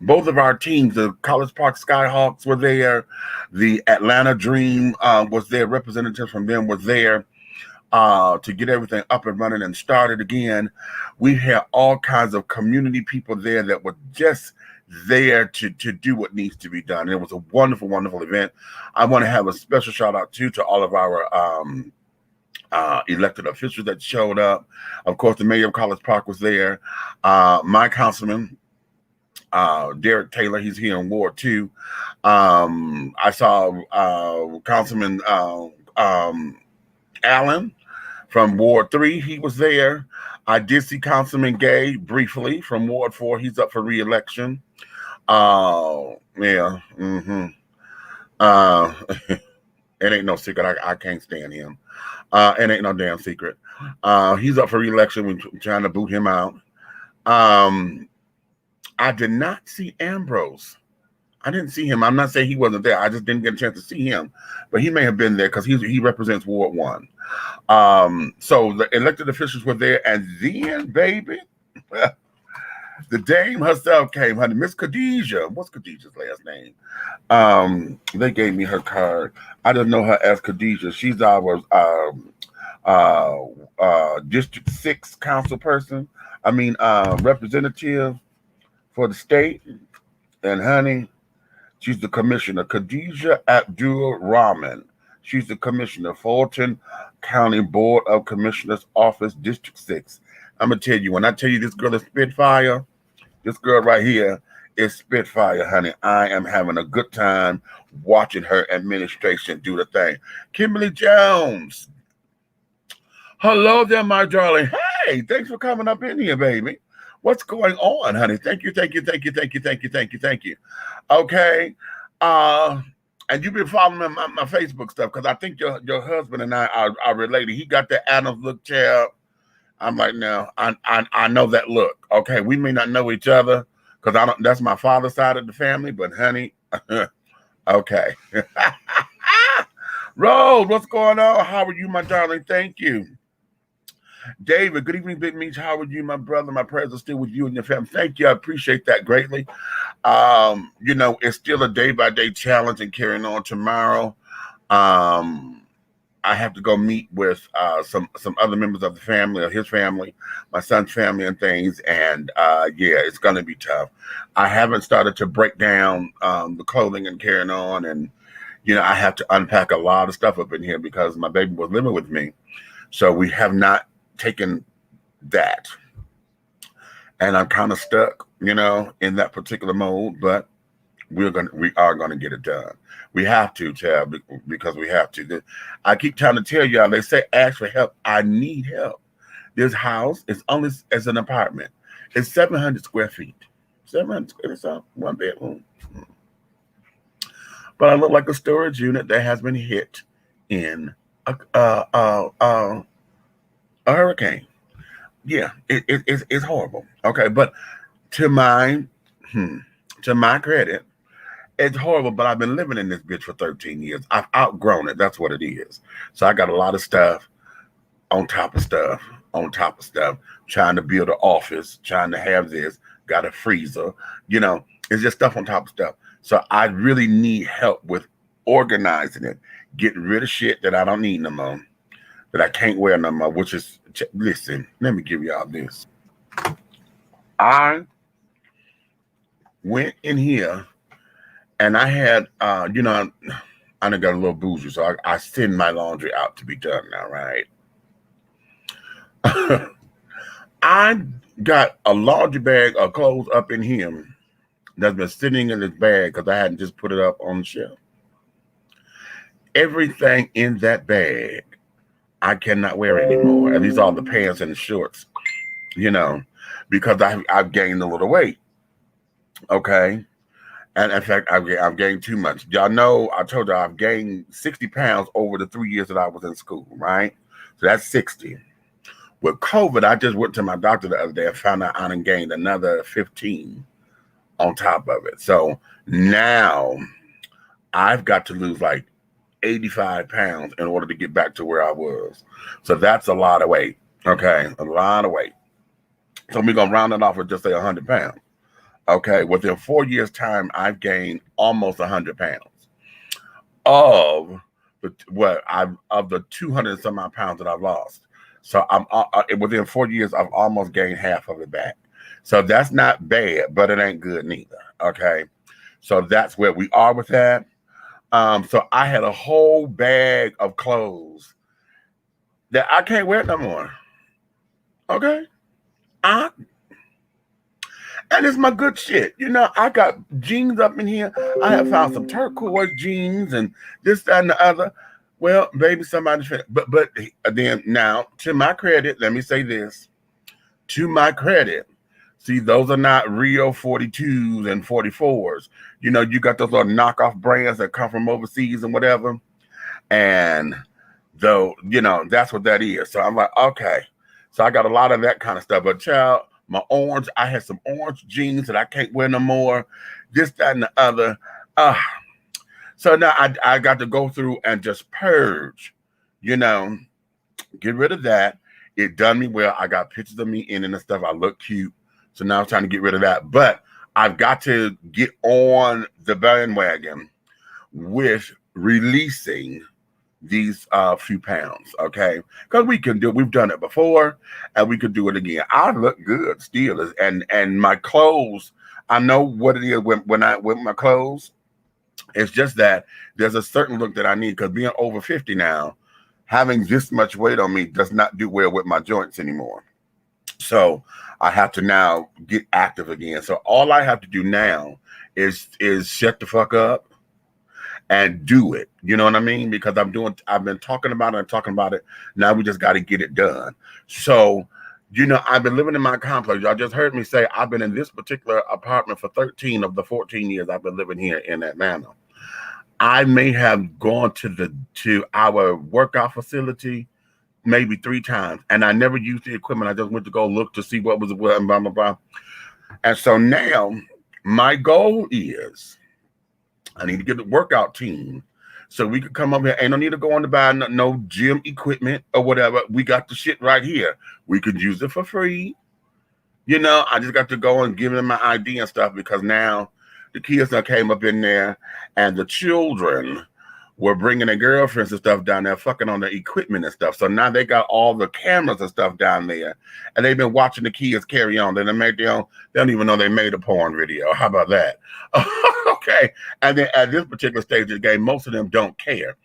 both of our teams, the College Park Skyhawks were there. The Atlanta Dream was there. Representatives from them was there to get everything up and running and started again. We had all kinds of community people there that were just there to do what needs to be done. It was a wonderful, wonderful event. I want to have a special shout out to all of our elected officials that showed up. Of course, the mayor of College Park was there. My councilman, Derek Taylor, he's here in Ward 2. I saw Councilman Allen from Ward 3. He was there. I did see Councilman Gay briefly from Ward 4. He's up for re-election. Yeah. It ain't no secret. I can't stand him. It ain't no damn secret. He's up for re-election. We're trying to boot him out. I did not see Ambrose. I didn't see him. I'm not saying he wasn't there. I just didn't get a chance to see him. But he may have been there because he represents Ward 1. So the elected officials were there. And then, baby, the dame herself came, honey. Miss Khadijah. What's Khadijah's last name? They gave me her card. I didn't know her as Khadijah. She's our District 6 council person. Representative for the state. And honey, she's the commissioner, Khadijah Abdul Rahman. She's the commissioner, Fulton County Board of Commissioners Office, District 6. I'm going to tell you, when I tell you this girl is Spitfire, this girl right here is Spitfire, honey. I am having a good time watching her administration do the thing. Kimberly Jones. Hello there, my darling. Hey, thanks for coming up in here, baby. What's going on, honey? Thank you. Okay. And you've been following my Facebook stuff because I think your husband and I are related. He got the Adams look chair. I'm like, no, I know that look. Okay, we may not know each other because that's my father's side of the family, but honey, okay. Rose, what's going on? How are you, my darling? Thank you. David, good evening, Big Meech. How are you, my brother? My prayers are still with you and your family. Thank you. I appreciate that greatly. It's still a day-by-day challenge and carrying on tomorrow. I have to go meet with some other members of the family or his family, my son's family and things. And it's going to be tough. I haven't started to break down the clothing and carrying on. And, I have to unpack a lot of stuff up in here because my baby was living with me. So we have not taken that. And I'm kind of stuck, in that particular mode, but we are gonna get it done. We have to, Tab, because we have to. I keep trying to tell y'all, they say ask for help. I need help. This house is only as an apartment. It's 700 square feet. 700 square feet, it's one bedroom. But I look like a storage unit that has been hit in a hurricane. Yeah, it's horrible. Okay, but to my credit, it's horrible. But I've been living in this bitch for 13 years. I've outgrown it. That's what it is. So I got a lot of stuff on top of stuff, trying to build an office, trying to have this, got a freezer. It's just stuff on top of stuff. So I really need help with organizing it, getting rid of shit that I don't need no more, that I can't wear no more, which is, listen, let me give y'all this. I went in here and I had, I done got a little bougie, so I send my laundry out to be done now, right? I got a laundry bag of clothes up in here that's been sitting in this bag because I hadn't just put it up on the shelf. Everything in that bag I cannot wear anymore. And these are the pants and the shorts, because I've gained a little weight. Okay. And in fact, I've gained too much. Y'all know, I told you I've gained 60 pounds over the 3 years that I was in school, right? So that's 60. With COVID, I just went to my doctor the other day and found out I done gained another 15 on top of it. So now I've got to lose like 85 pounds in order to get back to where I was. So that's a lot of weight. Okay, a lot of weight. So we're going to round it off with just say 100 pounds. Okay, within 4 years' time, I've gained almost 100 pounds of the 200 and some odd pounds that I've lost. So I'm within 4 years, I've almost gained half of it back. So that's not bad, but it ain't good neither. Okay, so that's where we are with that. So I had a whole bag of clothes that I can't wear no more. Okay, and it's my good shit. You know, I got jeans up in here. I have found some turquoise jeans and this, that, and the other. Well, maybe somebody should, but then now, to my credit, let me say this. To my credit, see, those are not real 42s and 44s. You know, you got those little knockoff brands that come from overseas and whatever. And though, you know, that's what that is. So I'm like, okay. So I got a lot of that kind of stuff. But child, my orange, I had some orange jeans that I can't wear no more. This, that, and the other. So now I got to go through and just purge, you know, get rid of that. It done me well. I got pictures of me in and stuff. I look cute. So now I'm trying to get rid of that. But I've got to get on the bandwagon with releasing these few pounds, okay? Because we've done it before, and we could do it again. I look good still, and my clothes, I know what it is when I with my clothes. It's just that there's a certain look that I need, because being over 50 now, having this much weight on me does not do well with my joints anymore. So I have to now get active again. So all I have to do now is shut the fuck up and do it. You know what I mean? Because I've been talking about it. Now we just got to get it done. So, you know, I've been living in my complex. Y'all just heard me say I've been in this particular apartment for 13 of the 14 years I've been living here in Atlanta. I may have gone to our workout facility maybe 3 times, and I never used the equipment. I just went to go look to see what was what and blah, blah, blah. And so now my goal is I need to get the workout team so we could come up here. Ain't no need to go on to buy no gym equipment or whatever. We got the shit right here. We could use it for free. You know, I just got to go and give them my ID and stuff, because now the kids that came up in there and the children were bringing their girlfriends and stuff down there, fucking on their equipment and stuff. So now they got all the cameras and stuff down there, and they've been watching the kids carry on. They don't even know they made a porn video. How about that? Okay. And then at this particular stage of the game, most of them don't care.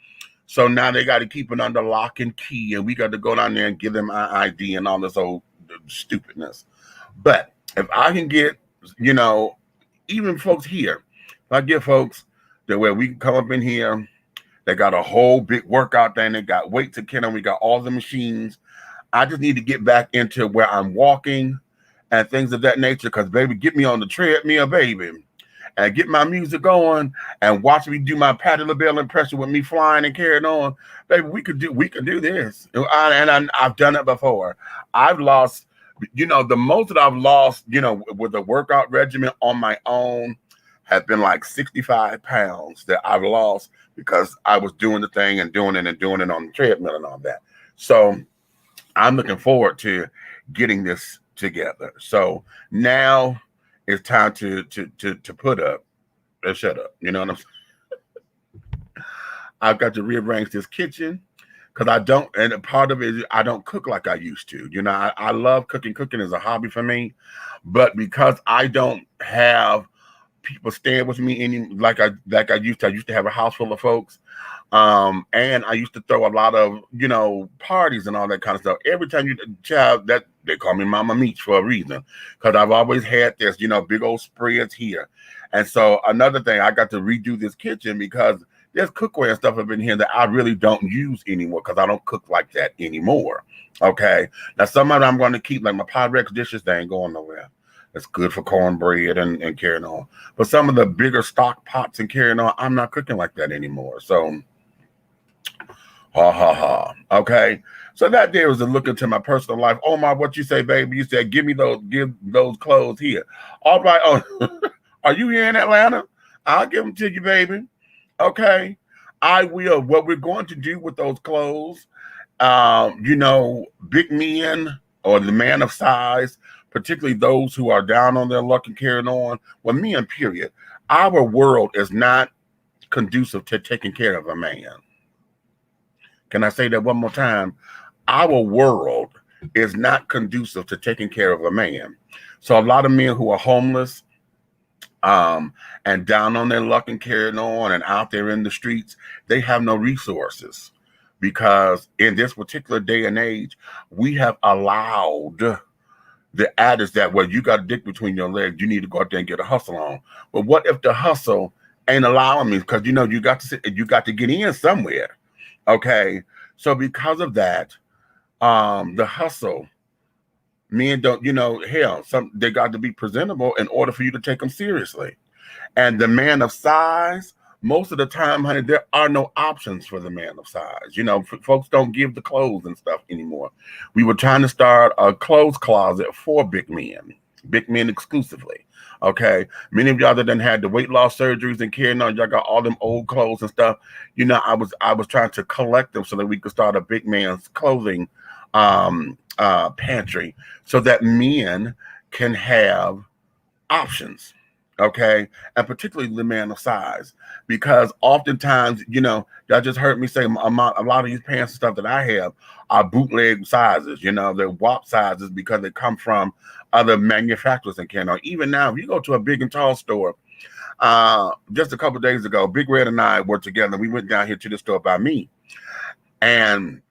So now they got to keep it under lock and key, and we got to go down there and give them our ID and all this old stupidness. But if I can get, you know, even folks here, if I get folks that where we can come up in here, they got a whole big workout thing. They got weights to carry on. We got all the machines. I just need to get back into where I'm walking and things of that nature. Because, baby, get me on the treadmill, baby, and get my music going and watch me do my Patti LaBelle impression with me flying and carrying on. Baby, we could do this. And I've done it before. I've lost, you know, the most that I've lost, you know, with a workout regimen on my own has been like 65 pounds that I've lost, because I was doing the thing and doing it on the treadmill and all that. So I'm looking forward to getting this together. So now it's time to put up and shut up. You know what I'm saying? I've got to rearrange this kitchen, because I don't, and part of it is I don't cook like I used to. You know, I love cooking. Cooking is a hobby for me, but because I don't have people staying with me like I used to. I used to have a house full of folks, and I used to throw a lot of, you know, parties and all that kind of stuff. Every time that they call me Mama Meach for a reason, because I've always had this, you know, big old spreads here. And so another thing, I got to redo this kitchen, because there's cookware and stuff up in here that I really don't use anymore, because I don't cook like that anymore. Okay, now some of them I'm going to keep, like my Pyrex dishes. They ain't going nowhere. It's good for cornbread and carrying on. But some of the bigger stock pots and carrying on, I'm not cooking like that anymore. So, okay. So that there was a look into my personal life. Oh my, what you say, baby? You said, give those clothes here. All right. Oh, are you here in Atlanta? I'll give them to you, baby. Okay. I will. What we're going to do with those clothes, you know, big men or the man of size particularly those who are down on their luck and carrying on. Well, men, period. Our world is not conducive to taking care of a man. Can I say that one more time? Our world is not conducive to taking care of a man. So a lot of men who are homeless, and down on their luck and carrying on and out there in the streets, they have no resources, because in this particular day and age, we have allowed the adage that, well, you got a dick between your legs, you need to go out there and get a hustle on. But what if the hustle ain't allowing me? Because you got to get in somewhere. Okay. So because of that, the hustle, men don't, they got to be presentable in order for you to take them seriously. And the man of size, most of the time, honey, there are no options for the man of size. Folks don't give the clothes and stuff anymore. We were trying to start a clothes closet for big men exclusively. Okay. Many of y'all that done had the weight loss surgeries and carrying on, y'all got all them old clothes and stuff. I was trying to collect them so that we could start a big man's clothing pantry, so that men can have options. Okay. And particularly the man of size, because oftentimes, y'all just heard me say a lot of these pants and stuff that I have are bootleg sizes. They're WAP sizes because they come from other manufacturers in Canada. Even now, if you go to a big and tall store, just a couple of days ago, Big Red and I were together. We went down here to the store by me, and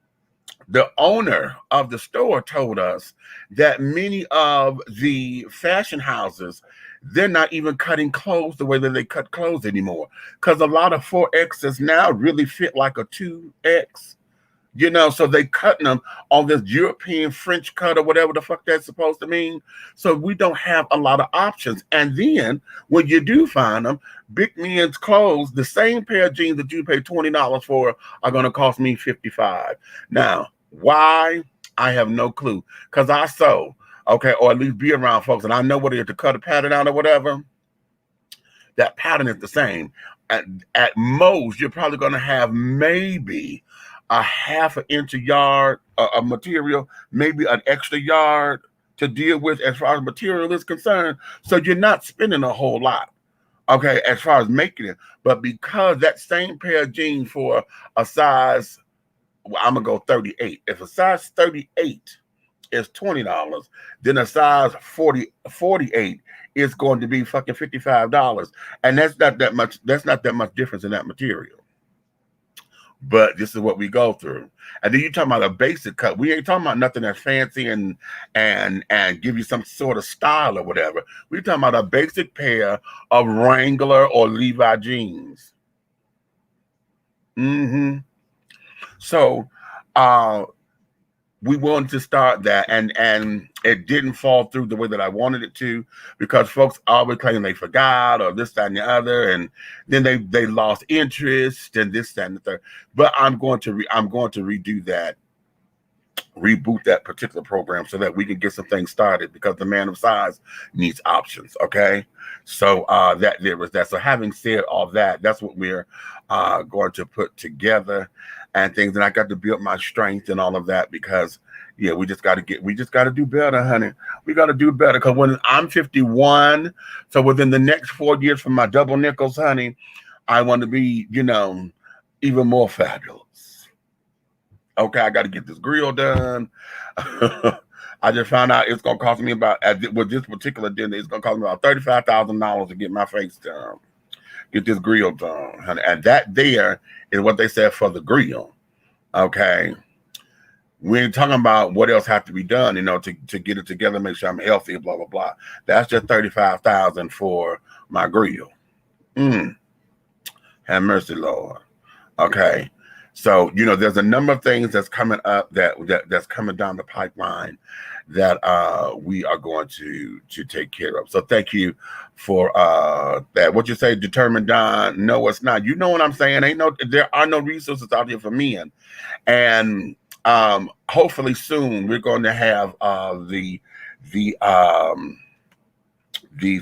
the owner of the store told us that many of the fashion houses, they're not even cutting clothes the way that they cut clothes anymore, because a lot of 4Xs now really fit like a 2X, so they cutting them on this European French cut or whatever the fuck that's supposed to mean. So we don't have a lot of options. And then when you do find them, big men's clothes, the same pair of jeans that you pay $20 for are going to cost me $55. Now, why? I have no clue, because I sew, okay, or at least be around folks, and I know what it is to cut a pattern out or whatever. That pattern is the same. At most, you're probably going to have maybe a half an inch a yard of material, maybe an extra yard to deal with as far as material is concerned. So you're not spending a whole lot, okay, as far as making it. But because that same pair of jeans for a size, I'm going to go 38. If a size 38 is $20, then a size 48 is going to be fucking $55. And that's not that much. That's not that much difference in that material. But this is what we go through. And then you're talking about a basic cut. We ain't talking about nothing that's fancy and give you some sort of style or whatever. We're talking about a basic pair of Wrangler or Levi jeans. So we wanted to start that, and it didn't fall through the way that I wanted it to, because folks always claim they forgot or this, that, and the other, and then they lost interest and this, that, and the third. But I'm going to redo that, reboot that particular program so that we can get some things started, because the man of size needs options. Okay, so that there was that. So having said all that, that's what we're going to put together and things. And I got to build my strength and all of that, because we just got to do better, honey. We got to do better, because when I'm 51, so within the next 4 years from my double nickels, honey, I want to be, even more fabulous. Okay, I got to get this grill done. I just found out it's going to cost me with this particular dinner, it's going to cost me about $35,000 to get my face done. Get this grill done, honey. And that there is what they said for the grill. Okay. We ain't talking about what else has to be done, to get it together, make sure I'm healthy, blah, blah, blah. That's just $35,000 for my grill. Have mercy, Lord. Okay. So, there's a number of things that's coming up that's coming down the pipeline that we are going to take care of. So thank you for that. What you say, determined, Don? No, it's not. You know what I'm saying? There are no resources out here for men. And hopefully soon we're going to have the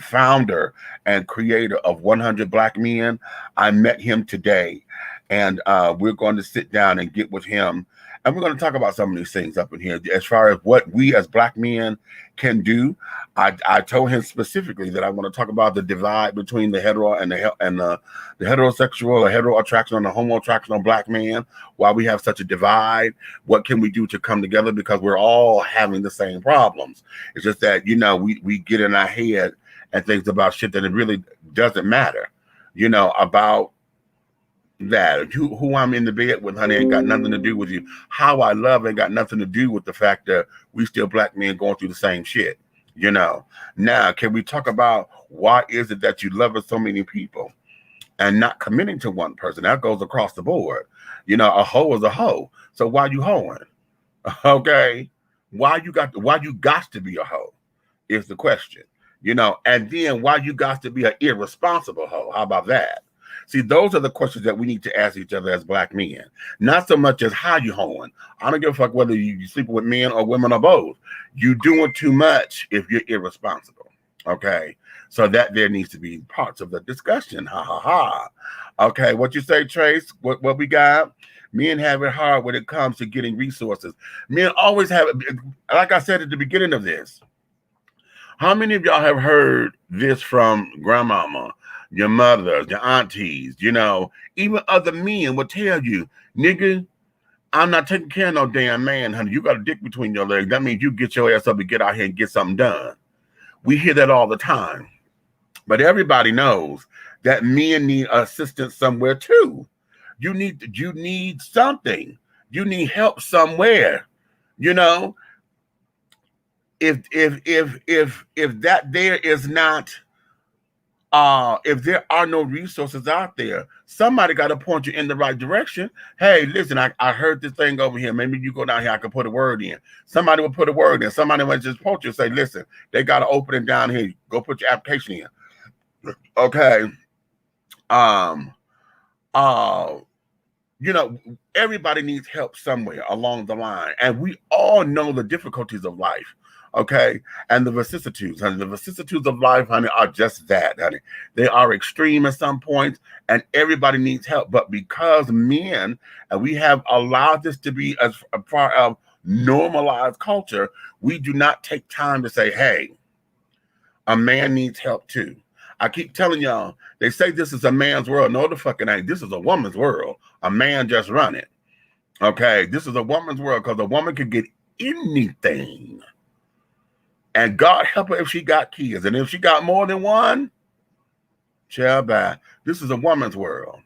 founder and creator of 100 Black Men. I met him today. And we're going to sit down and get with him And we're going to talk about some of these things up in here as far as what we as Black men can do. I told him specifically that I want to talk about the divide between the hetero and the heterosexual or hetero attraction and the homo attraction on Black men. Why we have such a divide? What can we do to come together? Because we're all having the same problems. It's just that, you know, we get in our head and things about shit that it really doesn't matter, you know, about that. Who I'm in the bed with, honey, ain't got nothing to do with you. How I love ain't got nothing to do with the fact that we still Black men going through the same shit, you know. Now, can we talk about why is it that you love so many people and not committing to one person? That goes across the board. You know, a hoe is a hoe. So why you hoeing? Okay. Why you got to be a hoe is the question. You know, and then why you got to be an irresponsible hoe? How about that? See, those are the questions that we need to ask each other as Black men. Not so much as how you hoeing. I don't give a fuck whether you sleeping with men or women or both. You doing too much if you're irresponsible. Okay. So that there needs to be parts of the discussion. Ha ha ha. Okay, what you say, Trace? What we got? Men have it hard when it comes to getting resources. Men always have it, like I said at the beginning of this. How many of y'all have heard this from grandmama, your mothers, your aunties, you know, even other men will tell you, nigga, I'm not taking care of no damn man, honey. You got a dick between your legs. That means you get your ass up and get out here and get something done. We hear that all the time. But everybody knows that men need assistance somewhere too. You need something. You need help somewhere, you know. If that there is not, if there are no resources out there, somebody got to point you in the right direction. Hey, listen, I heard this thing over here. Maybe you go down here, I can put a word in. Somebody will put a word in. Somebody will just point you and say, listen, they got to open it down here. Go put your application in. Okay. You know, everybody needs help somewhere along the line. And we all know the difficulties of life. Okay, and the vicissitudes, honey. The vicissitudes of life, honey, are just that, honey. They are extreme at some points, and everybody needs help. But because men, and we have allowed this to be as a part of normalized culture, we do not take time to say, hey, a man needs help too. I keep telling y'all, they say this is a man's world. No, the fucking ain't. This is a woman's world. A man just run it. Okay, this is a woman's world because a woman can get anything. And God help her if she got kids. And if she got more than one, child, bye. This is a woman's world.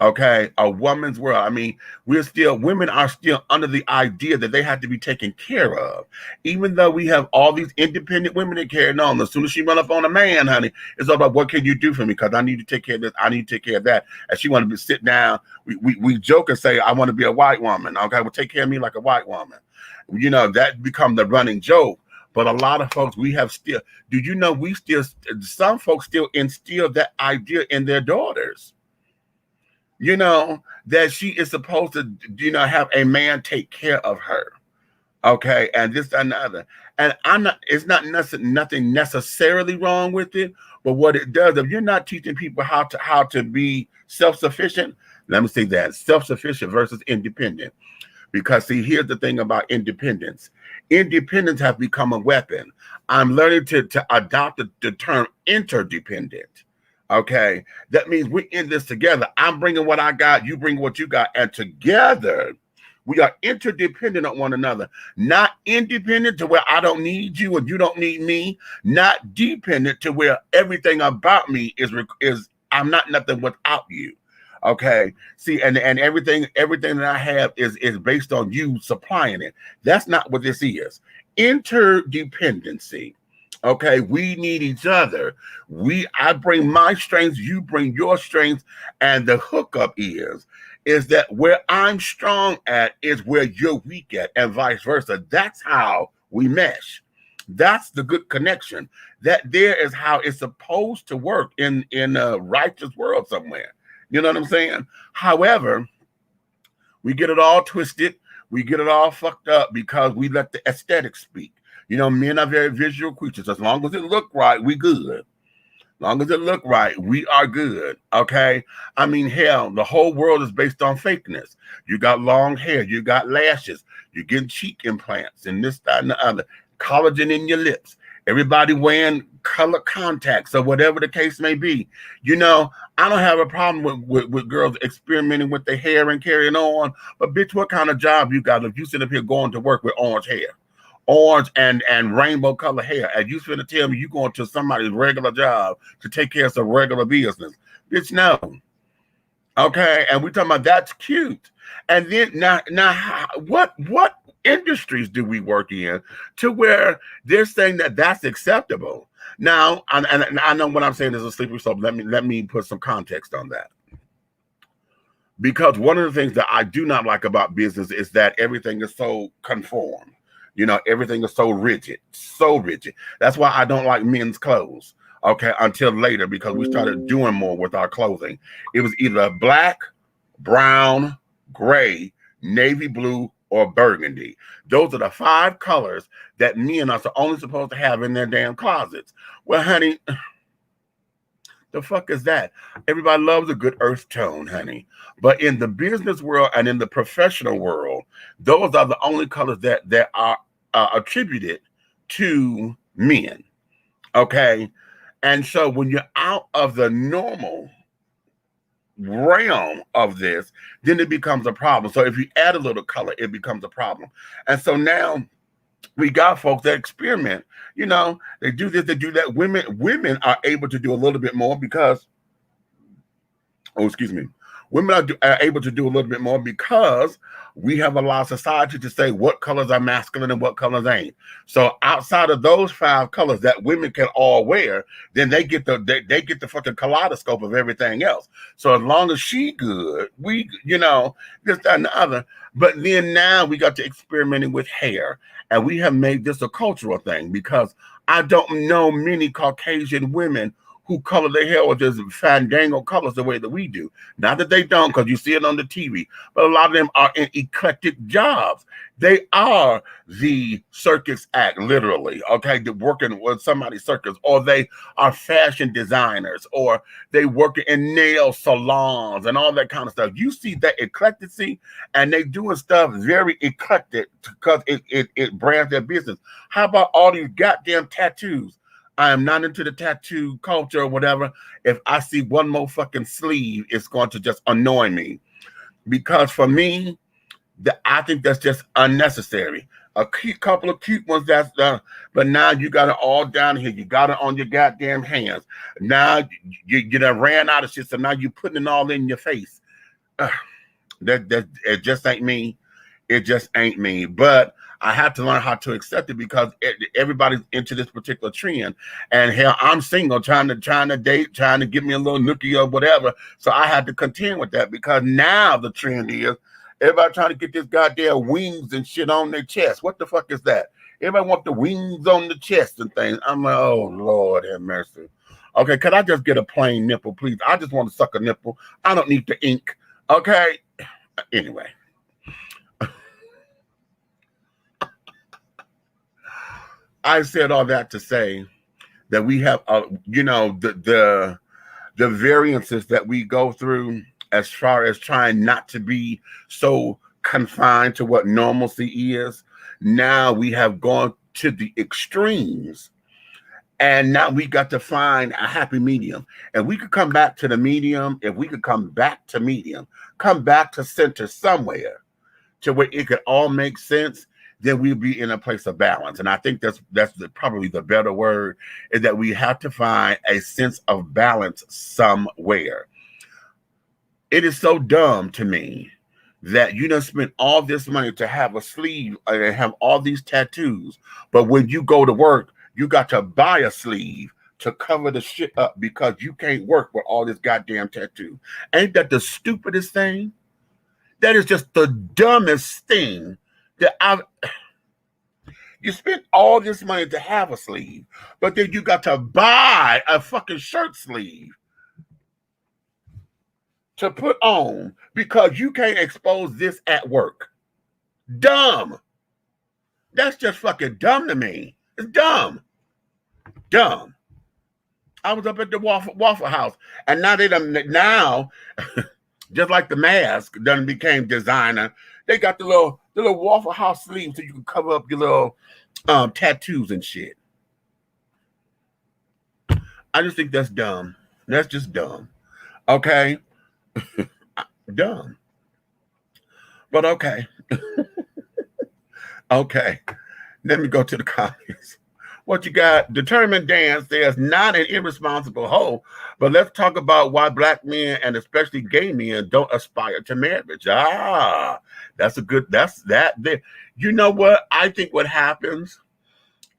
Okay, a woman's world. I mean, women are still under the idea that they have to be taken care of. Even though we have all these independent women that carry on. As soon as she run up on a man, honey, it's all about what can you do for me? Because I need to take care of this. I need to take care of that. And she want to sit down. We joke and say, I want to be a white woman. Okay, well, take care of me like a white woman. You know, that become the running joke. But a lot of folks, do you know some folks still instill that idea in their daughters, you know, that she is supposed to, you know, have a man take care of her. Okay. And this, and the other. And it's not nothing necessarily wrong with it, but what it does, if you're not teaching people how to be self-sufficient, let me say that, self-sufficient versus independent. Because see, here's the thing about independence. Independence has become a weapon. I'm learning to adopt the term interdependent. Okay. That means we're in this together. I'm bringing what I got, you bring what you got, and together we are interdependent on one another. Not independent to where I don't need you and you don't need me. Not dependent to where everything about me is I'm not nothing without you. Okay. See, and everything that I have is based on you supplying it. That's not what this is. Interdependency. Okay, we need each other. I bring my strengths, you bring your strengths, and the hookup is that where I'm strong at is where you're weak at, and vice versa. That's how we mesh. That's the good connection. That there is how it's supposed to work in a righteous world somewhere. You know what I'm saying? However, we get it all twisted. We get it all fucked up because we let the aesthetics speak. You know, men are very visual creatures. As long as it look right, we good. Long as it look right, we are good. Okay. I mean, hell, the whole world is based on fakeness. You got long hair, you got lashes, you're getting cheek implants and this, that, and the other, collagen in your lips. Everybody wearing color contacts or whatever the case may be. You know, I don't have a problem with girls experimenting with their hair and carrying on. But bitch, what kind of job you got if you sit up here going to work with orange hair? Orange and rainbow color hair, and you finna tell me you going to somebody's regular job to take care of some regular business? Bitch, no. Okay, and we talking about that's cute. And then now what industries do we work in to where they're saying that that's acceptable? Now, and I know what I'm saying is a slippery slope. Let me put some context on that. Because one of the things that I do not like about business is that everything is so conformed. You know, everything is so rigid, so rigid. That's why I don't like men's clothes, okay, until later, because we started doing more with our clothing. It was either black, brown, gray, navy blue, or burgundy. Those are the 5 colors that men are only supposed to have in their damn closets. Well, honey, the fuck is that? Everybody loves a good earth tone, honey. But in the business world and in the professional world, those are the only colors that are attributed to men. Okay. And so when you're out of the normal realm of this, then it becomes a problem. So if you add a little color, it becomes a problem. And so now we got folks that experiment. You know, they do this, they do that. Women are able to do a little bit more because, women are able to do a little bit more because we have allowed society to say what colors are masculine and what colors ain't. So outside of those 5 colors that women can all wear, then they get the fucking kaleidoscope of everything else. So as long as she good, we, you know, this, that, and the other. But then now we got to experimenting with hair, and we have made this a cultural thing because I don't know many Caucasian women who color their hair with just fandango colors the way that we do. Not that they don't, because you see it on the TV, but a lot of them are in eclectic jobs. They are the circus act, literally, okay? They're working with somebody's circus, or they are fashion designers, or they work in nail salons and all that kind of stuff. You see that eclecticity, and they doing stuff very eclectic because it brands their business. How about all these goddamn tattoos? I am not into the tattoo culture or whatever. If I see one more fucking sleeve, it's going to just annoy me. Because for me, I think that's just unnecessary. A couple of cute ones, that's done. But now you got it all down here. You got it on your goddamn hands. Now you done ran out of shit, so now you putting it all in your face. It just ain't me. It just ain't me. But I had to learn how to accept it because everybody's into this particular trend. And hell, I'm single, trying to date, trying to get me a little nookie or whatever. So I had to contend with that because now the trend is everybody trying to get this goddamn wings and shit on their chest. What the fuck is that? Everybody want the wings on the chest and things. I'm like, oh, Lord have mercy. Okay, could I just get a plain nipple, please? I just want to suck a nipple. I don't need the ink. Okay? Anyway. I said all that to say that we have, you know, the variances that we go through as far as trying not to be so confined to what normalcy is. Now we have gone to the extremes, and now we got to find a happy medium. And we could come back to the medium. If we could come back to medium, come back to center somewhere to where it could all make sense, then we'll be in a place of balance. And I think that's probably the better word, is that we have to find a sense of balance somewhere. It is so dumb to me that you done spent all this money to have a sleeve and have all these tattoos, but when you go to work, you got to buy a sleeve to cover the shit up because you can't work with all this goddamn tattoo. Ain't that the stupidest thing? That is just the dumbest thing that you spent all this money to have a sleeve, but then you got to buy a fucking shirt sleeve to put on because you can't expose this at work. Dumb. That's just fucking dumb to me. It's dumb. Dumb. I was up at the Waffle House, and now now, just like the mask done became designer, they got the little Waffle House sleeves so you can cover up your little tattoos and shit. I just think that's dumb. That's just dumb. Okay, dumb. But okay, okay. Let me go to the comments. What you got? Determined Dan says, not an irresponsible hoe, but let's talk about why black men and especially gay men don't aspire to marriage. That's a good, you know what? I think what happens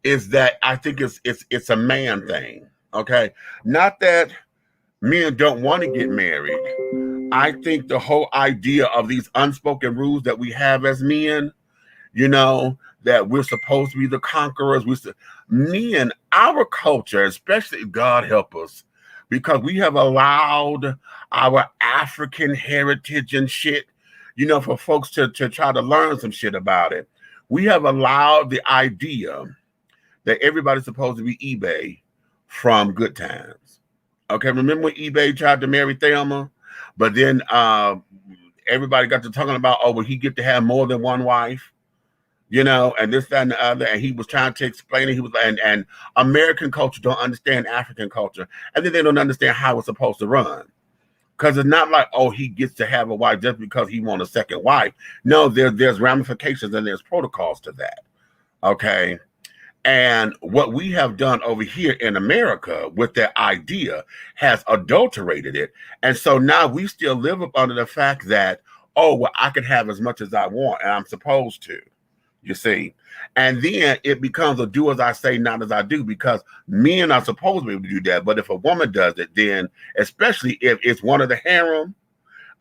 is that I think it's a man thing. Okay. Not that men don't want to get married. I think the whole idea of these unspoken rules that we have as men, you know, that we're supposed to be the conquerors. Men, our culture, especially, God help us, because we have allowed our African heritage and shit, you know, for folks to try to learn some shit about it. We have allowed the idea that everybody's supposed to be eBay from Good Times. Okay, remember when eBay tried to marry Thelma? But then everybody got to talking about, oh, well, he get to have more than one wife? You know, and this, that, and the other, and he was trying to explain it. He was, and American culture don't understand African culture, and then they don't understand how it's supposed to run, because it's not like, oh, he gets to have a wife just because he wants a second wife. No, there's ramifications and there's protocols to that. Okay, and what we have done over here in America with that idea has adulterated it, and so now we still live up under the fact that, oh, well, I can have as much as I want, and I'm supposed to. You see, and then it becomes a do as I say, not as I do, because men are supposed to be able to do that. But if a woman does it, then especially if it's one of the harem,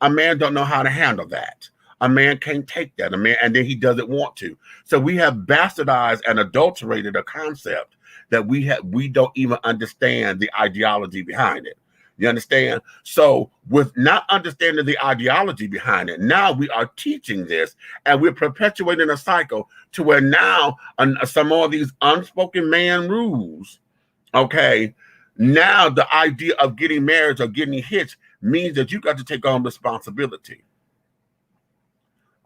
a man don't know how to handle that. A man can't take that. And then he doesn't want to. So we have bastardized and adulterated a concept that we don't even understand the ideology behind it. You understand? So with not understanding the ideology behind it, now we are teaching this, and we're perpetuating a cycle to where now some more of these unspoken man rules, okay, now the idea of getting married or getting hitched means that you got to take on responsibility.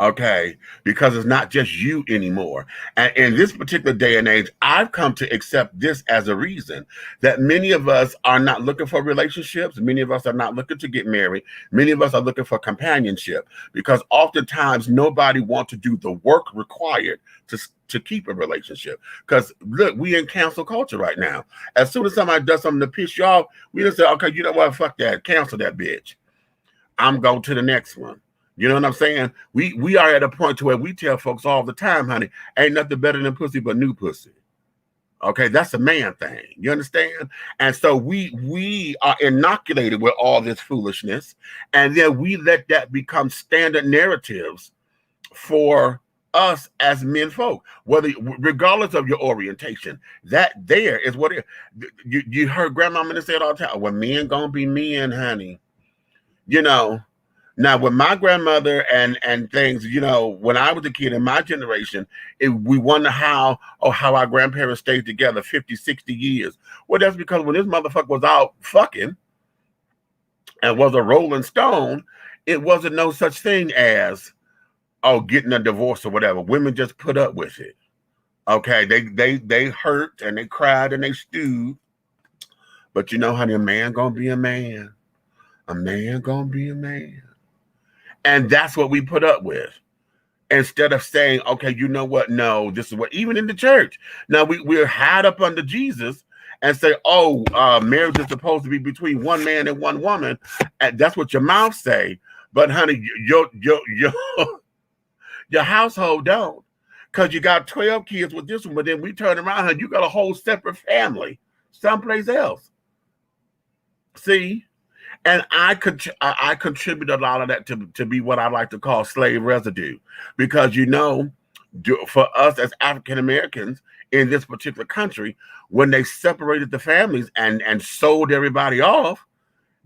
Okay, because it's not just you anymore. And in this particular day and age, I've come to accept this as a reason that many of us are not looking for relationships. Many of us are not looking to get married. Many of us are looking for companionship, because oftentimes nobody wants to do the work required to keep a relationship. Because look, we in cancel culture right now. As soon as somebody does something to piss you off, we just say, okay, you know what, fuck that, cancel that bitch. I'm going to the next one. You know what I'm saying? We are at a point to where we tell folks all the time, honey, ain't nothing better than pussy but new pussy. Okay, that's a man thing. You understand? And so we are inoculated with all this foolishness, and then we let that become standard narratives for us as men folk, regardless of your orientation. That there is what you heard grandmama say it all the time. Well, men gonna be men, honey. You know. Now, with my grandmother and things, you know, when I was a kid in my generation, we wonder how our grandparents stayed together 50, 60 years. Well, that's because when this motherfucker was out fucking and was a rolling stone, it wasn't no such thing as, getting a divorce or whatever. Women just put up with it. Okay, they hurt and they cried and they stewed. But you know, honey, a man gonna be a man. A man gonna be a man. And that's what we put up with. Instead of saying, okay, you know what? No, this is what, even in the church. Now we're had up under Jesus and say, marriage is supposed to be between one man and one woman. And that's what your mouth say. But honey, your household don't. Because you got 12 kids with this one, but then we turn around and you got a whole separate family someplace else. See? And I contribute a lot of that to be what I like to call slave residue, because, you know, for us as African Americans in this particular country, when they separated the families and sold everybody off,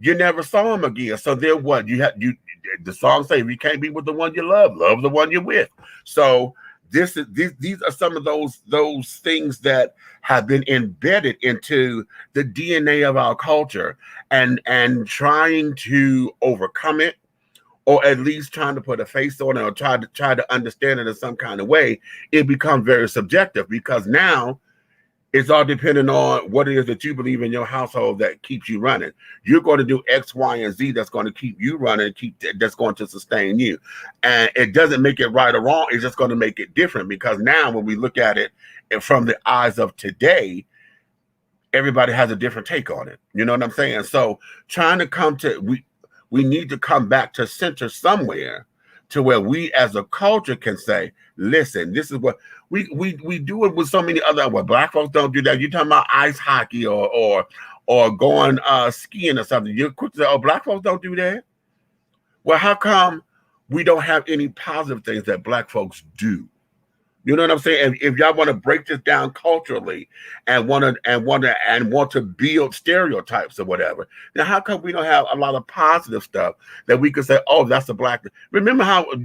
you never saw them again. So then what? The song say, if you can't be with the one you love the one you're with. So These are some of those things that have been embedded into the DNA of our culture, and trying to overcome it, or at least trying to put a face on it, or try to understand it in some kind of way, it becomes very subjective, because now it's all depending on what it is that you believe in your household that keeps you running. You're going to do X, Y, and Z that's going to keep you running, that's going to sustain you. And it doesn't make it right or wrong. It's just going to make it different, because now when we look at it from the eyes of today, everybody has a different take on it. You know what I'm saying? So trying to come to, we need to come back to center somewhere to where we as a culture can say, listen, this is what we do it with so many other, well, black folks don't do that. You're talking about ice hockey or going skiing or something. You're quick to say, oh, black folks don't do that. Well, how come we don't have any positive things that black folks do? You know what I'm saying? If y'all want to break this down culturally and want to build stereotypes or whatever, then how come we don't have a lot of positive stuff that we could say, oh, that's a black thing? Remember how in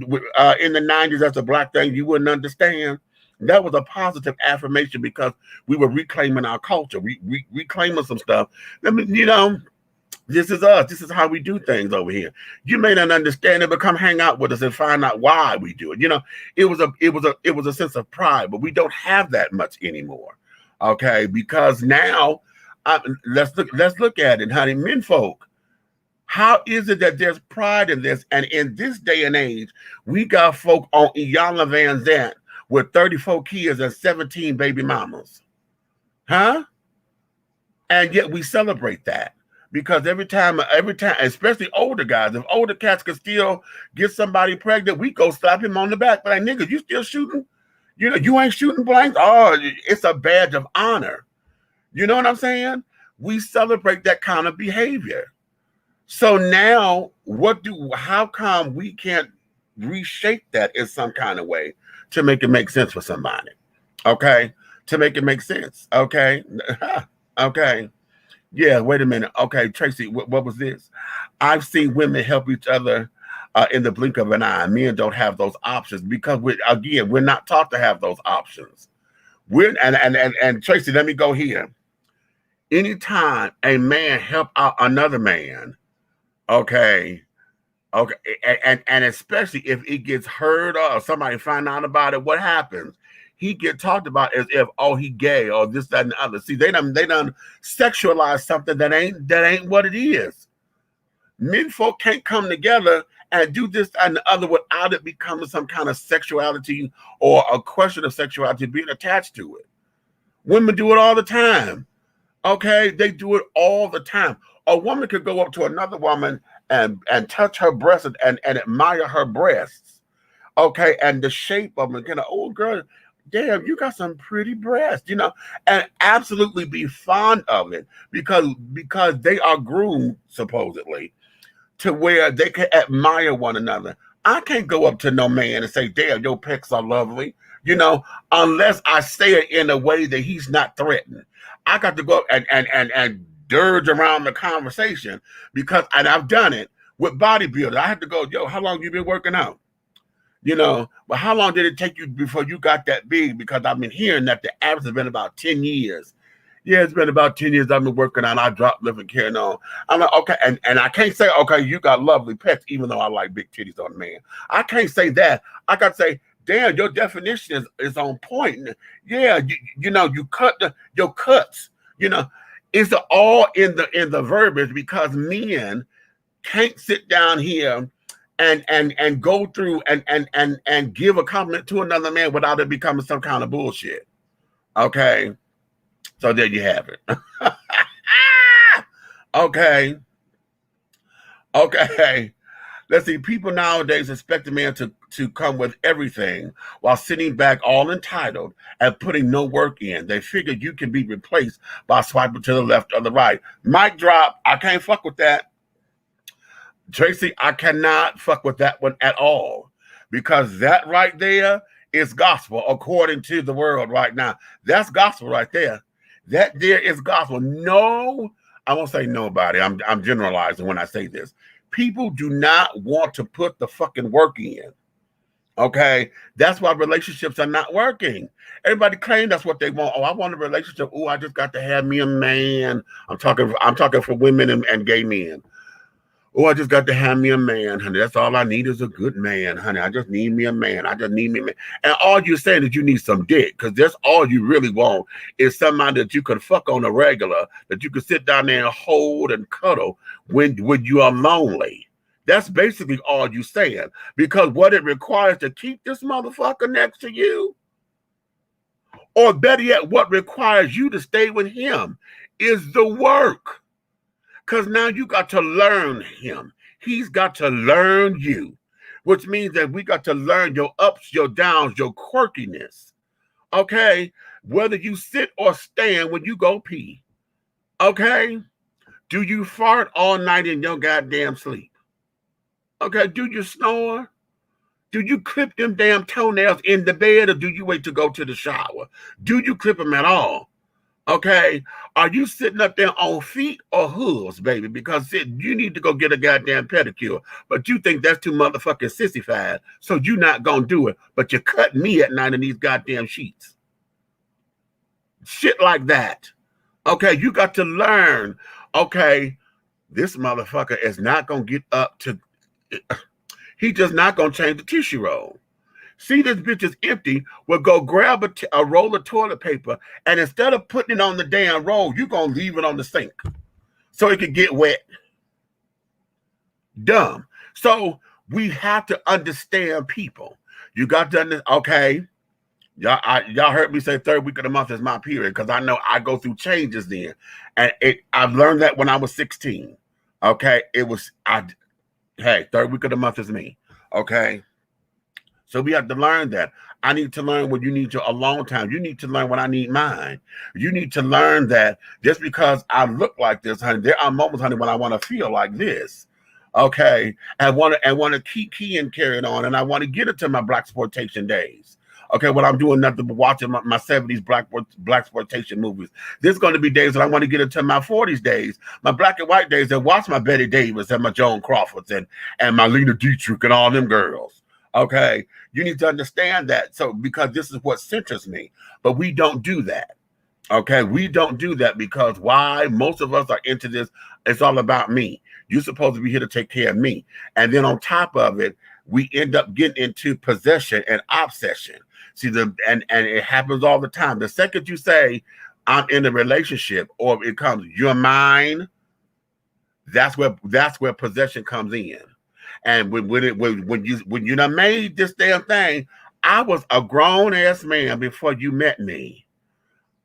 the 90s, that's a black thing you wouldn't understand? That was a positive affirmation, because we were reclaiming our culture. We reclaiming some stuff. I mean, you know, this is us. This is how we do things over here. You may not understand it, but come hang out with us and find out why we do it. You know, it was a sense of pride, but we don't have that much anymore. Okay, because now let's look at it, honey. Men folk, how is it that there's pride in this? And in this day and age, we got folk on Iyanla Van Zant with 34 kids and 17 baby mamas, huh? And yet we celebrate that. Because every time, especially older guys, if older cats could still get somebody pregnant, we go slap him on the back. But like, nigga, you still shooting? You know, you ain't shooting blanks? Oh, it's a badge of honor. You know what I'm saying? We celebrate that kind of behavior. So now, how come we can't reshape that in some kind of way to make it make sense for somebody? Okay? To make it make sense. Okay? Okay. Yeah, wait a minute. Okay, Tracy, what was this? I've seen women help each other in the blink of an eye. Men don't have those options because we're not taught to have those options. And Tracy, let me go here. Anytime a man help out another man, okay, and especially if it gets heard or somebody find out about it, what happens? He get talked about as if, oh, he gay or this, that, and the other. See, they done sexualize something that ain't what it is. Men folk can't come together and do this and the other without it becoming some kind of sexuality or a question of sexuality being attached to it. Women do it all the time. Okay, they do it all the time. A woman could go up to another woman and touch her breast and admire her breasts. Okay, and the shape of them, oh girl, damn, you got some pretty breasts, you know, and absolutely be fond of it because they are groomed supposedly to where they can admire one another. I can't go up to no man and say, damn, your pecs are lovely, you know, unless I say it in a way that he's not threatened. I got to go up and dirge around the conversation and I've done it with bodybuilders. I had to go, yo, how long you been working out? You know, but how long did it take you before you got that big? Because I've been hearing that the average has been about 10 years. Yeah, it's been about 10 years I've been working on. I dropped lift and carrying on. I'm like, okay, and I can't say, okay, you got lovely pecs, even though I like big titties on a man. I can't say that. I got to say, damn, your definition is on point. Yeah, you know, you cut your cuts. You know, it's all in the verbiage because men can't sit down here and go through and give a compliment to another man without it becoming some kind of bullshit. Okay. So there you have it. Okay. Let's see. People nowadays expect a man to come with everything while sitting back all entitled and putting no work in. They figure you can be replaced by swiping to the left or the right. Mic drop. I can't fuck with that. Tracy, I cannot fuck with that one at all because that right there is gospel according to the world right now. That's gospel right there. That there is gospel. No, I won't say nobody. I'm generalizing when I say this. People do not want to put the fucking work in. Okay, that's why relationships are not working. Everybody claims that's what they want. Oh, I want a relationship. Oh, I just got to have me a man. I'm talking for women and gay men. Oh, I just got to have me a man, honey. That's all I need is a good man, honey. I just need me a man. I just need me a man. And all you're saying is you need some dick, because that's all you really want is somebody that you can fuck on a regular, that you can sit down there and hold and cuddle when you are lonely. That's basically all you're saying, because what it requires to keep this motherfucker next to you, or better yet, what requires you to stay with him is the work. Because now you got to learn him. He's got to learn you, which means that we got to learn your ups, your downs, your quirkiness. Okay? Whether you sit or stand when you go pee. Okay? Do you fart all night in your goddamn sleep? Okay? Do you snore? Do you clip them damn toenails in the bed, or do you wait to go to the shower? Do you clip them at all? Okay, are you sitting up there on feet or hooves, baby? Because you need to go get a goddamn pedicure, but you think that's too motherfucking sissified, so you're not gonna do it. But you cut me at night in these goddamn sheets. Shit like that. Okay, you got to learn. Okay, this motherfucker is not gonna get up to. He just not gonna change the tissue roll. See, this bitch is empty. Well, go grab a roll of toilet paper, and instead of putting it on the damn roll, you're going to leave it on the sink so it can get wet. Dumb. So we have to understand people. You got to understand, okay, y'all heard me say third week of the month is my period, because I know I go through changes then. And I've learned that when I was 16. Okay, hey, third week of the month is me. Okay. So we have to learn that. I need to learn when you need your alone time. You need to learn when I need mine. You need to learn that just because I look like this, honey, there are moments, honey, when I want to feel like this. Okay. And want to keep keying carrying on. And I want to get into my blaxploitation days. Okay, when I'm doing nothing but watching my 70s blaxploitation movies. There's going to be days that I want to get into my 40s days, my black and white days, and watch my Betty Davis and my Joan Crawfords and my Lena Dietrich and all them girls. Okay, you need to understand that. So, because this is what centers me, but we don't do that. Okay, we don't do that because why? Most of us are into this. It's all about me. You're supposed to be here to take care of me. And then on top of it, we end up getting into possession and obsession. See, and it happens all the time. The second you say, I'm in a relationship, or it comes, you're mine, that's where possession comes in. And when you done made this damn thing, I was a grown ass man before you met me.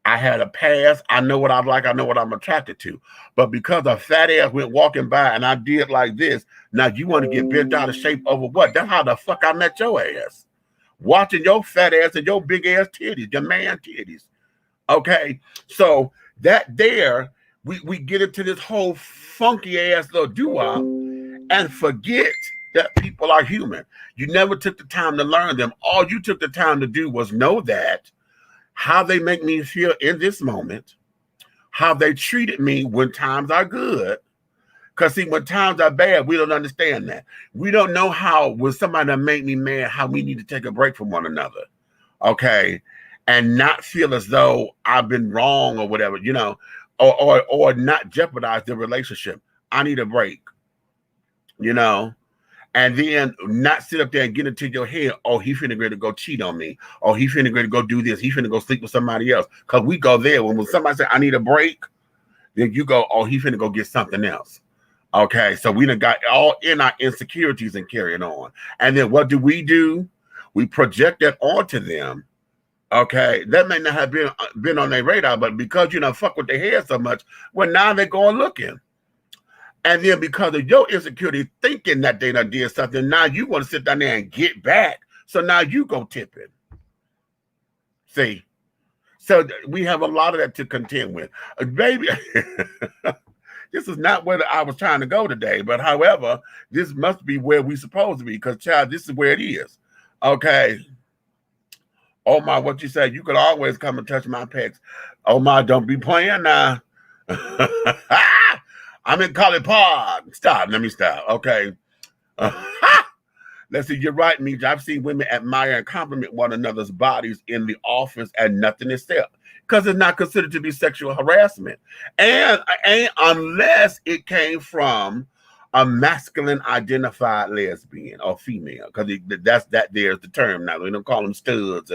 I had a past. I know what I like. I know what I'm attracted to. But because a fat ass went walking by and I did like this, now you want to get bent out of shape over what? That's how the fuck I met your ass. Watching your fat ass and your big ass titties, your man titties. Okay, so that there, we get into this whole funky ass little doo-wop and forget that people are human. You never took the time to learn them. All you took the time to do was know that how they make me feel in this moment, how they treated me when times are good. Because see, when times are bad, we don't understand that. We don't know how, when somebody that made me mad, how we need to take a break from one another. Okay. And not feel as though I've been wrong or whatever, you know, or not jeopardize the relationship. I need a break. You know, and then not sit up there and get into your head, oh, he finna go to go cheat on me. Oh, he finna go to go do this. He finna go sleep with somebody else. Because we go there. When somebody say, I need a break, then you go, oh, he finna go get something else. Okay, so we done got all in our insecurities and carrying on. And then what do? We project that onto them. Okay, that may not have been on their radar, but because you know fuck with their head so much, well, now they're going looking. And then because of your insecurity, thinking that they done did something, now you want to sit down there and get back. So now you go tipping. See? So we have a lot of that to contend with. Baby, this is not where I was trying to go today. But however, this must be where we're supposed to be. Because, child, this is where it is. Okay. Oh, my, what you say? You could always come and touch my pecs. Oh, my, don't be playing now. I'm in College Park. Stop. Let me stop. Okay. Let's see, you're right, Meej. I've seen women admire and compliment one another's bodies in the office and nothing is said because it's not considered to be sexual harassment. And unless it came from a masculine identified lesbian or female, because there's the term now. We don't call them studs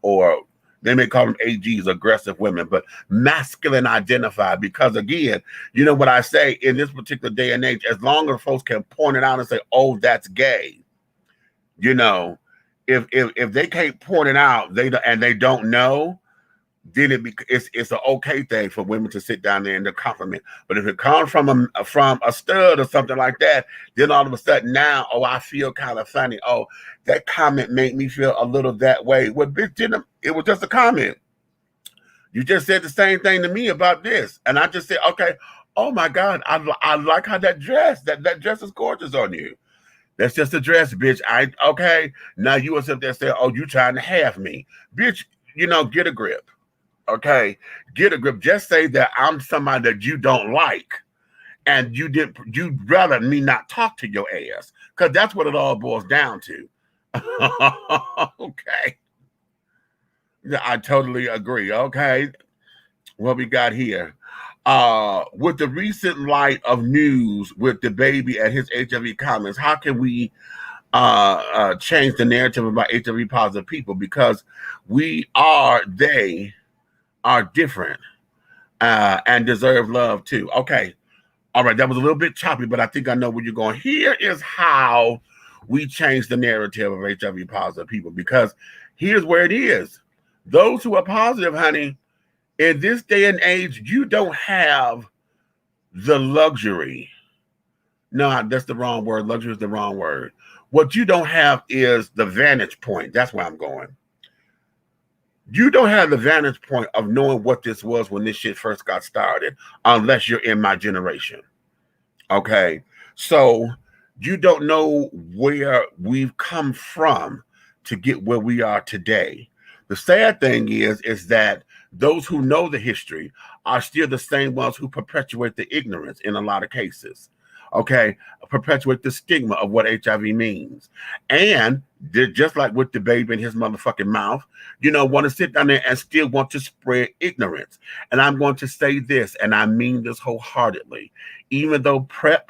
or they may call them AGs, aggressive women, but masculine identified, because again, you know what I say in this particular day and age, as long as folks can point it out and say, oh, that's gay, you know, if they can't point it out, they don't know, then it's an okay thing for women to sit down there and to compliment. But if it comes from a stud or something like that, then all of a sudden now, oh, I feel kind of funny. Oh, that comment made me feel a little that way. Well, bitch, it was just a comment. You just said the same thing to me about this, and I just said, okay, oh my God, I like how that dress is gorgeous on you. That's just a dress, bitch. Okay. Now you was up there saying, oh, you trying to have me, bitch. You know, get a grip. Okay, get a grip. Just say that I'm somebody that you don't like, and you'd rather me not talk to your ass, because that's what it all boils down to. Okay, I totally agree. Okay, what we got here? With the recent light of news with the baby and his HIV comments, how can we change the narrative about HIV positive people? Because they are different and deserve love too. Okay. All right. That was a little bit choppy, but I think I know where you're going. Here is how we change the narrative of HIV positive people, because here's where it is. Those who are positive, honey, in this day and age, you don't have the luxury. No, that's the wrong word. Luxury is the wrong word. What you don't have is the vantage point. That's where I'm going. You don't have the vantage point of knowing what this was when this shit first got started, unless you're in my generation. Okay. So you don't know where we've come from to get where we are today. The sad thing is that those who know the history are still the same ones who perpetuate the ignorance in a lot of cases. Okay, perpetuate the stigma of what HIV means. And just like with the baby in his motherfucking mouth, you know, want to sit down there and still want to spread ignorance. And I'm going to say this, and I mean this wholeheartedly. Even though PrEP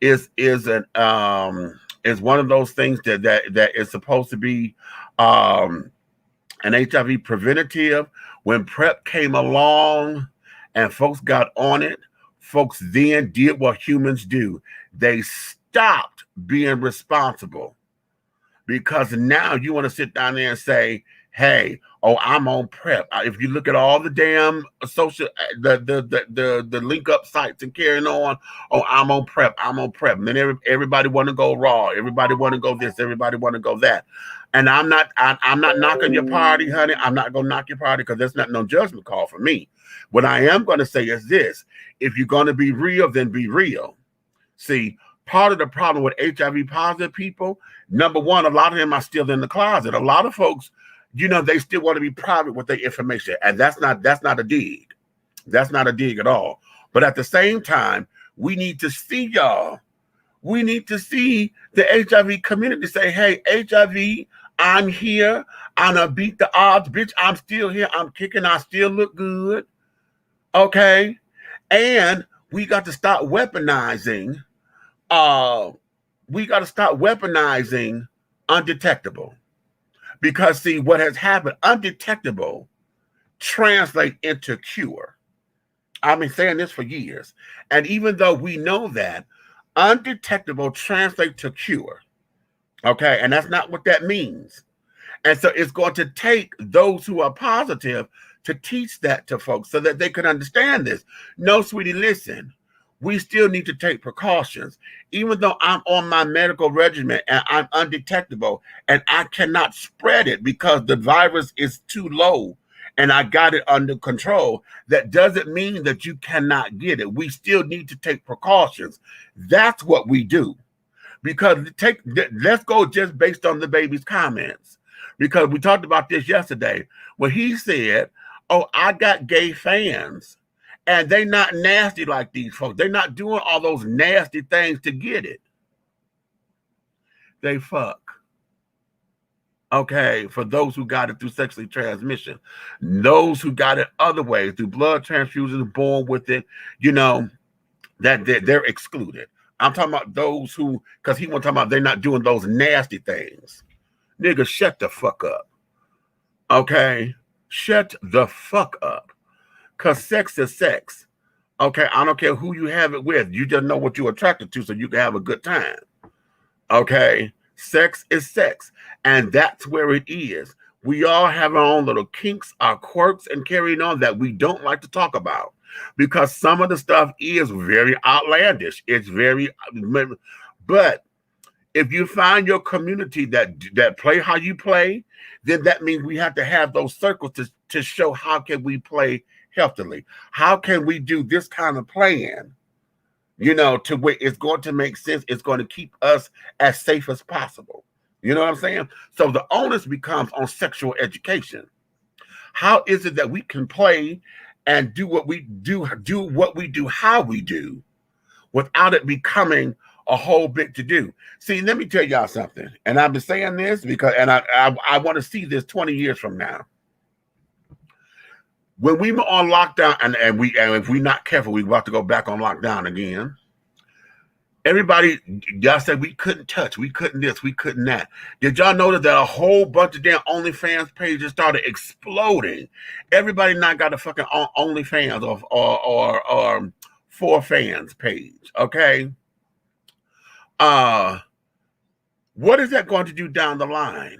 is one of those things that is supposed to be an HIV preventative, when PrEP came along and folks got on it, folks then did what humans do. They stopped being responsible, because now you want to sit down there and say, hey, oh, I'm on PrEP. If you look at all the damn social, the link up sites and carrying on, oh, I'm on PrEP. And then everybody want to go raw. Everybody want to go this. Everybody want to go that. And I'm not knocking your party, honey. I'm not going to knock your party, because that's not no judgment call for me. What I am going to say is this: if you're going to be real, then be real. See, part of the problem with HIV positive people, number one, a lot of them are still in the closet. A lot of folks, you know, they still want to be private with their information. And that's not a dig. That's not a dig at all. But at the same time, we need to see y'all. We need to see the HIV community say, hey, HIV, I'm here. I'm going to beat the odds. Bitch, I'm still here. I'm kicking. I still look good. Okay. And we got to stop weaponizing. We got to stop weaponizing undetectable. Because see, what has happened, undetectable translate into cure. I've been saying this for years. And even though we know that, undetectable translate to cure. Okay. And that's not what that means. And so it's going to take those who are positive to teach that to folks so that they can understand this. No, sweetie, listen, we still need to take precautions. Even though I'm on my medical regimen and I'm undetectable and I cannot spread it because the virus is too low and I got it under control, that doesn't mean that you cannot get it. We still need to take precautions. That's what we do. Because let's go just based on the baby's comments. Because we talked about this yesterday when he said, oh, I got gay fans and they not nasty like these folks. They're not doing all those nasty things to get it. They fuck. Okay, for those who got it through sexually transmission, those who got it other ways through blood transfusions, born with it, you know, that they're excluded. I'm talking about those who, because he was talking about they're not doing those nasty things. Nigga, shut the fuck up. Okay, shut the fuck up. Because sex is sex. Okay, I don't care who you have it with. You just know what you're attracted to so you can have a good time. Okay, sex is sex. And that's where it is. We all have our own little kinks, our quirks, and carrying on that we don't like to talk about. Because some of the stuff is very outlandish. It's very, but if you find your community that play how you play, then that means we have to have those circles to show how can we play healthily. How can we do this kind of plan, you know, to where it's going to make sense. It's going to keep us as safe as possible. You know what I'm saying? So the onus becomes on sexual education. How is it that we can play and do what we do how we do, without it becoming a whole big to do? See, let me tell y'all something. And I've been saying this because, and I want to see this 20 years from now. When we were on lockdown, and if we're not careful, we're about to go back on lockdown again. Everybody, y'all said we couldn't touch, we couldn't this, we couldn't that. Did y'all notice that a whole bunch of damn OnlyFans pages started exploding? Everybody now got a fucking OnlyFans or For Fans page, okay? What is that going to do down the line?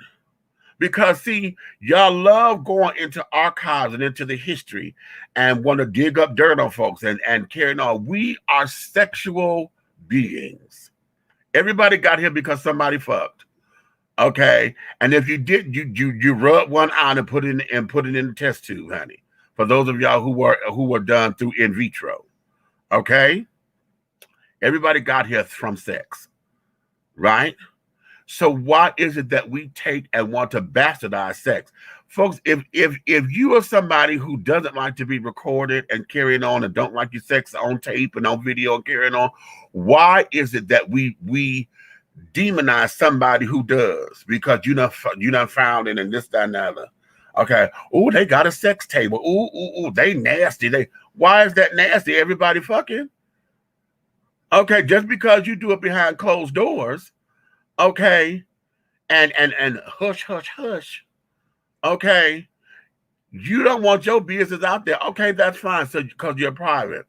Because, see, y'all love going into archives and into the history and want to dig up dirt on folks and carrying on. We are sexual beings. Everybody got here because somebody fucked. Okay? And if you did, you rub one out and put it in the test tube, honey. For those of y'all who were done through in vitro. Okay? Everybody got here from sex. Right? So why is it that we take and want to bastardize sex? Folks, if you are somebody who doesn't like to be recorded and carrying on and don't like your sex on tape and on video and carrying on, why is it that we demonize somebody who does? Because you done found it and this, that, and the other. Okay. Oh, they got a sex table. Ooh, they nasty. Why is that nasty? Everybody fucking. Okay, just because you do it behind closed doors. Okay, and hush, okay, you don't want your business out there. Okay, that's fine, so because you're private.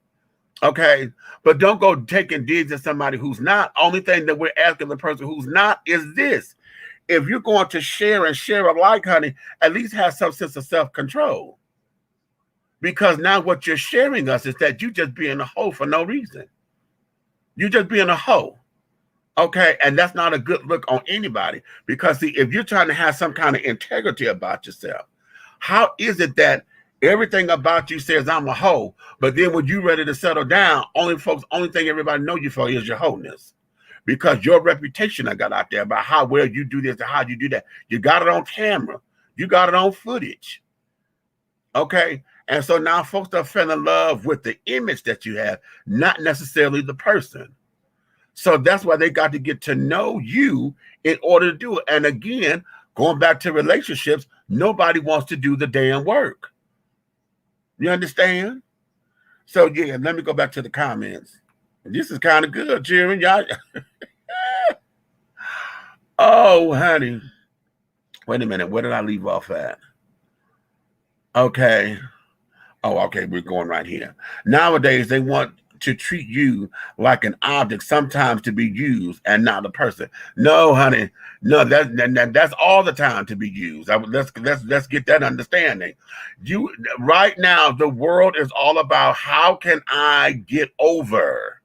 Okay, but don't go taking digs at somebody who's not. Only thing that we're asking the person who's not is this: if you're going to share alike, honey, at least have some sense of self-control. Because now what you're sharing us is that you just being a hoe for no reason. You just being a hoe. Okay, and that's not a good look on anybody, because see, if you're trying to have some kind of integrity about yourself, how is it that everything about you says I'm a hoe, but then when you're ready to settle down, only thing everybody know you for is your wholeness? Because your reputation I got out there about how well you do this and how you do that. You got it on camera. You got it on footage. Okay, and so now folks are falling in love with the image that you have, not necessarily the person. So that's why they got to get to know you in order to do it. And again, going back to relationships, nobody wants to do the damn work. You understand? So yeah, let me go back to the comments. This is kind of good, Jerry. Y'all. Oh, honey. Wait a minute. Where did I leave off at? Okay. Oh, okay. We're going right here. Nowadays, they want to treat you like an object, sometimes to be used and not a person. No, honey, no, that's all the time to be used. Let's get that understanding. You right now, the world is all about how can I get over.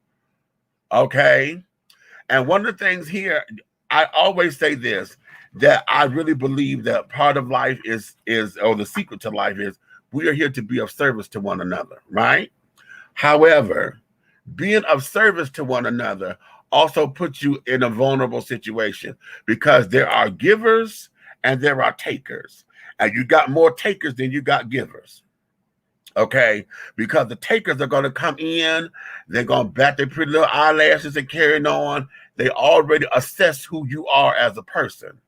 Okay, and one of the things here, I always say this, that I really believe that part of life is or the secret to life is we are here to be of service to one another, right? However, being of service to one another also puts you in a vulnerable situation, because there are givers and there are takers, and you got more takers than you got givers. Okay, because the takers are going to come in, they're going to bat their pretty little eyelashes and carrying on. They already assess who you are as a person.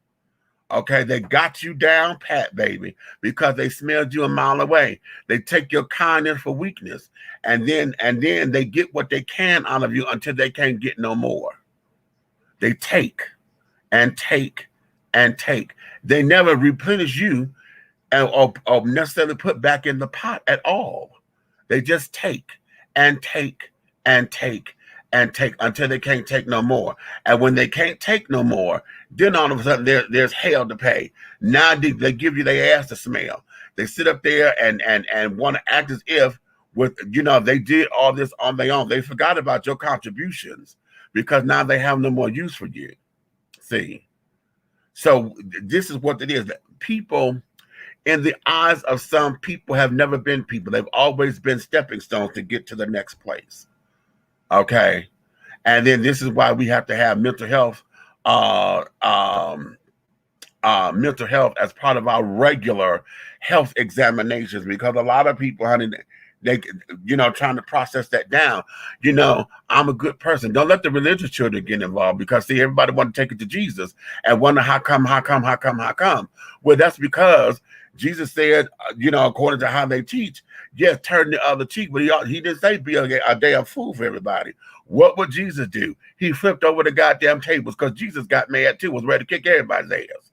Okay, they got you down pat, baby, because they smelled you a mile away. They take your kindness for weakness, and then they get what they can out of you until they can't get no more. They take and take and take. They never replenish you or necessarily put back in the pot at all. They just take and take and take and take until they can't take no more. And when they can't take no more, then all of a sudden there's hell to pay. Now they give you their ass to smell. They sit up there and want to act as if they did all this on their own. They forgot about your contributions because now they have no more use for you. See? So this is what it is. People, in the eyes of some people, have never been people. They've always been stepping stones to get to the next place. Okay. And then this is why we have to have mental health as part of our regular health examinations, because a lot of people, honey, they trying to process that down. I'm a good person. Don't let the religious children get involved, because see, everybody want to take it to Jesus and wonder how come. Well, that's because Jesus said, according to how they teach, yes, turn the other cheek, but he didn't say be a damn fool for everybody. What would Jesus do? He flipped over the goddamn tables, because Jesus got mad too, was ready to kick everybody's ass.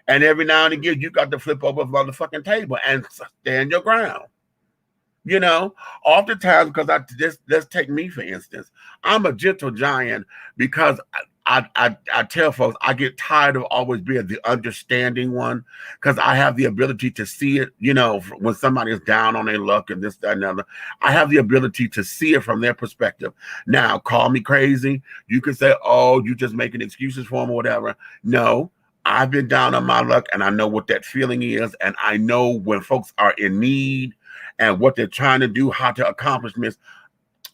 And every now and again, you got to flip over the motherfucking table and stand your ground. Oftentimes, because let's take me for instance. I'm a gentle giant because I tell folks I get tired of always being the understanding one, because I have the ability to see it, when somebody is down on their luck and this, that, and other. I have the ability to see it from their perspective. Now, call me crazy. You can say, oh, you just making excuses for them or whatever. No, I've been down on my luck, and I know what that feeling is, and I know when folks are in need and what they're trying to do, how to accomplish this.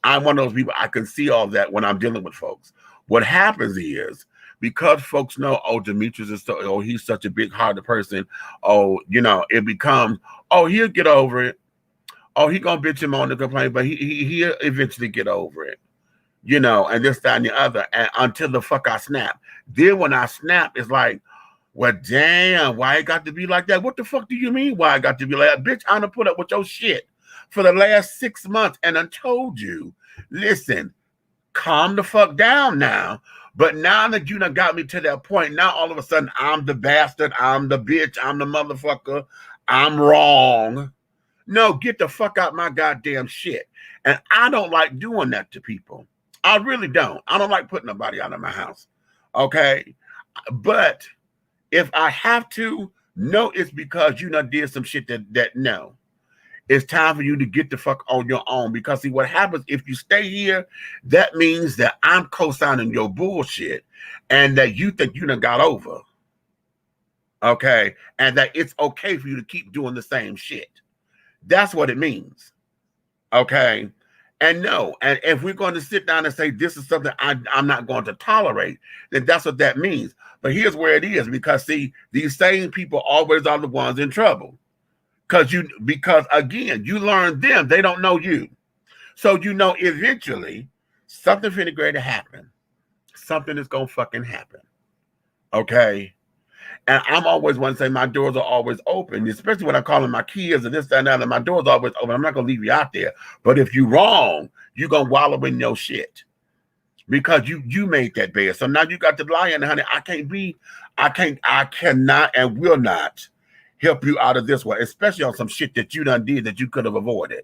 I'm one of those people, I can see all that when I'm dealing with folks. What happens is, because folks know, oh, Demetrius is he's such a big-hearted person, it becomes, oh, he'll get over it. Oh, he gonna bitch him on the complaint, but he'll eventually get over it. And this, that, and the other, and until the fuck I snap. Then when I snap, it's like, well, damn, why it got to be like that? What the fuck do you mean why I got to be like that? Bitch, I done put up with your shit for the last 6 months, and I told you, listen, calm the fuck down now. But now that you done got me to that point, now all of a sudden I'm the bastard, I'm the bitch, I'm the motherfucker, I'm wrong. No, get the fuck out my goddamn shit. And I don't like doing that to people. I really don't. I don't like putting nobody out of my house. Okay? But if I have to, no, it's because you done did some shit that no. It's time for you to get the fuck on your own, because see what happens if you stay here, that means that I'm co-signing your bullshit and that you think you done got over. Okay? And that it's okay for you to keep doing the same shit. That's what it means. Okay? And no, and if we're going to sit down and say this is something I'm not going to tolerate, then that's what that means. But here's where it is, because see, these same people always are the ones in trouble. Because again, you learn them, they don't know you. So eventually something finna going to happen. Something is gonna fucking happen. Okay? And I'm always one to say my doors are always open, especially when I'm calling my kids and this, that, and that. My doors are always open. I'm not gonna leave you out there. But if you're wrong, you're gonna wallow in your shit. Because you made that bed. So now you got the lion, honey. I cannot and will not help you out of this one, especially on some shit that you done did that you could have avoided.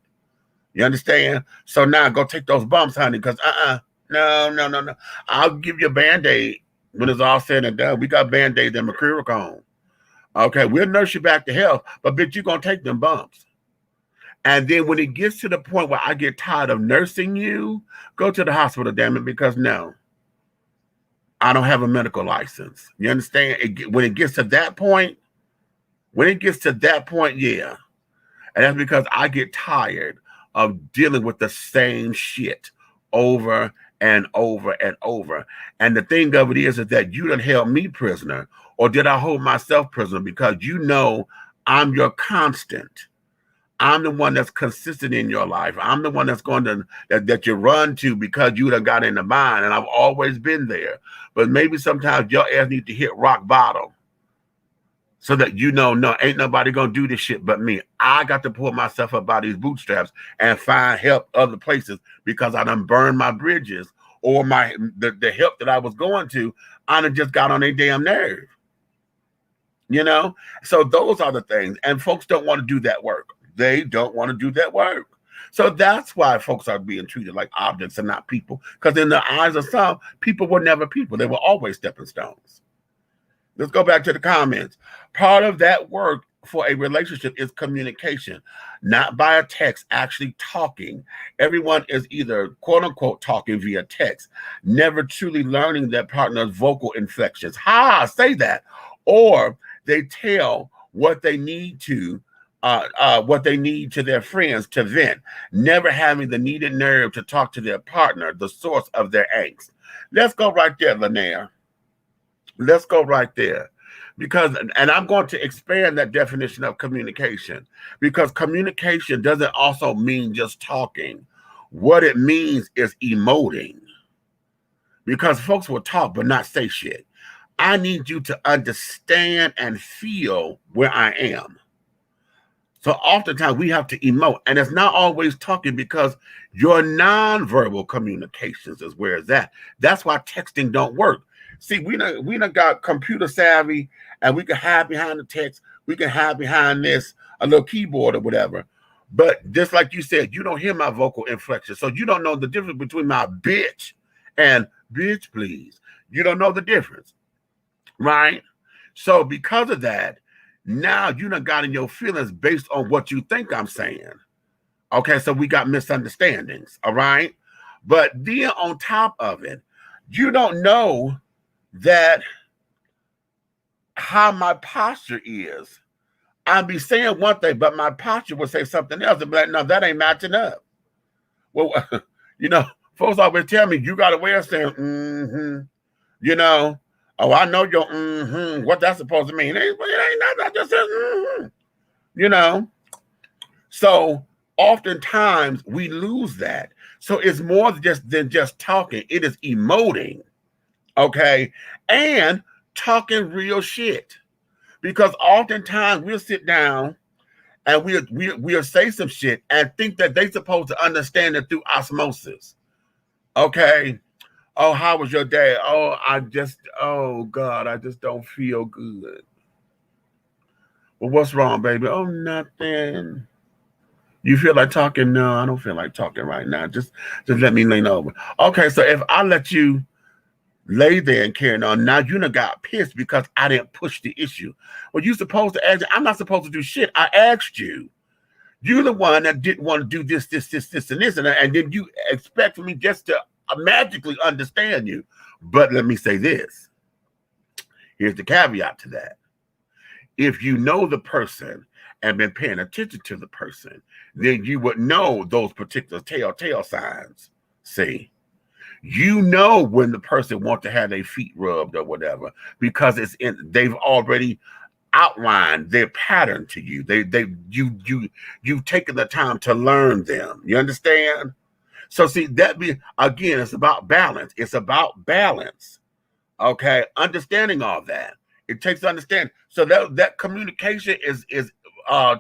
You understand? So now go take those bumps, honey, because no. I'll give you a Band-Aid when it's all said and done. We got Band-Aids and Mercurochrome. Okay, we'll nurse you back to health, but bitch, you're going to take them bumps. And then when it gets to the point where I get tired of nursing you, go to the hospital, damn it, because no, I don't have a medical license. You understand? When it gets to that point, yeah. And that's because I get tired of dealing with the same shit over and over and over. And the thing of it is that you done held me prisoner, or did I hold myself prisoner? Because I'm your constant. I'm the one that's consistent in your life. I'm the one that's going to that you run to because you done got in the mind, and I've always been there. But maybe sometimes your ass need to hit rock bottom. so that you know, no, ain't nobody gonna do this shit but me. I got to pull myself up by these bootstraps and find help other places because I done burned my bridges, or the help that I was going to, I done just got on a damn nerve. You know? So those are the things. And folks don't want to do that work. They don't want to do that work. So that's why folks are being treated like objects and not people. Because in the eyes of some, people were never people. They were always stepping stones. Let's go back to the comments. Part of that work for a relationship is communication, not by a text, actually talking. Everyone is either quote unquote talking via text, never truly learning their partner's vocal inflections. Say that. Or they tell what they need to their friends to vent, never having the needed nerve to talk to their partner, the source of their angst. Let's go right there, Linnea. Let's go right there. Because, and I'm going to expand that definition of communication, because communication doesn't also mean just talking. What it means is emoting. Because folks will talk but not say shit. I need you to understand and feel where I am. So oftentimes we have to emote, and it's not always talking, because your nonverbal communications is where it's at. That's why texting don't work. See, we done got computer savvy, and we can hide behind the text. We can hide behind this, a little keyboard or whatever. But just like you said, you don't hear my vocal inflection. So you don't know the difference between my bitch and bitch, please. You don't know the difference, right? So because of that, now you done got in your feelings based on what you think I'm saying. Okay, so we got misunderstandings, all right? But then on top of it, you don't know that how my posture is. I'll be saying one thing, but my posture will say something else. And be like, no, that ain't matching up. Well, you know, folks always tell me, you got a way of saying, you know, oh, I know your what that's supposed to mean. It ain't nothing. I just said, you know. So oftentimes we lose that. So it's more than just talking. It is emoting, okay? And talking real shit. Because oftentimes we'll sit down and we'll say some shit and think that they're supposed to understand it through osmosis. Okay? Oh, how was your day? Oh, God, I just don't feel good. Well, what's wrong, baby? Oh, nothing. You feel like talking? No, I don't feel like talking right now. Just let me lean over. Okay, so if I let you lay there and carry on, now you done got pissed because I didn't push the issue. Well, you supposed to ask. I'm not supposed to do shit. I asked you. You're the one that didn't want to do this, and then you expect me just to magically understand you. But let me say this. Here's the caveat to that. If you know the person and been paying attention to the person, then you would know those particular telltale signs. See, you know when the person wants to have their feet rubbed or whatever, because they've already outlined their pattern to you. You've taken the time to learn them. You understand? So see, again, it's about balance. It's about balance. Okay, understanding all that. It takes understanding. So that communication is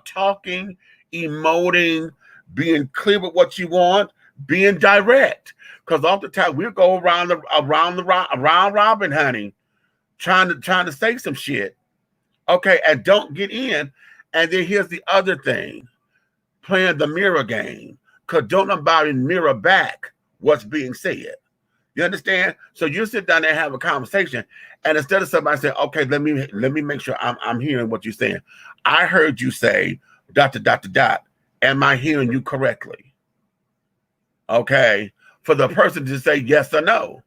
talking, emoting, being clear with what you want, being direct. Because all the time we'll go around robin, honey, trying to say some shit. Okay, and don't get in. And then here's the other thing, playing the mirror game. Because don't nobody mirror back what's being said. You understand? So you sit down there and have a conversation, and instead of somebody saying, okay, let me make sure I'm hearing what you're saying. I heard you say ... Am I hearing you correctly? Okay. For the person to say yes or no.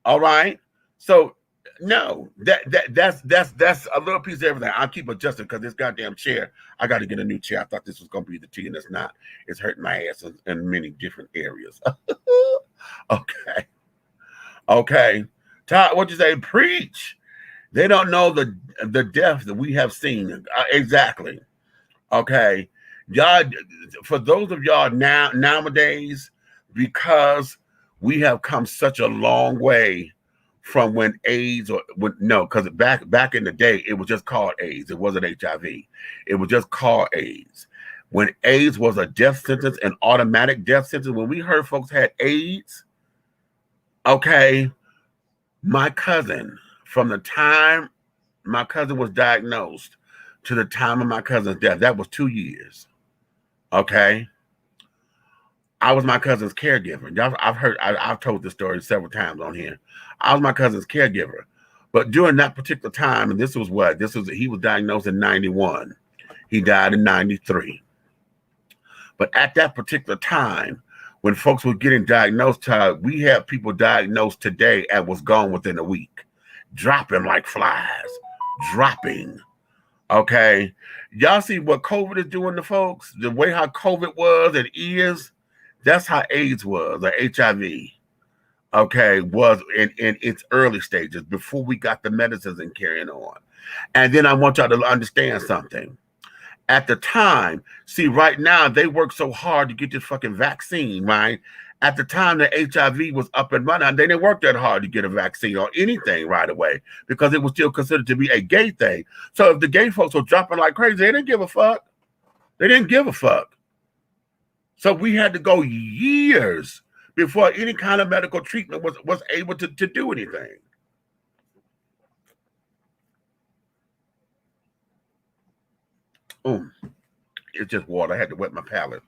All right. So no, that's a little piece of everything. I'll keep adjusting because this goddamn chair, I got to get a new chair. I thought this was going to be the tea, and it's not. It's hurting my ass in many different areas. Okay. Todd, what'd you say? Preach. They don't know the depth that we have seen. Exactly. Okay. Y'all, for those of y'all nowadays, because we have come such a long way from when AIDS because back in the day, it was just called AIDS. It wasn't HIV. It was just called AIDS. When AIDS was a death sentence, an automatic death sentence, when we heard folks had AIDS, okay, my cousin, from the time my cousin was diagnosed to the time of my cousin's death, that was 2 years. Okay. I was my cousin's caregiver. I've told this story several times on here. I was my cousin's caregiver. But during that particular time, and he was diagnosed in 91. He died in 93. But at that particular time, when folks were getting diagnosed, we have people diagnosed today and was gone within a week, dropping like flies, dropping. Okay. Y'all see what COVID is doing to folks? The way how COVID was and is, that's how AIDS was, or HIV, okay, was in its early stages before we got the medicines and carrying on. And then I want y'all to understand something. At the time, see, right now, they work so hard to get this fucking vaccine, right? At the time that HIV was up and running, they didn't work that hard to get a vaccine or anything right away because it was still considered to be a gay thing. So if the gay folks were dropping like crazy, they didn't give a fuck. They didn't give a fuck. So we had to go years before any kind of medical treatment was able to do anything. It's just water. I had to wet my palate.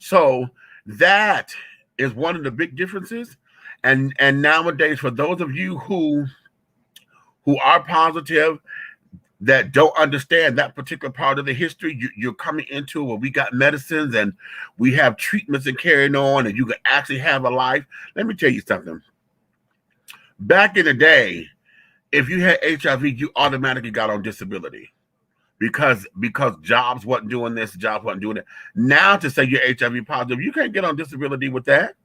So that is one of the big differences. And nowadays, for those of you who are positive, that don't understand that particular part of the history, you're coming into where we got medicines and we have treatments and carrying on, and you can actually have a life. Let me tell you something. Back in the day, if you had HIV, you automatically got on disability because jobs wasn't doing this, jobs wasn't doing it. Now to say you're HIV positive, you can't get on disability with that.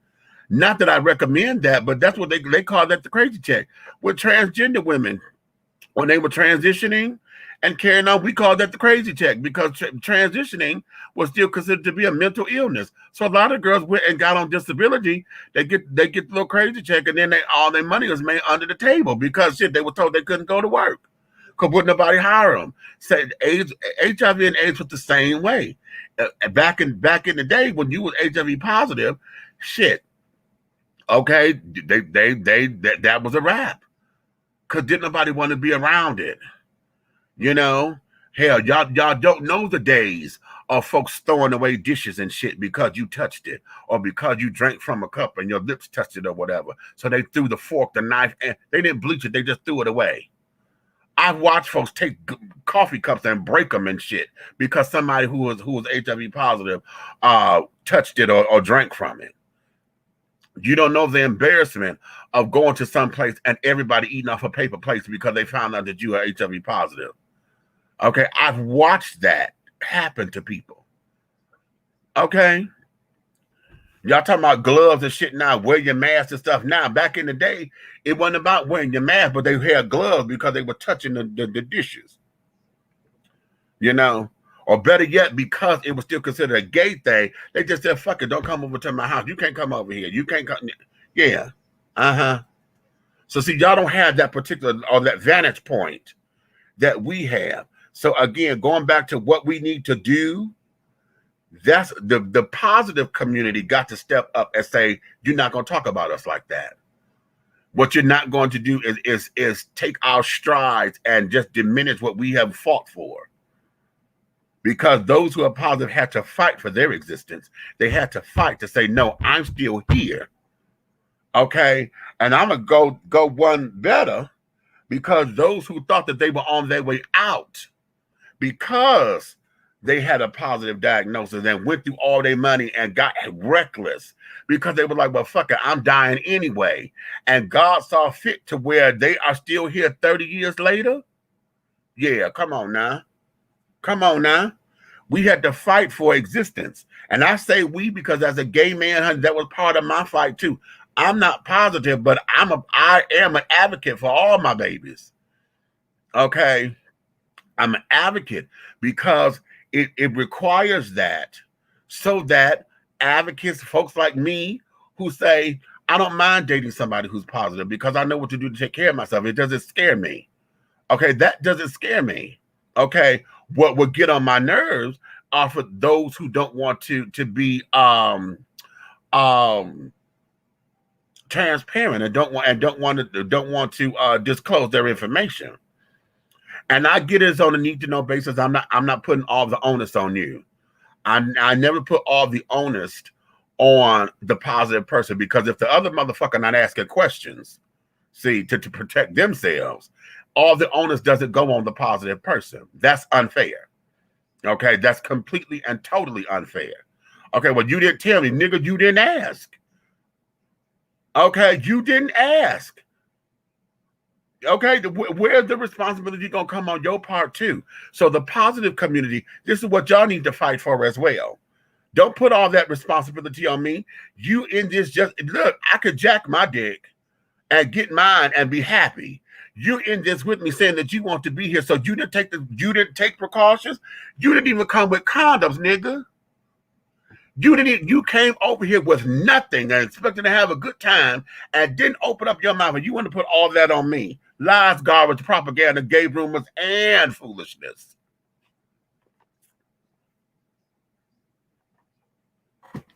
Not that I recommend that, but that's what they call that the crazy check. With transgender women, when they were transitioning and carrying on, we called that the crazy check because transitioning was still considered to be a mental illness. So a lot of girls went and got on disability. They get the little crazy check, and then all their money was made under the table because they were told they couldn't go to work because wouldn't nobody hire them. Said HIV and AIDS was the same way. Back in the day when you was HIV positive, okay, that was a wrap. Because didn't nobody want to be around it. You know? Hell, y'all don't know the days of folks throwing away dishes and shit because you touched it or because you drank from a cup and your lips touched it or whatever. So they threw the fork, the knife, and they didn't bleach it. They just threw it away. I've watched folks take coffee cups and break them and shit because somebody who was HIV positive touched it or drank from it. You don't know the embarrassment of going to some place and everybody eating off a paper plate because they found out that you are HIV positive. Okay, I've watched that happen to people. Okay, y'all talking about gloves and shit now, wear your mask and stuff now. Back in the day, it wasn't about wearing your mask, but they had gloves because they were touching the dishes. You know? Or better yet, because it was still considered a gay thing, they just said, fuck it, don't come over to my house. You can't come over here. You can't come. Yeah. So see, y'all don't have that particular or that vantage point that we have. So again, going back to what we need to do, that's the positive community got to step up and say, you're not going to talk about us like that. What you're not going to do is take our strides and just diminish what we have fought for. Because those who are positive had to fight for their existence. They had to fight to say, no, I'm still here. Okay? And I'm going to go one better because those who thought that they were on their way out because they had a positive diagnosis and went through all their money and got reckless because they were like, well, fuck it, I'm dying anyway. And God saw fit to where they are still here 30 years later. Yeah, come on now. Come on now. We had to fight for existence. And I say we because as a gay man, that was part of my fight too. I'm not positive, but I am an advocate for all my babies. Okay? I'm an advocate because it requires that so that advocates, folks like me who say, I don't mind dating somebody who's positive because I know what to do to take care of myself. It doesn't scare me. Okay, that doesn't scare me. Okay, what would get on my nerves are for those who don't want to be transparent and don't want to disclose their information. And I get it on a need to know basis. I'm not putting all the onus on you. I never put all the onus on the positive person, because if the other motherfucker not asking questions, see, to protect themselves, all the onus doesn't go on the positive person. That's unfair. Okay, that's completely and totally unfair. Okay, well, you didn't tell me, nigga, you didn't ask. Okay, you didn't ask. Okay, where's the responsibility going to come on your part too? So the positive community, this is what y'all need to fight for as well. Don't put all that responsibility on me. You in this just, look, I could jack my dick and get mine and be happy. You in this with me saying that you want to be here, so you didn't take precautions. You didn't even come with condoms, nigga. You came over here with nothing and expected to have a good time and didn't open up your mouth, and you want to put all that on me. Lies, garbage, propaganda, gay rumors, and foolishness.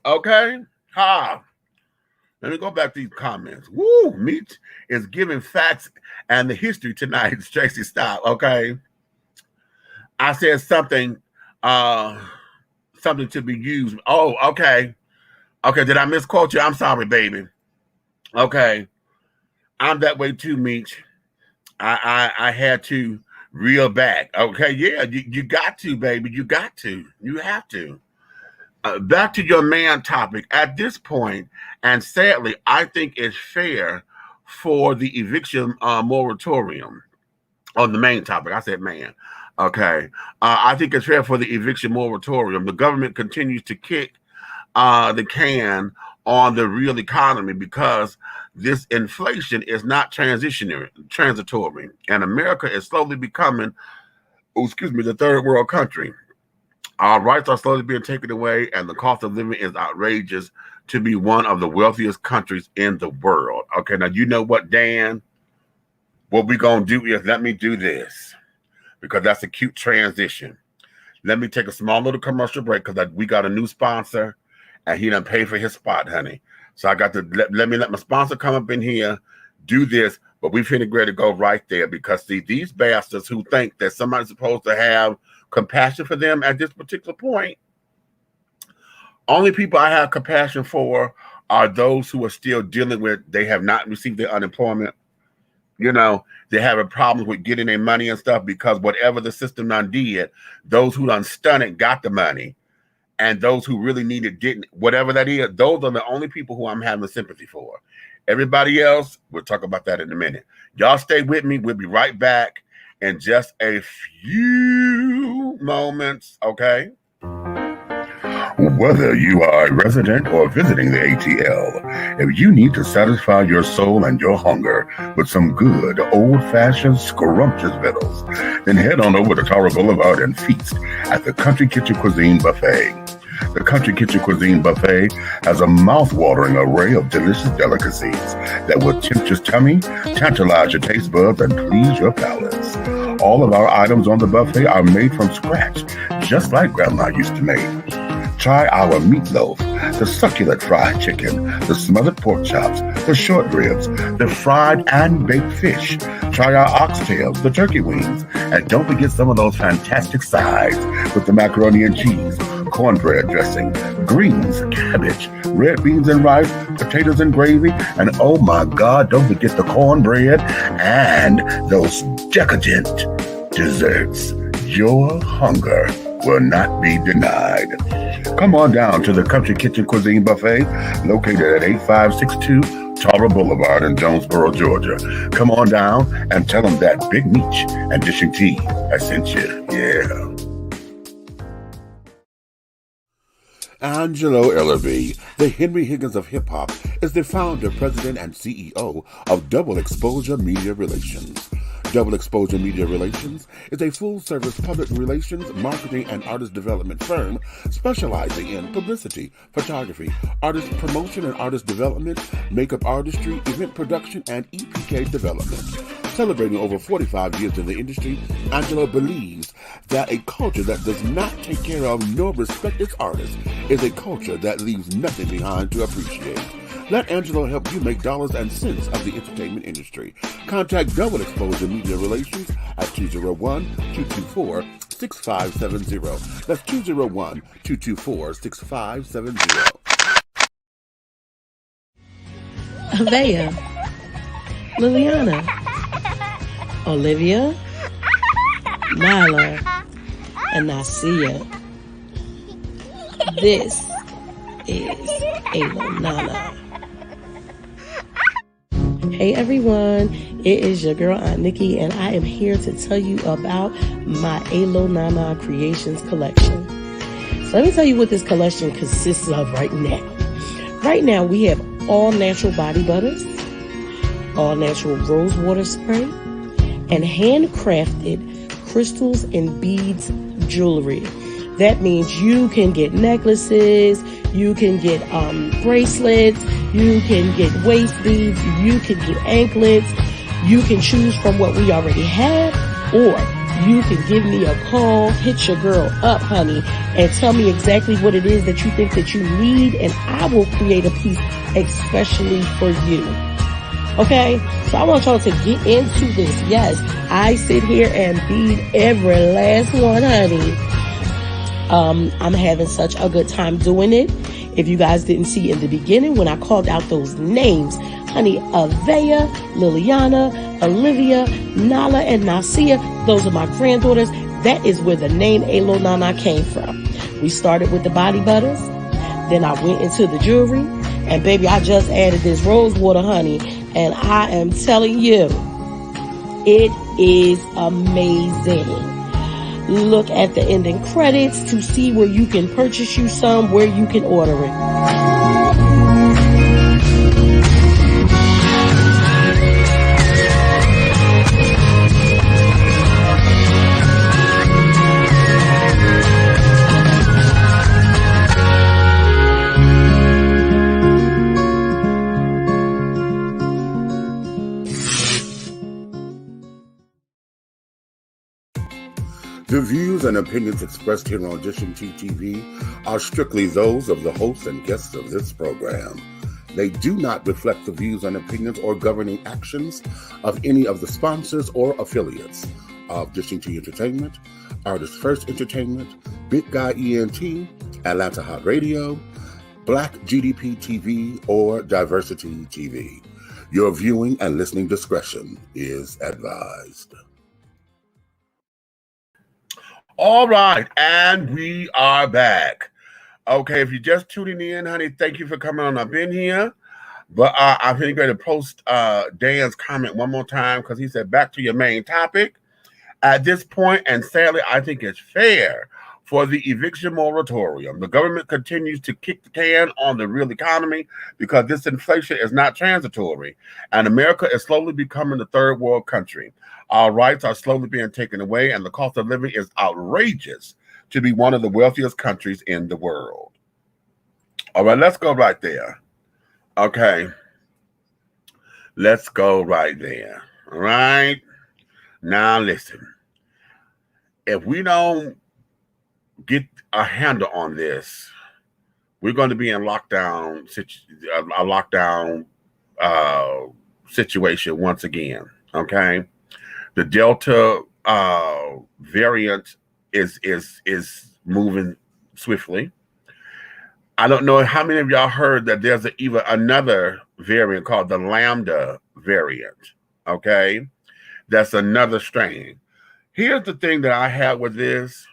Okay? Let me go back to these comments. Woo! Meech is giving facts and the history tonight. Tracy, stop. Okay? I said something to be used. Oh, okay. Okay, did I misquote you? I'm sorry, baby. Okay. I'm that way too, Meech. I had to reel back. Okay, yeah, you got to, baby. You got to. You have to. Back to your man topic. At this point, and sadly, I think it's fair for the eviction moratorium on the main topic. I said man. Okay. I think it's fair for the eviction moratorium. The government continues to kick the can on the real economy because this inflation is not transitory. And America is slowly becoming, the third world country. Our rights are slowly being taken away, and the cost of living is outrageous to be one of the wealthiest countries in the world. Okay, now you know what, Dan? What we're going to do is let me do this, because that's a cute transition. Let me take a small little commercial break, because we got a new sponsor, and he done paid for his spot, honey. So I got to let my sponsor come up in here, do this, but we're finna ready to go right there, because see, these bastards who think that somebody's supposed to have compassion for them at this particular point, only people I have compassion for are those who are still dealing with, they have not received their unemployment. You know, they have a problem with getting their money and stuff, because whatever the system done did, those who done stunned it got the money, and those who really need it didn't. Whatever that is, those are the only people who I'm having sympathy for. Everybody else, we'll talk about that in a minute. Y'all stay with me. We'll be right back in just a few moments, okay? Whether you are a resident or visiting the ATL, if you need to satisfy your soul and your hunger with some good old-fashioned scrumptious victuals, then head on over to Tara Boulevard and feast at the Country Kitchen Cuisine Buffet. The Country Kitchen Cuisine Buffet has a mouth-watering array of delicious delicacies that will tempt your tummy, tantalize your taste buds, and please your palates. All of our items on the buffet are made from scratch, just like Grandma used to make. Try our meatloaf, the succulent fried chicken, the smothered pork chops, the short ribs, the fried and baked fish. Try our oxtails, the turkey wings, and don't forget some of those fantastic sides with the macaroni and cheese, cornbread dressing, greens, cabbage, red beans and rice, potatoes and gravy, and oh my God, don't forget the cornbread and those decadent desserts. Your hunger will not be denied. Come on down to the Country Kitchen Cuisine Buffet, located at 8562 Tara Boulevard in Jonesboro, Georgia. Come on down and tell them that Big Meech and Dishing Tea has sent you. Yeah. Angelo Ellerby, the Henry Higgins of hip-hop, is the founder, president, and CEO of Double Exposure Media Relations. Double Exposure Media Relations is a full-service public relations, marketing, and artist development firm specializing in publicity, photography, artist promotion and artist development, makeup artistry, event production, and EPK development. Celebrating over 45 years in the industry, Angela believes that a culture that does not take care of nor respect its artists is a culture that leaves nothing behind to appreciate. Let Angela help you make dollars and cents of the entertainment industry. Contact Double Exposure Media Relations at 201-224-6570. That's 201-224-6570. Avea, Liliana, Olivia, Nyla, and Nasia. This is Alo Nana. Hey everyone, it is your girl Aunt Nikki, and I am here to tell you about my Alo Nana Creations collection. So let me tell you what this collection consists of right now. Right now we have all natural body butters, all natural rose water spray, and handcrafted crystals and beads jewelry. That means you can get necklaces, you can get bracelets, you can get waist beads, you can get anklets. You can choose from what we already have, or you can give me a call, hit your girl up, honey, and tell me exactly what it is that you think that you need, and I will create a piece especially for you. Okay, so I want y'all to get into this. Yes, I sit here and bead every last one, honey. I'm having such a good time doing it. If you guys didn't see in the beginning when I called out those names, honey, Avea, Liliana, Olivia, Nala, and Nasia, those are my granddaughters. That is where the name Alo Nana came from. We started with the body butters, then I went into the jewelry, and baby, I just added this rose water, honey, and I am telling you, it is amazing. Look at the ending credits to see where you can purchase you some, where you can order it. The views and opinions expressed here on Dishing Tea TV are strictly those of the hosts and guests of this program. They do not reflect the views and opinions or governing actions of any of the sponsors or affiliates of Dishing Tea Entertainment, Artist First Entertainment, Big Guy ENT, Atlanta Hot Radio, Black GDP TV, or Diversity TV. Your viewing and listening discretion is advised. All right, and we are back. Okay, if you're just tuning in, honey, thank you for coming on up in here. But I'm going to post Dan's comment one more time because he said, back to your main topic. At this point, and sadly, I think it's fair for the eviction moratorium. The government continues to kick the can on the real economy because this inflation is not transitory, and America is slowly becoming a third world country. Our rights are slowly being taken away, and the cost of living is outrageous to be one of the wealthiest countries in the world. All right, let's go right there. Okay. Let's go right there. All right. Now, listen. If we don't get a handle on this, we're going to be in a lockdown situation once again. Okay. The Delta variant is moving swiftly. I don't know how many of y'all heard that there's even another variant called the Lambda variant. Okay, that's another strain. Here's the thing that I have with this.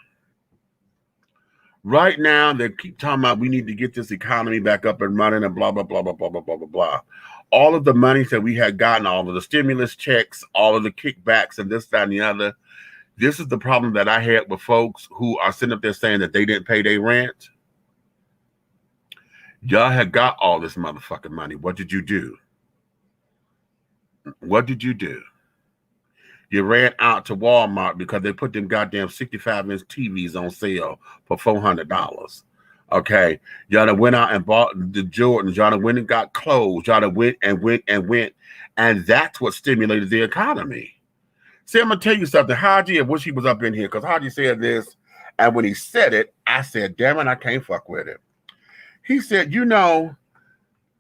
Right now, they keep talking about we need to get this economy back up and running and blah, blah, blah, blah, blah, blah, blah, blah, blah. All of the money that we had gotten, all of the stimulus checks, all of the kickbacks and this, that, and the other. This is the problem that I had with folks who are sitting up there saying that they didn't pay their rent. Y'all had got all this motherfucking money. What did you do? What did you do? You ran out to Walmart because they put them goddamn 65-inch TVs on sale for $400. Okay, y'all done went out and bought the Jordans. Y'all done went and got clothes. Y'all done went, and that's what stimulated the economy. See, I'm gonna tell you something. Haji, I wish he was up in here because Haji said this, and when he said it, I said, "Damn it, I can't fuck with it." He said, "You know,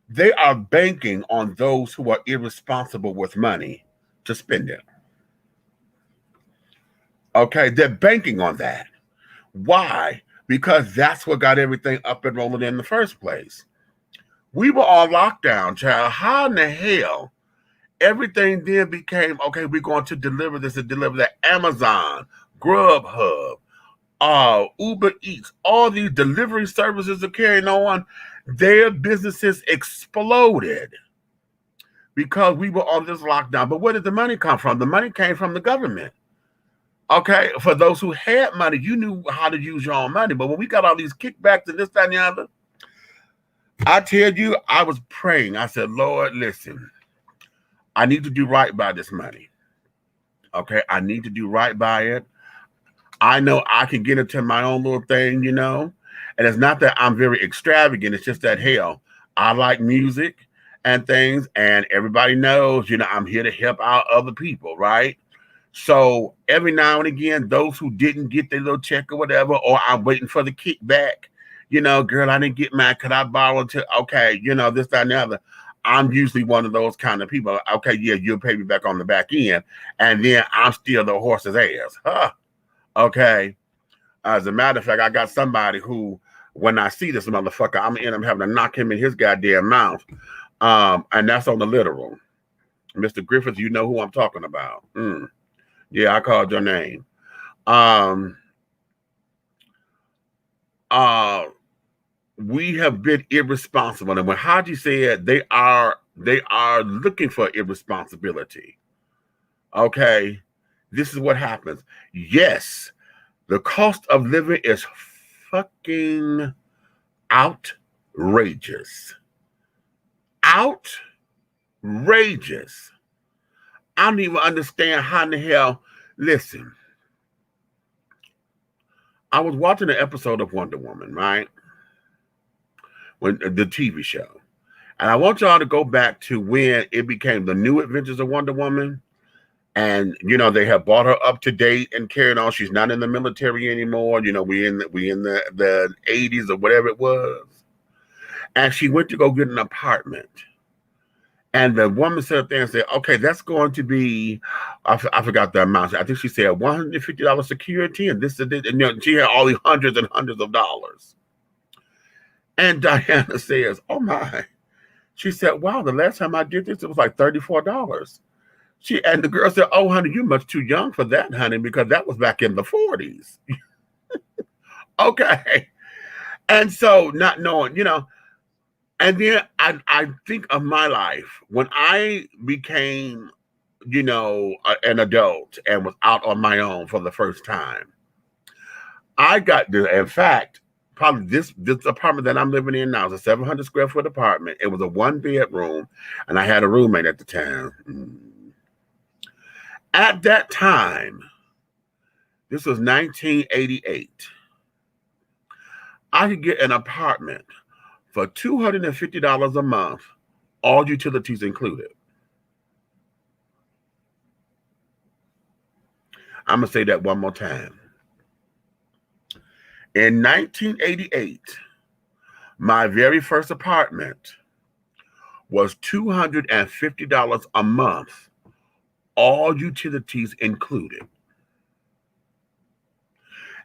they are banking on those who are irresponsible with money to spend it." Okay, they're banking on that. Why? Because that's what got everything up and rolling in the first place. We were on lockdown, child. How in the hell everything then became, okay, we're going to deliver this and deliver that. Amazon, Grubhub, Uber Eats, all these delivery services are carrying on. Their businesses exploded because we were on this lockdown. But where did the money come from? The money came from the government. Okay, for those who had money, you knew how to use your own money. But when we got all these kickbacks and this, that, and the other, I tell you, I was praying. I said, Lord, listen, I need to do right by this money. Okay, I need to do right by it. I know I can get into my own little thing, you know. And it's not that I'm very extravagant. It's just that, hell, I like music and things. And everybody knows, you know, I'm here to help out other people, right? So every now and again, those who didn't get their little check or whatever, or I'm waiting for the kickback, you know, girl, I didn't get mine. Could I borrow to, okay, you know, this, that, and the other. I'm usually one of those kind of people. Okay, yeah, you'll pay me back on the back end. And then I'm still the horse's ass. Huh. Okay. As a matter of fact, I got somebody who, when I see this motherfucker, I'm having to knock him in his goddamn mouth. And that's on the literal. Mr. Griffith, you know who I'm talking about. Yeah, I called your name. We have been irresponsible. And when Haji said they are looking for irresponsibility. Okay, this is what happens. Yes, the cost of living is fucking outrageous. Outrageous. I don't even understand how in the hell. Listen, I was watching an episode of Wonder Woman, right? When the TV show. And I want y'all to go back to when it became the New Adventures of Wonder Woman. And, you know, they have brought her up to date and carried on. She's not in the military anymore. You know, we in the 80s or whatever it was. And she went to go get an apartment. And the woman sat there and said, okay, that's going to be, I forgot the amount. I think she said $150 security. And this and this. And, you know, she had all these hundreds and hundreds of dollars. And Diana says, oh my. She said, wow, the last time I did this, it was like $34. And the girl said, oh, honey, you're much too young for that, honey, because that was back in the 40s. Okay. And so not knowing, you know, and then I think of my life when I became, you know, an adult and was out on my own for the first time. I got the, in fact, probably this apartment that I'm living in now is a 700 square foot apartment. It was a 1-bedroom, and I had a roommate at the time. At that time, this was 1988, I could get an apartment for $250 a month, all utilities included. I'm going to say that one more time. In 1988, my very first apartment was $250 a month, all utilities included.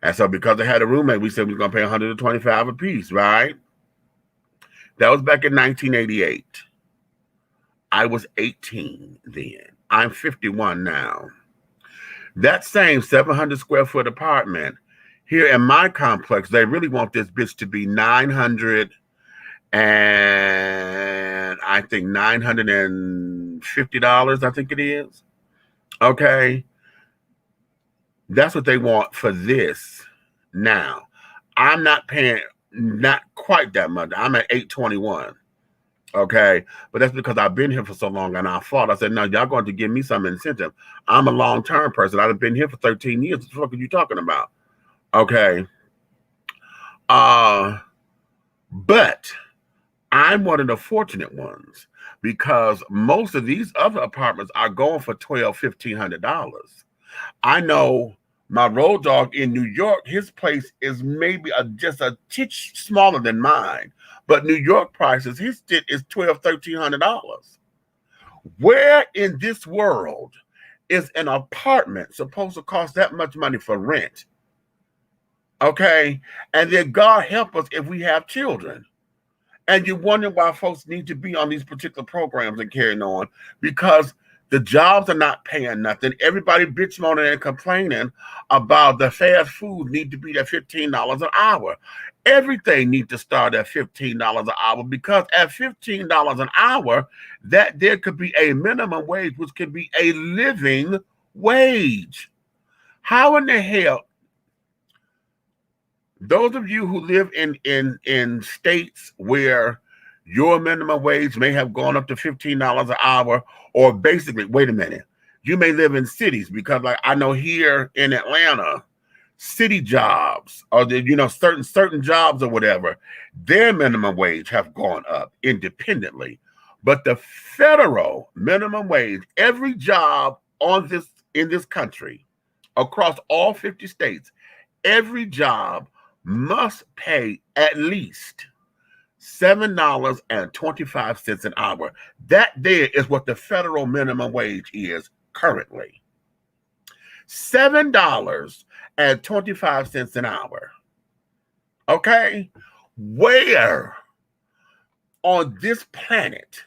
And so because I had a roommate, we said we were going to pay $125 a piece, right? That was back in 1988. I was 18 then. I'm 51 now. That same 700 square foot apartment here in my complex, they really want this bitch to be $900 and I think $950, I think it is. Okay. That's what they want for this now. I'm not paying not quite that much. I'm at $821. Okay, but that's because I've been here for so long and I fought. I said, no, y'all going to give me some incentive. I'm a long-term person. I've been here for 13 years. What the fuck are you talking about? Okay. But I'm one of the fortunate ones because most of these other apartments are going for $1,200–1,500. I know my road dog in New York, his place is maybe just a titch smaller than mine. But New York prices, his shit is $1,200–1,300. Where in this world is an apartment supposed to cost that much money for rent? Okay, and then God help us if we have children. And you wonder why folks need to be on these particular programs and carrying on, because the jobs are not paying nothing. Everybody bitch moaning and complaining about the fast food need to be at $15 an hour. Everything needs to start at $15 an hour, because at $15 an hour, that there could be a minimum wage, which could be a living wage. How in the hell? Those of you who live in states where your minimum wage may have gone up to $15 an hour, or basically, wait a minute, you may live in cities, because like I know here in Atlanta, city jobs or certain jobs or whatever, their minimum wage have gone up independently. But the federal minimum wage, every job in this country, across all 50 states, every job must pay at least $7.25 an hour. That there is what the federal minimum wage is currently. $7.25 an hour. Okay? Where on this planet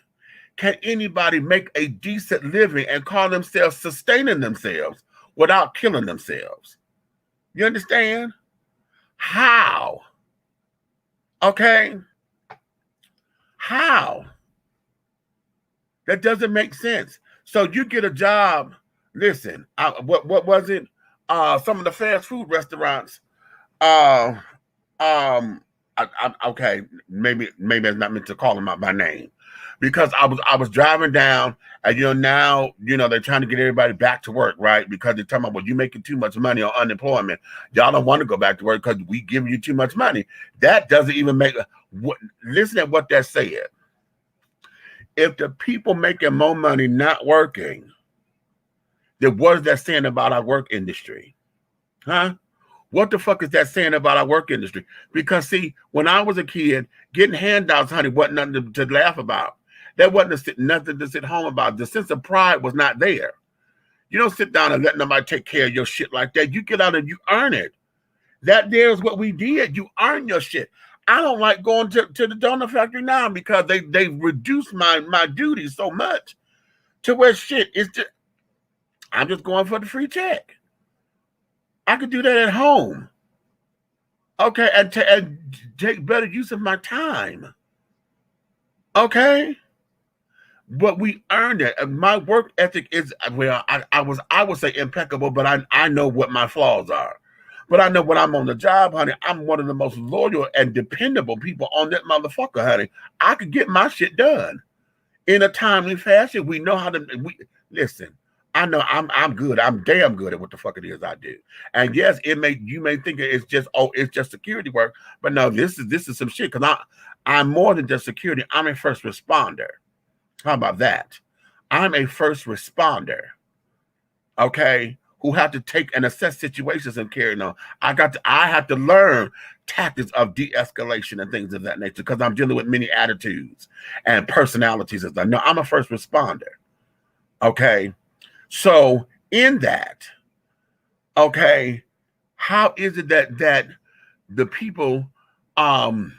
can anybody make a decent living and call themselves sustaining themselves without killing themselves? You understand? How? Okay? How? That doesn't make sense. So you get a job. Listen, what was it? Some of the fast food restaurants. Okay, maybe it's not meant to call them out by name, because I was driving down, and now they're trying to get everybody back to work, right? Because they're talking about, well, you're making too much money on unemployment. Y'all don't want to go back to work because we give you too much money. That doesn't even make listen at what that said. If the people making more money not working, then what is that saying about our work industry? Huh? What the fuck is that saying about our work industry? Because see, when I was a kid, getting handouts, honey, wasn't nothing to laugh about. That wasn't nothing to sit home about. The sense of pride was not there. You don't sit down and let nobody take care of your shit like that. You get out and you earn it. That there's what we did. You earn your shit. I don't like going to the donut factory now because they reduced my duties so much to where shit is just, I'm just going for the free check. I could do that at home. Okay, and take better use of my time. Okay? But we earned it. My work ethic is, well, I would say impeccable, but I know what my flaws are. But I know when I'm on the job, honey, I'm one of the most loyal and dependable people on that motherfucker, honey. I could get my shit done in a timely fashion. We know how to listen. I know I'm good. I'm damn good at what the fuck it is I do. And yes, you may think it's just security work, but no, this is some shit, because I'm more than just security. I'm a first responder. How about that? I'm a first responder. Okay, who have to take and assess situations and carry on. I have to learn tactics of de-escalation and things of that nature, because I'm dealing with many attitudes and personalities. No, I'm a first responder. Okay. So in that, okay, how is it that the people don't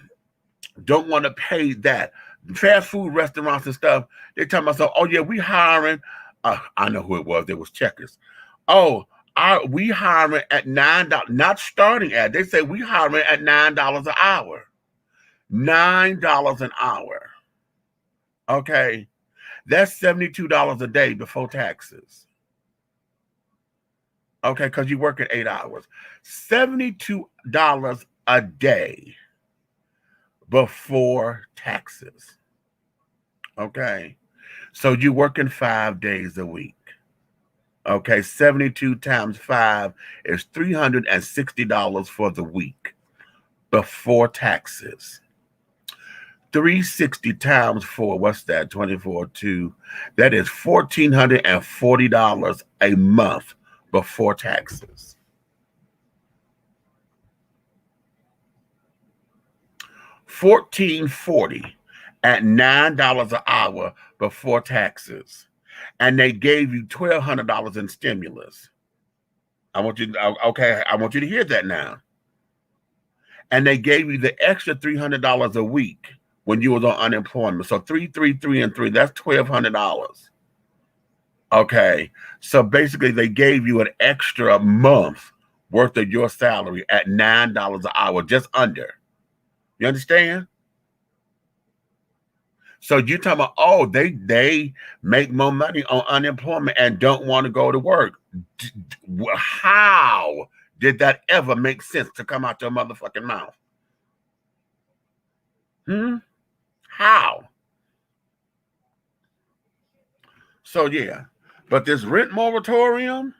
want to pay that? Fast food restaurants and stuff, they're talking about, so, oh yeah, we hiring. I know who it was. It was Checkers. Oh, we hiring at $9, not starting at. They say we hiring at $9 an hour. $9 an hour. Okay. That's $72 a day before taxes. Okay, because you work at 8 hours. $72 a day before taxes. Okay. So you're working 5 days a week. Okay. 72 times 5 is $360 for the week before taxes. 360 times 4, what's that? 24, 2. That is $1,440 a month before taxes. $1,440 at $9 an hour before taxes. And they gave you $1,200 in stimulus. I want you to hear that now. And they gave you the extra $300 a week when you was on unemployment. So 3, 3, 3, and 3, that's $1,200. Okay. So basically they gave you an extra month worth of your salary at $9 an hour, just under. You understand? So you're talking about, oh, they make more money on unemployment and don't want to go to work. How did that ever make sense to come out your motherfucking mouth? How? So yeah, but this rent moratorium,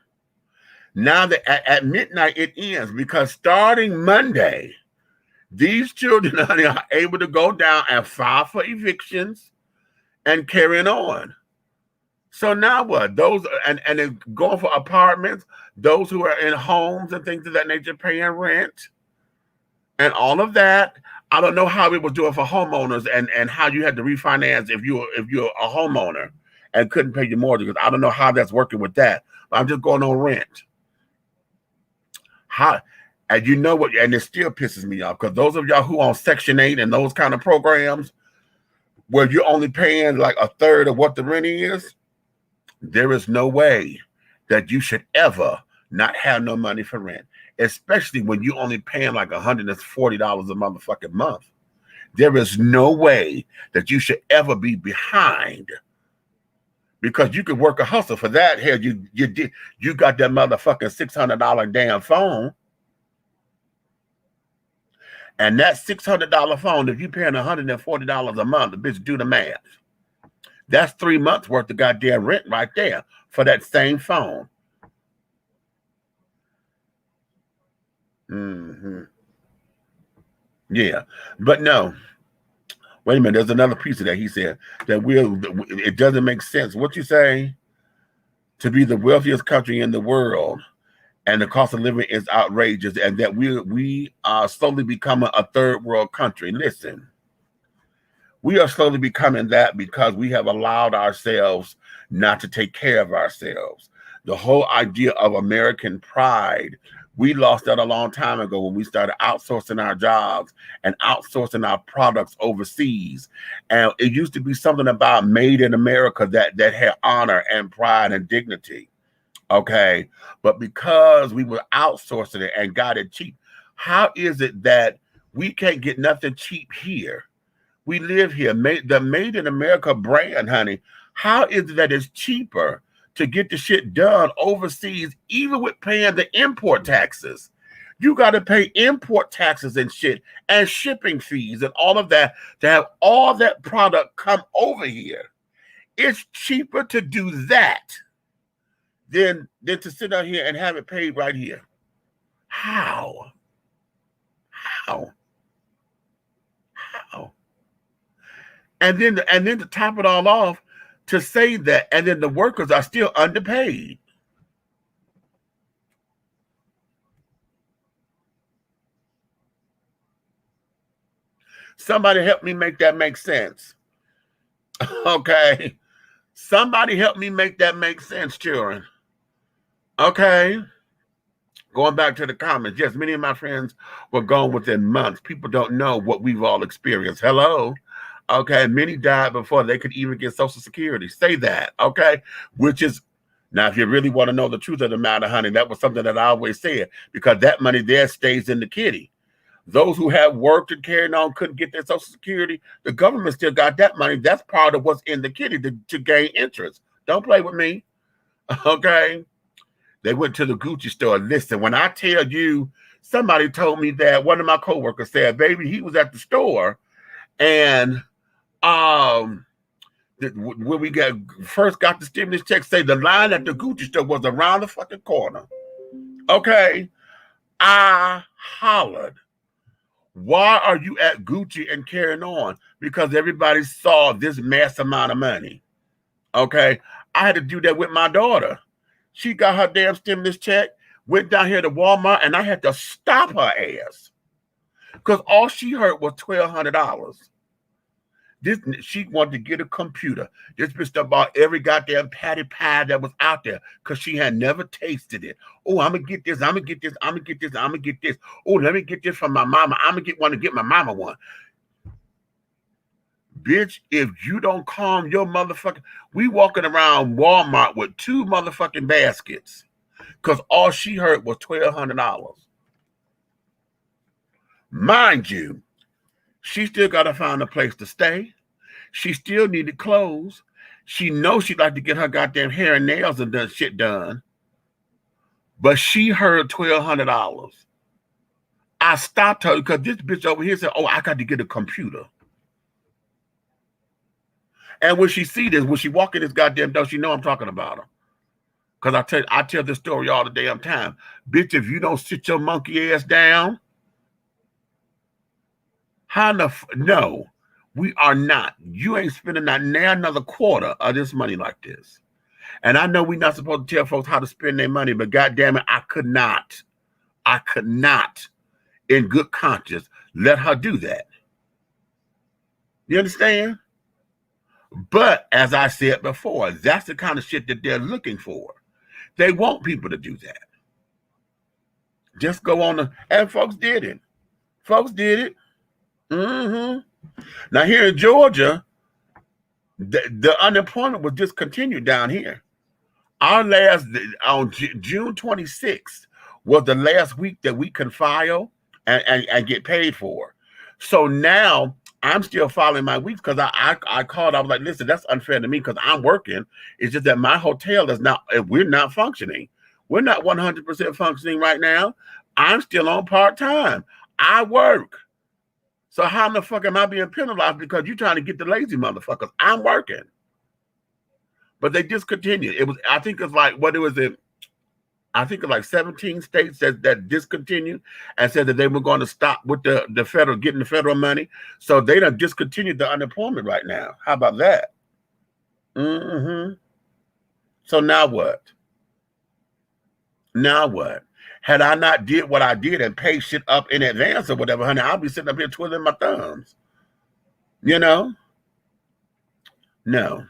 now that at midnight it ends, because starting Monday, these children are able to go down and file for evictions and carrying on. So now what? Those and they're going for apartments, those who are in homes and things of that nature paying rent and all of that. I don't know how it was doing for homeowners and how you had to refinance if you're a homeowner and couldn't pay your mortgage. I don't know how that's working with that. But I'm just going on rent. How? And you know what? And it still pisses me off because those of y'all who on Section 8 and those kind of programs where you're only paying like a third of what the rent is, there is no way that you should ever not have no money for rent, especially when you're only paying like $140 a motherfucking month. There is no way that you should ever be behind because you could work a hustle for that. Hell, you got that motherfucking $600 damn phone. And that $600 phone, if you're paying $140 a month, the bitch do the math. That's 3 months worth of goddamn rent right there for that same phone. Yeah, but no. Wait a minute. There's another piece of that. He said that it doesn't make sense. What you say? To be the wealthiest country in the world, and the cost of living is outrageous, and that we are slowly becoming a third world country. Listen, we are slowly becoming that because we have allowed ourselves not to take care of ourselves. The whole idea of American pride, we lost that a long time ago when we started outsourcing our jobs and outsourcing our products overseas. And it used to be something about made in America that had honor and pride and dignity. Okay, but because we were outsourcing it and got it cheap, how is it that we can't get nothing cheap here? We live here, the Made in America brand, honey. How is it that it's cheaper to get the shit done overseas, even with paying the import taxes? You got to pay import taxes and shit and shipping fees and all of that to have all that product come over here. It's cheaper to do that than to sit out here and have it paid right here. How? And then to top it all off, to say that, and then the workers are still underpaid. Somebody help me make that make sense. Okay. Somebody help me make that make sense, children. Okay. Going back to the comments. Yes, many of my friends were gone within months. People don't know what we've all experienced. Hello. Okay. Many died before they could even get Social Security. Say that. Okay. Which is, now, if you really want to know the truth of the matter, honey, that was something that I always said, because that money there stays in the kitty. Those who have worked and carried on couldn't get their Social Security. The government still got that money. That's part of what's in the kitty to gain interest. Don't play with me. Okay. They went to the Gucci store. Listen, when I tell you, somebody told me that one of my coworkers said, baby, he was at the store and when we first got the stimulus check, say the line at the Gucci store was around the fucking corner. Okay, I hollered, "Why are you at Gucci and carrying on?" Because everybody saw this mass amount of money. Okay, I had to do that with my daughter. She got her damn stimulus check, went down here to Walmart, and I had to stop her ass because all she heard was $1,200. She wanted to get a computer. This bitch bought every goddamn patty pie that was out there because she had never tasted it. Oh, I'm gonna get this. I'm gonna get this. I'm gonna get this. I'm gonna get this. Oh, let me get this from my mama. I'm gonna get one to get my mama one. Bitch, if you don't calm your motherfucking, we walking around Walmart with 2 motherfucking baskets because all she heard was $1,200. Mind you, she still got to find a place to stay. She still needed clothes. She knows she'd like to get her goddamn hair and nails and shit done. But she heard $1,200. I stopped her because this bitch over here said, "Oh, I got to get a computer." And when she see this, when she walk in this goddamn door, she know I'm talking about her. Because I tell this story all the damn time. Bitch, if you don't sit your monkey ass down, no, we are not. You ain't spending not now another quarter of this money like this. And I know we're not supposed to tell folks how to spend their money, but goddamn it, I could not, in good conscience, let her do that. You understand? But as I said before, that's the kind of shit that they're looking for. They want people to do that. Just go on and folks did it. Folks did it. Now here in Georgia, the unemployment was discontinued down here. Our last, on June 26th, was the last week that we can file and get paid for. So now I'm still following my weeks because I called. I was like, listen, that's unfair to me because I'm working. It's just that my hotel is not, we're not functioning. We're not 100% functioning right now. I'm still on part-time. I work. So how in the fuck am I being penalized because you're trying to get the lazy motherfuckers? I'm working. But they discontinued. It was, I think it's like, what it was it? I think it's like 17 states that discontinued and said that they were going to stop with the federal, getting the federal money. So they done discontinued the unemployment right now. How about that? So now what? Now what? Had I not did what I did and paid shit up in advance or whatever, honey, I'll be sitting up here twiddling my thumbs. You know? No.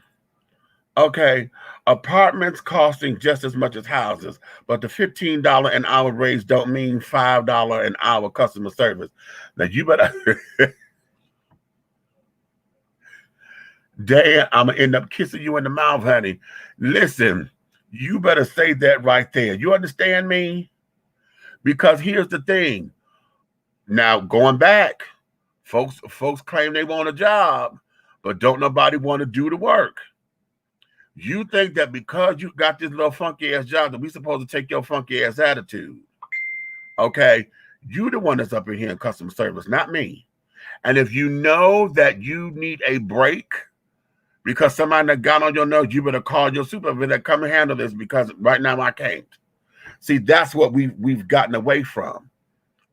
Okay, apartments costing just as much as houses, but the $15 an hour raise don't mean $5 an hour customer service. Now you better, Dan, I'm gonna end up kissing you in the mouth, honey. Listen, you better say that right there. You understand me? Because here's the thing. Now going back, folks claim they want a job, but don't nobody want to do the work. You think that because you got this little funky ass job that we supposed to take your funky ass attitude. Okay. You the one that's up in here in customer service, not me. And if you know that you need a break because somebody that got on your nerves, you better call your supervisor, come and handle this because right now I can't. See, that's what we've gotten away from.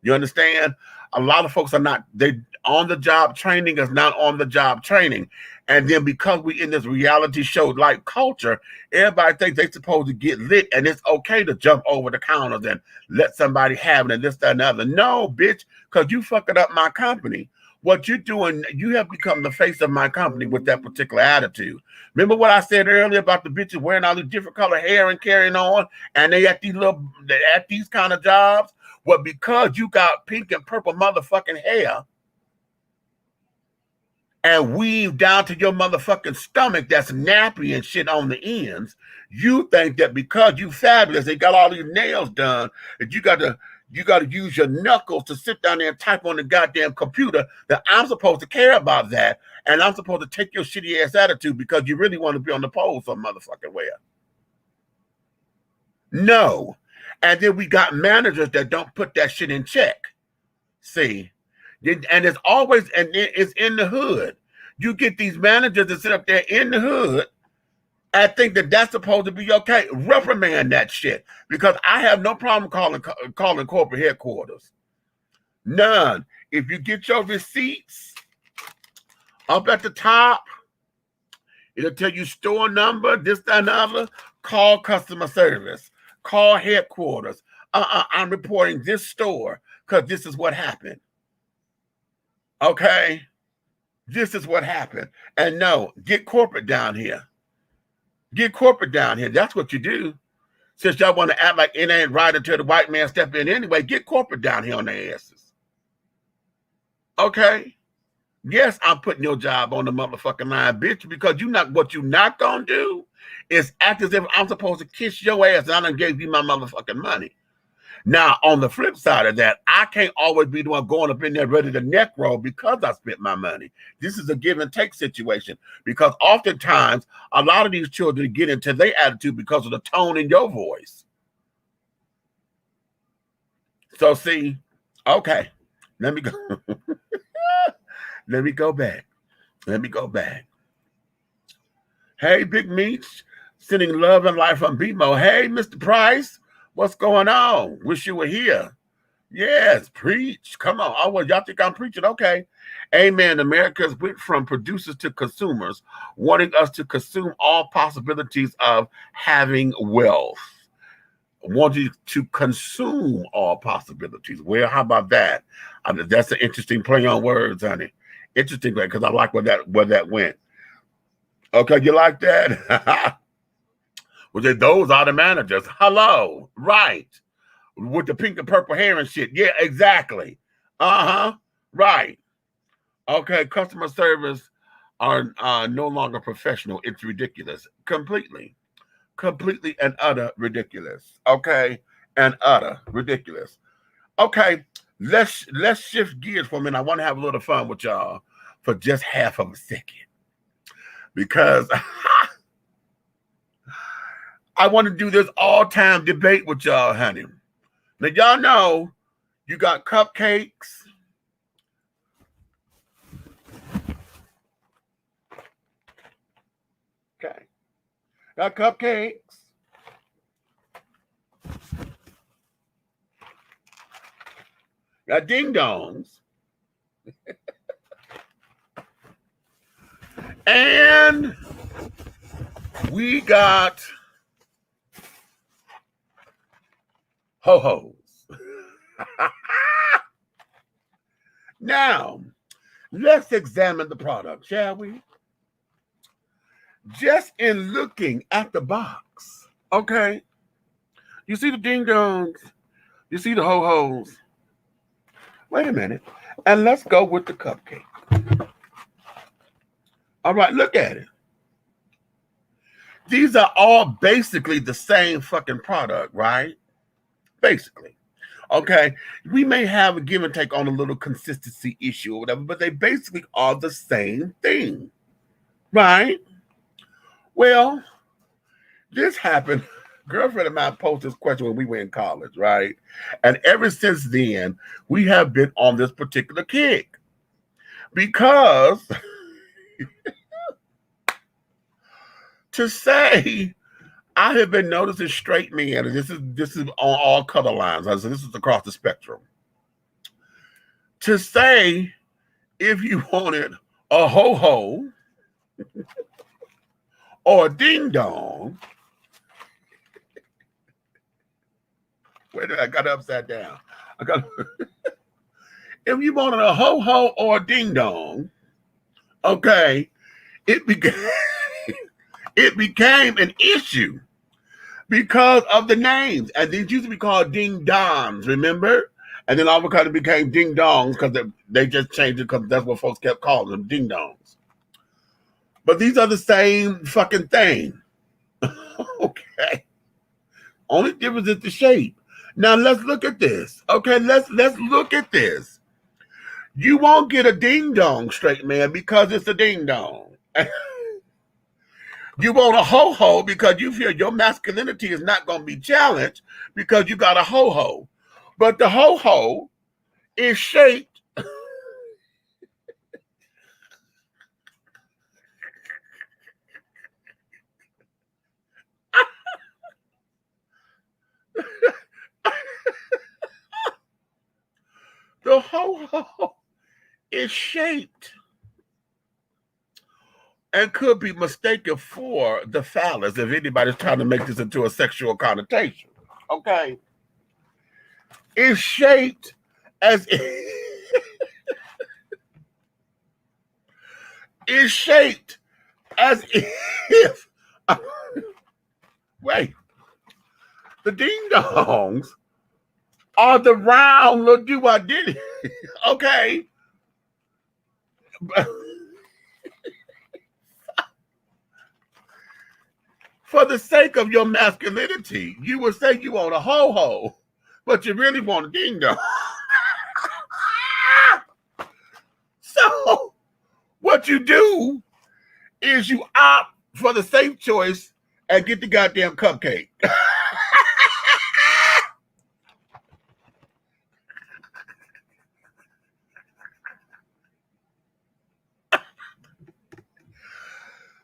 You understand? A lot of folks are not, they on the job training is not on the job training. And then because we in this reality show like culture, everybody thinks they supposed to get lit and it's okay to jump over the counters and let somebody have it and this, that, and the other. No, bitch, because you fucking up my company. What you're doing, you have become the face of my company with that particular attitude. Remember what I said earlier about the bitches wearing all these different color hair and carrying on, and they at these kind of jobs? Well, because you got pink and purple motherfucking hair and weave down to your motherfucking stomach that's nappy and shit on the ends, you think that because you fabulous, they got all these nails done, that you got to use your knuckles to sit down there and type on the goddamn computer, that I'm supposed to care about that, and I'm supposed to take your shitty ass attitude because you really want to be on the pole some motherfucking way. No. And then we got managers that don't put that shit in check. See? And it's always, and it's in the hood. You get these managers that sit up there in the hood and think that that's supposed to be okay. Reprimand that shit, because I have no problem calling corporate headquarters. None. If you get your receipts up at the top, it'll tell you store number, this, that, and the other. Call customer service. Call headquarters. I'm reporting this store because this is what happened. Okay? This is what happened. And no, get corporate down here. Get corporate down here. That's what you do. Since y'all want to act like it ain't right until the white man step in anyway, get corporate down here on their asses. Okay? Yes, I'm putting your job on the motherfucking line, bitch, because what you not gonna do is act as if I'm supposed to kiss your ass and I done gave you my motherfucking money. Now, on the flip side of that, I can't always be the one going up in there ready to neck roll because I spent my money. This is a give and take situation, because oftentimes a lot of these children get into their attitude because of the tone in your voice. So see, okay, let me go. Let me go back. Let me go back. Hey, Big Meats, sending love and life from BMO. Hey, Mr. Price, what's going on? Wish you were here. Yes, preach. Come on. Oh, well, y'all think I'm preaching? Okay. Amen. America's went from producers to consumers, wanting us to consume all possibilities of having wealth. Wanting to consume all possibilities. Well, how about that? That's an interesting play on words, honey. Interesting, because I like where that went. Okay, you like that? Well, those are the managers. Hello, right? With the pink and purple hair and shit. Yeah, exactly. Right. Okay, customer service are no longer professional. It's ridiculous. Completely and utter ridiculous. Okay, and utter ridiculous. Okay, let's shift gears for a minute. I want to have a little fun with y'all for just half of a second, because I want to do this all-time debate with y'all, honey. Now, y'all know you got cupcakes. Okay. Got cupcakes. Got ding-dongs. And we got ho-hos. Now, let's examine the product, shall we? Just in looking at the box, okay? You see the ding-dongs? You see the ho-hos? Wait a minute. And let's go with the cupcake. All right, look at it. These are all basically the same fucking product, right? Basically. Okay, we may have a give and take on a little consistency issue or whatever, but they basically are the same thing, right? Well, this happened. Girlfriend of mine posted this question when we were in college, right? And ever since then, we have been on this particular kick, because to say I have been noticing straight men, and this is on all color lines. So this is across the spectrum. To say if you wanted a ho-ho or a ding-dong, wait a minute, I got it upside down. If you wanted a ho-ho or a ding-dong, okay, it became an issue because of the names. And these used to be called ding-dongs, remember? And then all of a sudden it became ding-dongs because they just changed it because that's what folks kept calling them, ding-dongs. But these are the same fucking thing. Okay. Only difference is the shape. Now let's look at this. Okay, let's look at this. You won't get a ding-dong, straight man, because it's a ding-dong. You want a ho-ho because you feel your masculinity is not going to be challenged because you got a ho-ho. But the ho-ho is shaped ho-ho is shaped and could be mistaken for the phallus if anybody's trying to make this into a sexual connotation. Okay. It's shaped as is shaped as if wait, the ding-dongs are the round little do-I-did. Okay. For the sake of your masculinity, you would say you want a ho-ho, but you really want a ding-dong. So what you do is you opt for the safe choice and get the goddamn cupcake.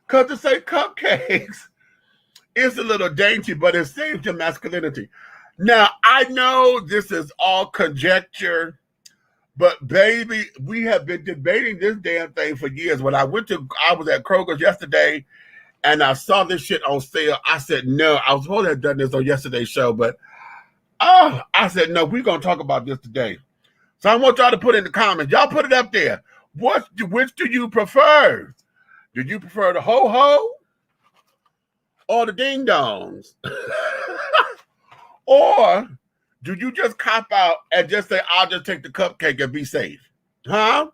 Because to say cupcakes is a little dainty, but it saves your masculinity. Now, I know this is all conjecture, but baby, we have been debating this damn thing for years. When I was at Kroger's yesterday and I saw this shit on sale, I said, no, I was supposed to have done this on yesterday's show, but I said, no, we're going to talk about this today. So I want y'all to put in the comments. Y'all put it up there. Which do you prefer? Do you prefer the ho-ho or the ding-dongs? Or do you just cop out and just say, I'll just take the cupcake and be safe? Huh?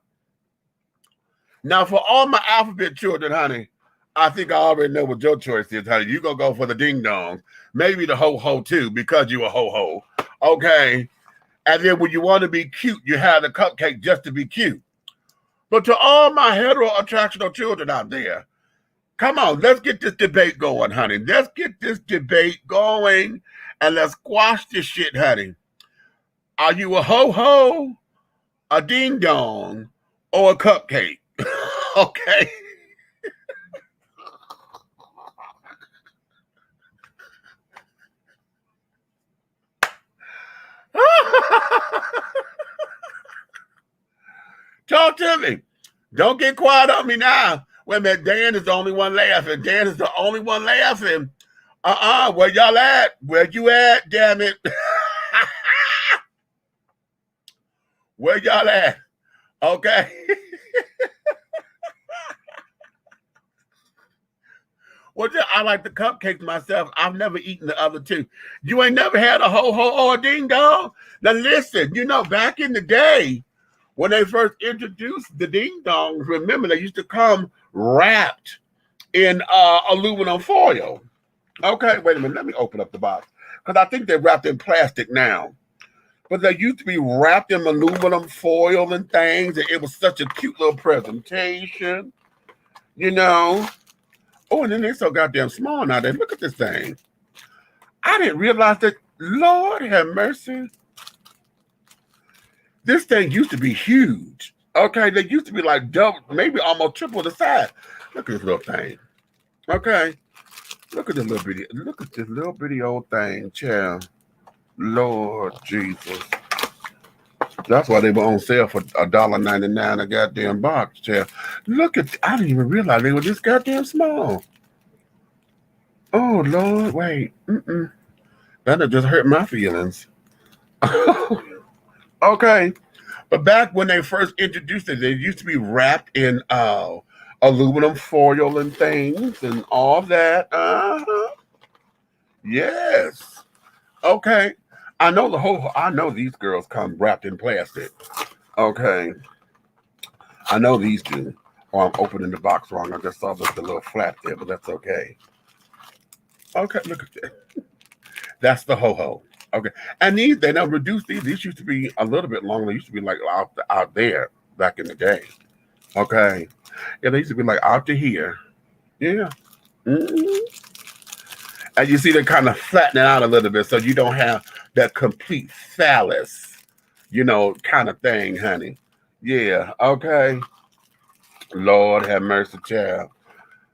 Now, for all my alphabet children, honey, I think I already know what your choice is, honey. You're going to go for the ding-dong. Maybe the ho-ho, too, because you a ho-ho. Okay? And then when you want to be cute, you have the cupcake just to be cute. But to all my hetero-attractional children out there, come on, let's get this debate going, honey. Let's get this debate going, and let's squash this shit, honey. Are you a ho-ho, a ding-dong, or a cupcake? Okay? Talk to me. Don't get quiet on me now. Wait a minute, Dan is the only one laughing. Dan is the only one laughing. Where y'all at? Where you at, damn it? Where y'all at? Okay. Well, I like the cupcakes myself. I've never eaten the other two. You ain't never had a ho-ho or a ding-dong? Now listen, back in the day, when they first introduced the ding-dongs, remember, they used to come wrapped in aluminum foil. Okay, wait a minute. Let me open up the box. Because I think they're wrapped in plastic now. But they used to be wrapped in aluminum foil and things. And it was such a cute little presentation. Oh, and then they're so goddamn small now. Look at this thing. I didn't realize that. Lord have mercy. This thing used to be huge. Okay, they used to be like double, maybe almost triple the size. Look at this little thing. Okay, look at this little bitty old thing, child. Lord Jesus, that's why they were on sale for $1.99 a goddamn box, child. I didn't even realize they were this goddamn small. Oh Lord, wait, that'll just hurt my feelings. Okay, but back when they first introduced it, they used to be wrapped in aluminum foil and things and all that. Yes. Okay. I know these girls come wrapped in plastic. Okay. I know these do. Oh, I'm opening the box wrong. I just saw the little flap there, but that's okay. Okay, look at that. That's the ho-ho. Okay, and they don't reduce these. These used to be a little bit longer. They used to be like out there back in the day. Okay, yeah, they used to be like out to here. Yeah, and you see they kind of flatten it out a little bit, so you don't have that complete phallus, kind of thing, honey. Yeah, okay. Lord have mercy, child.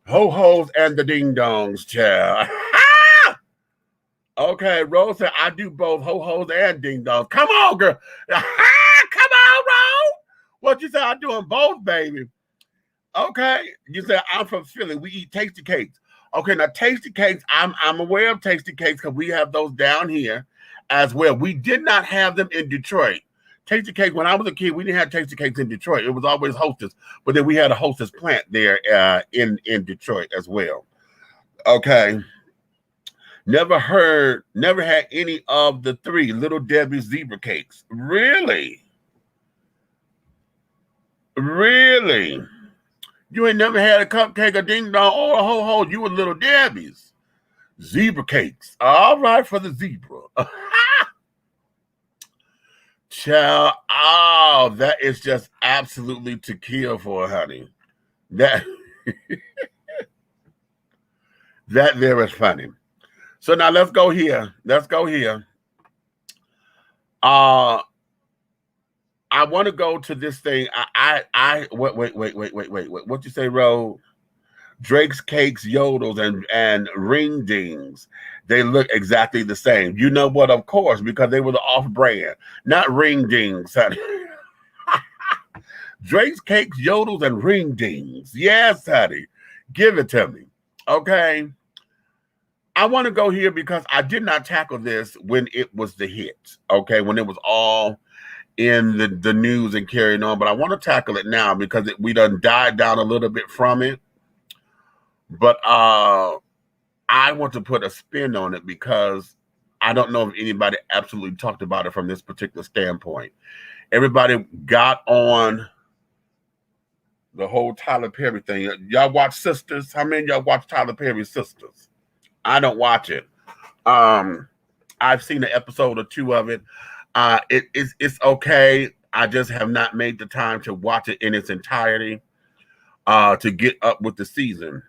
Ho-hos and the ding-dongs, child. Okay, Rose said, I do both ho-hos and ding-dongs. Come on, girl. Come on, What you say? I'm doing both, baby. Okay. You said I'm from Philly. We eat tasty cakes. Okay, now tasty cakes, I'm aware of tasty cakes because we have those down here as well. We did not have them in Detroit. Tasty cakes, when I was a kid, we didn't have tasty cakes in Detroit. It was always Hostess, but then we had a Hostess plant there in Detroit as well. Okay. Never had any of the 3 Little Debbie's zebra cakes. Really? Really? You ain't never had a cupcake, a ding dong, or a ho ho. You were Little Debbie's. Zebra cakes. All right for the zebra. Child, oh, that is just absolutely to kill for, honey. That that there is funny. So now let's go here. Let's go here. I want to go to this thing. Wait. What you say, Ro? Drake's cakes, yodels, and ring dings. They look exactly the same. You know what? Of course, because they were the off-brand, not ring dings, honey. Drake's cakes, yodels, and ring dings. Yes, honey. Give it to me. Okay. I want to go here because I did not tackle this when it was the hit. Okay. When it was all in the news and carrying on. But I want to tackle it now because we done died down a little bit from it. But I want to put a spin on it because I don't know if anybody absolutely talked about it from this particular standpoint. Everybody got on the whole Tyler Perry thing. Y'all watch SISTAHS? How many of y'all watch Tyler Perry's SISTAHS? I don't watch it. I've seen an episode or 2 of it. It's okay. I just have not made the time to watch it in its entirety to get up with the season.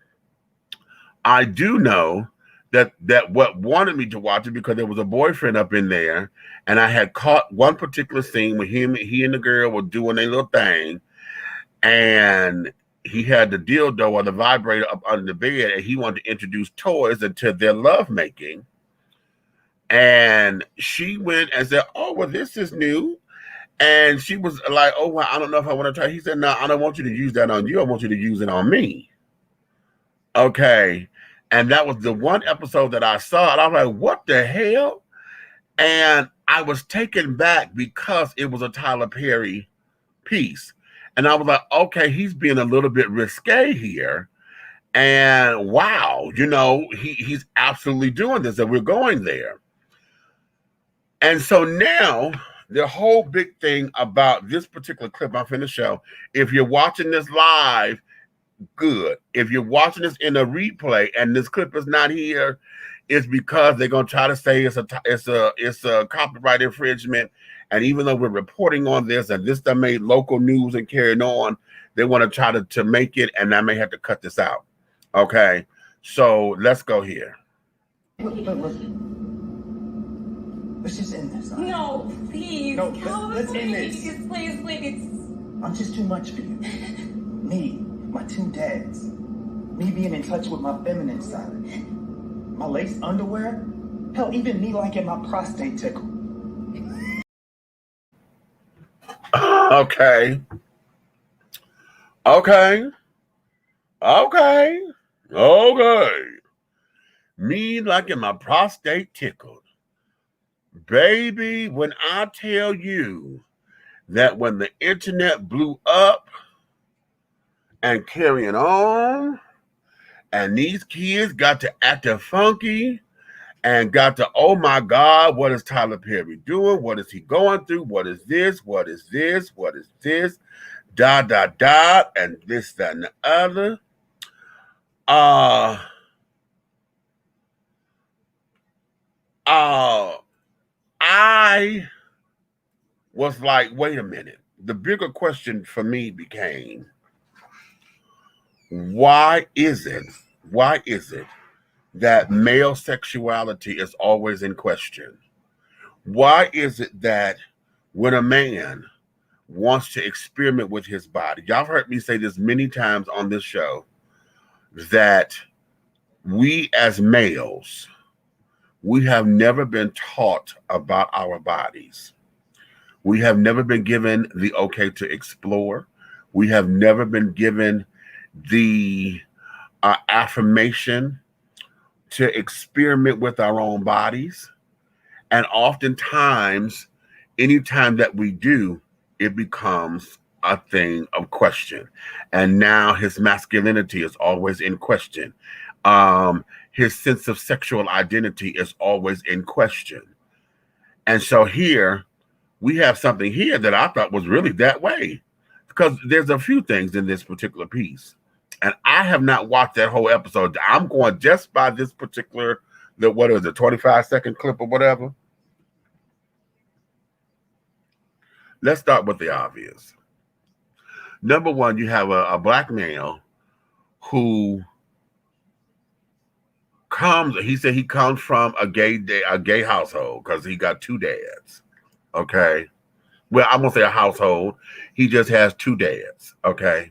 I do know that what wanted me to watch it because there was a boyfriend up in there, and I had caught one particular scene where he and the girl were doing their little thing, and he had the dildo or the vibrator up under the bed, and he wanted to introduce toys into their lovemaking. And she went and said, "Oh, well, this is new." And she was like, "Oh, well, I don't know if I want to try." He said, "No, I don't want you to use that on you. I want you to use it on me." Okay. And that was the one episode that I saw. And I was like, what the hell? And I was taken back because it was a Tyler Perry piece. And I was like, okay, he's being a little bit risque here. And wow, he's absolutely doing this, and we're going there. And so now the whole big thing about this particular clip I'm finna show, if you're watching this live, good. If you're watching this in a replay and this clip is not here, it's because they're gonna try to say it's a copyright infringement. And even though we're reporting on this and this done made local news and carrying on, they want to try to make it, and I may have to cut this out. Okay, so let's go here. Let's just end this. Huh? No, please. No, let's end this. Please. I'm just too much for you. Me, my 2 dads. Me being in touch with my feminine side. My lace underwear. Hell, even me liking my prostate tickle. Okay. Me liking my prostate tickled. Baby, when I tell you that when the internet blew up and carrying on, and these kids got to acting funky and got to, oh my God, what is Tyler Perry doing? What is he going through? What is this? What is this? What is this? And this, that, and the other. I was like, wait a minute. The bigger question for me became, why is it that male sexuality is always in question? Why is it that when a man wants to experiment with his body, y'all have heard me say this many times on this show, that we as males, we have never been taught about our bodies. We have never been given the okay to explore. We have never been given the affirmation to experiment with our own bodies. And oftentimes, anytime that we do, it becomes a thing of question. And now his masculinity is always in question. His sense of sexual identity is always in question. And so here, we have something here that I thought was really that way. Because there's a few things in this particular piece. And I have not watched that whole episode. I'm going just by this particular, 25-second clip or whatever. Let's start with the obvious. Number one, you have a black male who he said he comes from a gay household because he got two dads. Okay. Well, I won't say a household. He just has two dads. Okay.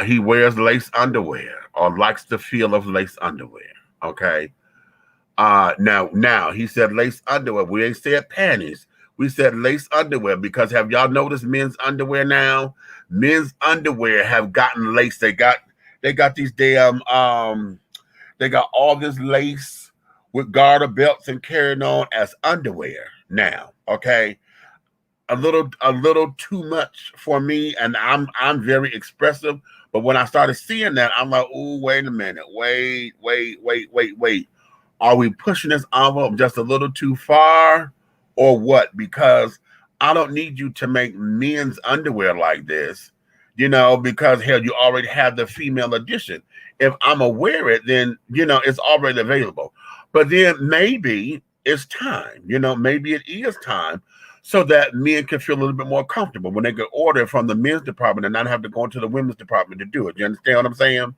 He wears lace underwear or likes the feel of lace underwear. Okay. Now he said lace underwear. We ain't said panties. We said lace underwear because have y'all noticed men's underwear now? Men's underwear have gotten lace. They got these damn they got all this lace with garter belts and carrying on as underwear now. Okay. A little too much for me, and I'm very expressive. But when I started seeing that, I'm like, oh, wait a minute, wait. Are we pushing this envelope just a little too far, or what? Because I don't need you to make men's underwear like this, because hell, you already have the female edition. If I'm gonna wear it, then it's already available. But then maybe it's time, maybe it is time. So that men can feel a little bit more comfortable when they get order from the men's department and not have to go into the women's department to do it. You understand what I'm saying?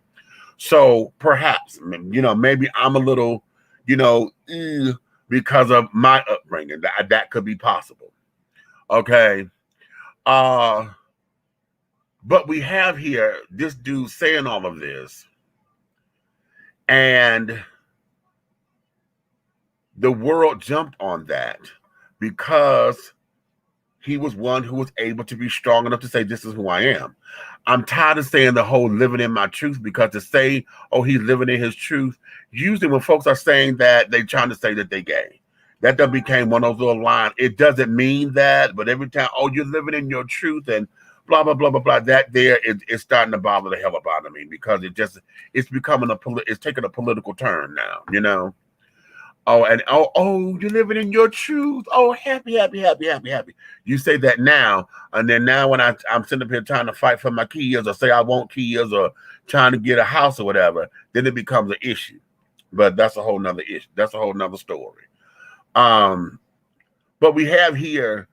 So perhaps, maybe I'm a little, because of my upbringing, that could be possible. Okay. But we have here this dude saying all of this, and the world jumped on that because he was one who was able to be strong enough to say, this is who I am. I'm tired of saying the whole living in my truth, because to say, oh, he's living in his truth, usually when folks are saying that, they're trying to say that they're gay. That done became one of those little lines. It doesn't mean that, but every time, oh, you're living in your truth and blah, blah, blah, blah, blah, that there is starting to bother the hell up out of me, because it's becoming it's taking a political turn now, Oh, and you're living in your truth. Oh, happy. You say that now, and then now when I'm sitting up here trying to fight for my kids or say I want kids or trying to get a house or whatever, then it becomes an issue. But that's a whole nother issue. That's a whole nother story. But we have here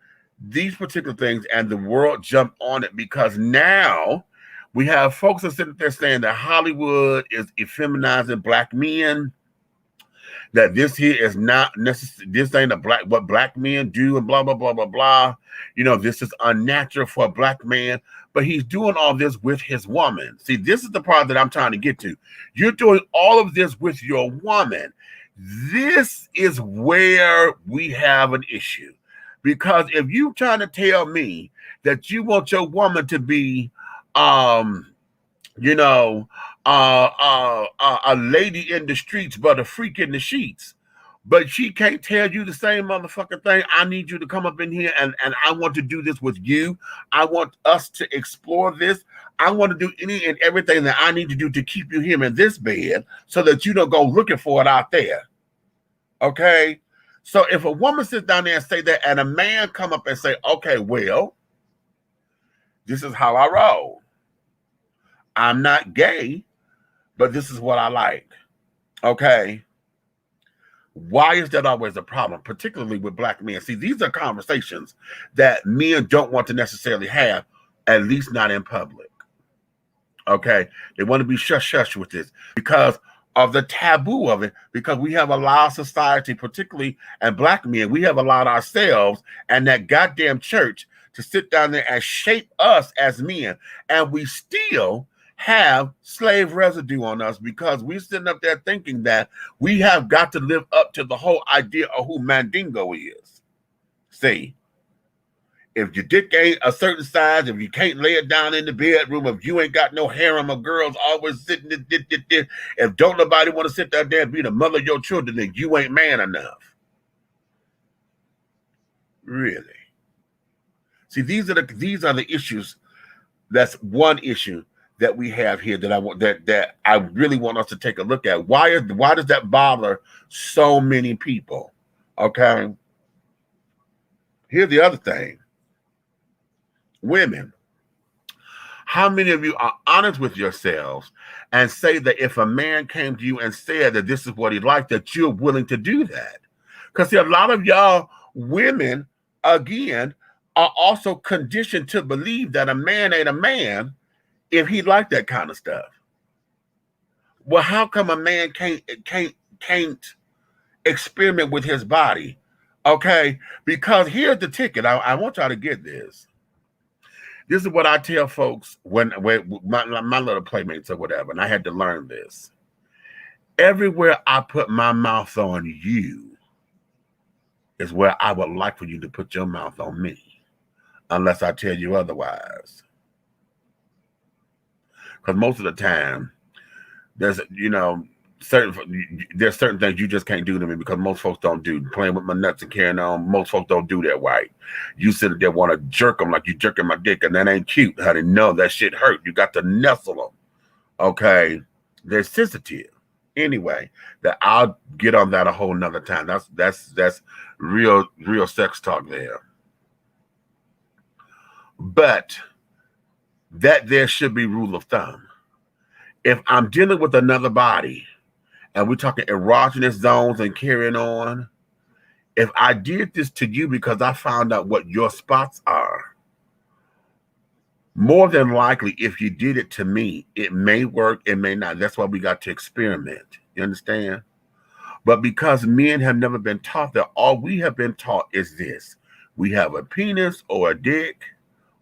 these particular things, and the world jumped on it because now we have folks that sitting there saying that Hollywood is effeminizing black men. That this here is not necessary. This ain't what black men do and blah, blah, blah, blah, blah. This is unnatural for a black man, but he's doing all this with his woman. See, this is the part that I'm trying to get to. You're doing all of this with your woman. This is where we have an issue, because if you trying to tell me that you want your woman to be, a lady in the streets, but a freak in the sheets, but she can't tell you the same motherfucking thing. I need you to come up in here and I want to do this with you. I want us to explore this. I want to do any and everything that I need to do to keep you here in this bed so that you don't go looking for it out there. Okay? So if a woman sits down there and say that, and a man come up and say, okay, well, this is how I roll. I'm not gay, but this is what I like. Okay. Why is that always a problem, particularly with black men? See, these are conversations that men don't want to necessarily have, at least not in public. Okay. They want to be shush with this because of the taboo of it, because we have allowed society, particularly, and black men, we have allowed ourselves and that goddamn church to sit down there and shape us as men. And we still have slave residue on us because we're sitting up there thinking that we have got to live up to the whole idea of who Mandingo is. See, If your dick ain't a certain size, if you can't lay it down in the bedroom, if you ain't got no harem of girls always sitting there, if don't nobody want to sit there and be the mother of your children, then you ain't man enough. Really? See, these are the issues. That's one issue that we have here that I really want us to take a look at. Why does that bother so many people? Okay. Here's the other thing. Women, how many of you are honest with yourselves and say that if a man came to you and said that this is what he liked, that you're willing to do that? Because see, a lot of y'all women, again, are also conditioned to believe that a man ain't a man if he liked that kind of stuff. Well, how come a man can't experiment with his body? Okay, because here's the ticket. I want y'all to get this. This is what I tell folks when my little playmates or whatever, and I had to learn this. Everywhere I put my mouth on you is where I would like for you to put your mouth on me, unless I tell you otherwise. Because most of the time, there's certain things you just can't do to me because most folks don't do. Playing with my nuts and carrying on, most folks don't do that right. You sit there want to jerk them like you jerking my dick, and that ain't cute, honey. No, that shit hurt. You got to nestle them. Okay, they're sensitive. Anyway, that I'll get on that a whole nother time. That's real sex talk there. But that there should be rule of thumb. If I'm dealing with another body and we're talking erogenous zones and carrying on, if I did this to you because I found out what your spots are, more than likely, if you did it to me, it may work, it may not. That's why we got to experiment. You understand? But because men have never been taught that, all we have been taught is this. We have a penis or a dick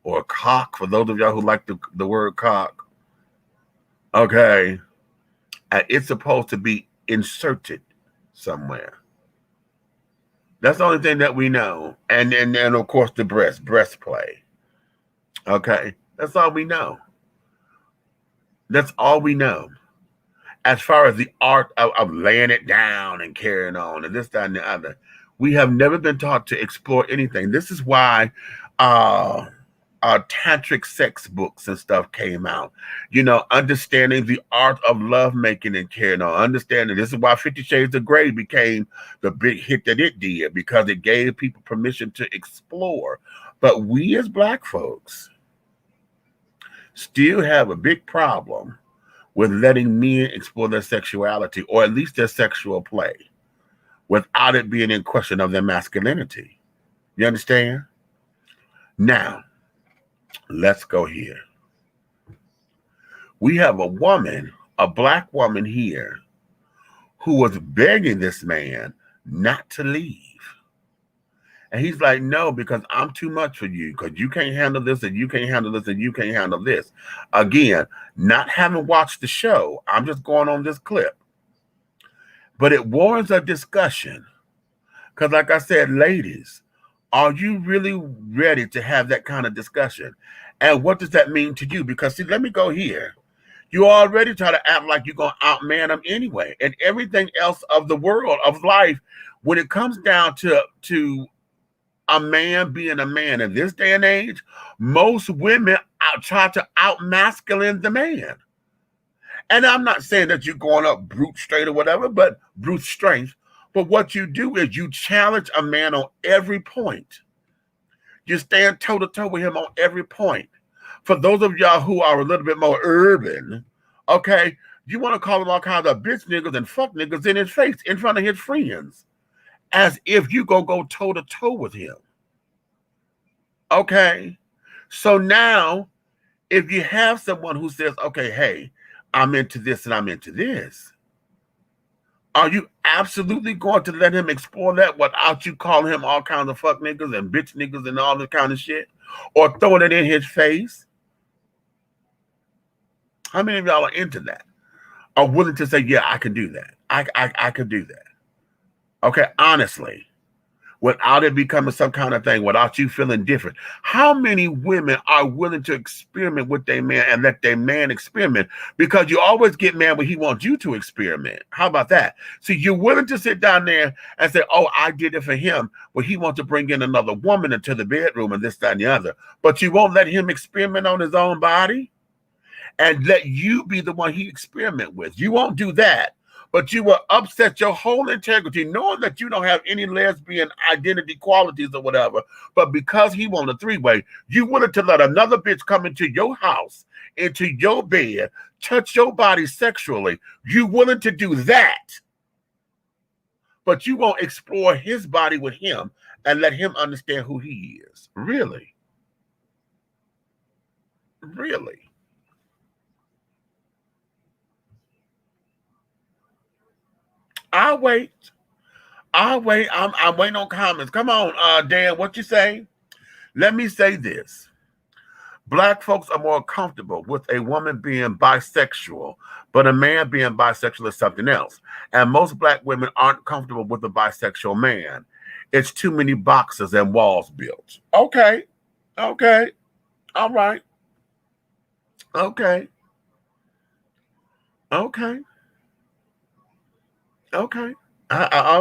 or a cock, for those of y'all who like the word cock. Okay, and it's supposed to be inserted somewhere. That's the only thing that we know. And of course the breast play. Okay, that's all we know. That's all we know. As far as the art of laying it down and carrying on and this, that, and the other, we have never been taught to explore anything. This is why tantric sex books and stuff came out, understanding the art of love making and carrying on, understanding this is why 50 Shades of Grey became the big hit that it did, because it gave people permission to explore. But we as Black folks still have a big problem with letting men explore their sexuality, or at least their sexual play, without it being in question of their masculinity. You understand? Now, let's go here. We have a woman, a Black woman here, who was begging this man not to leave. And he's like, no, because I'm too much for you, because you can't handle this, and you can't handle this, and you can't handle this. Again, not having watched the show, I'm just going on this clip. But it warrants a discussion. Because like I said, ladies, are you really ready to have that kind of discussion? And what does that mean to you? Because see, let me go here. You already try to act like you're going to outman them anyway. And everything else of the world, of life, when it comes down to a man being a man in this day and age, most women try to out-masculine the man. And I'm not saying that you're going up brute straight or whatever, but brute strength. But what you do is you challenge a man on every point. You stand toe-to-toe with him on every point. For those of y'all who are a little bit more urban, okay, you want to call him all kinds of bitch niggas and fuck niggas in his face, in front of his friends, as if you go toe-to-toe with him. Okay? So now, if you have someone who says, okay, hey, I'm into this and I'm into this, are you absolutely going to let him explore that without you calling him all kinds of fuck niggas and bitch niggas and all this kind of shit? Or throwing it in his face? How many of y'all are into that? Are willing to say, yeah, I can do that. I could do that. Okay, honestly. without it becoming some kind of thing, without you feeling different. How many women are willing to experiment with their man and let their man experiment? Because you always get mad when he wants you to experiment. How about that? See, you're willing to sit down there and say, oh, I did it for him. Well, he wants to bring in another woman into the bedroom and this, that, and the other. But you won't let him experiment on his own body and let you be the one he experiment with. You won't do that. But you will upset your whole integrity, knowing that you don't have any lesbian identity qualities or whatever. But because he wants a three-way, you wanted to let another bitch come into your house, into your bed, touch your body sexually. You willing to do that, but you won't explore his body with him and let him understand who he is. Really? Really? I'll wait. I'm waiting on comments. Come on, Dan, what you say? Let me say this. Black folks are more comfortable with a woman being bisexual, but a man being bisexual is something else. And most black women aren't comfortable with a bisexual man. It's too many boxes and walls built. Okay. All right. Okay. All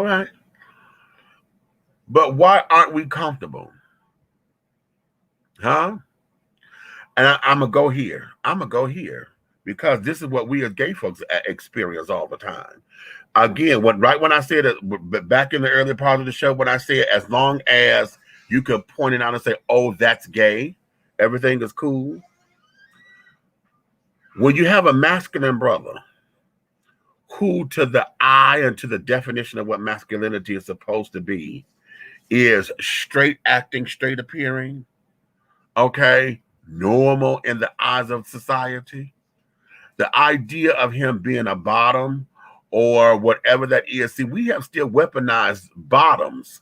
right. But why aren't we comfortable? Huh? And I'm going to go here. Because this is what we as gay folks experience all the time. Again, when I said it back in the early part of the show, when I said as long as you could point it out and say, oh, that's gay, everything is cool. When you have a masculine brother who to the eye and to the definition of what masculinity is supposed to be is straight acting, straight appearing, okay, normal in the eyes of society, the idea of him being a bottom or whatever that is. See, we have still weaponized bottoms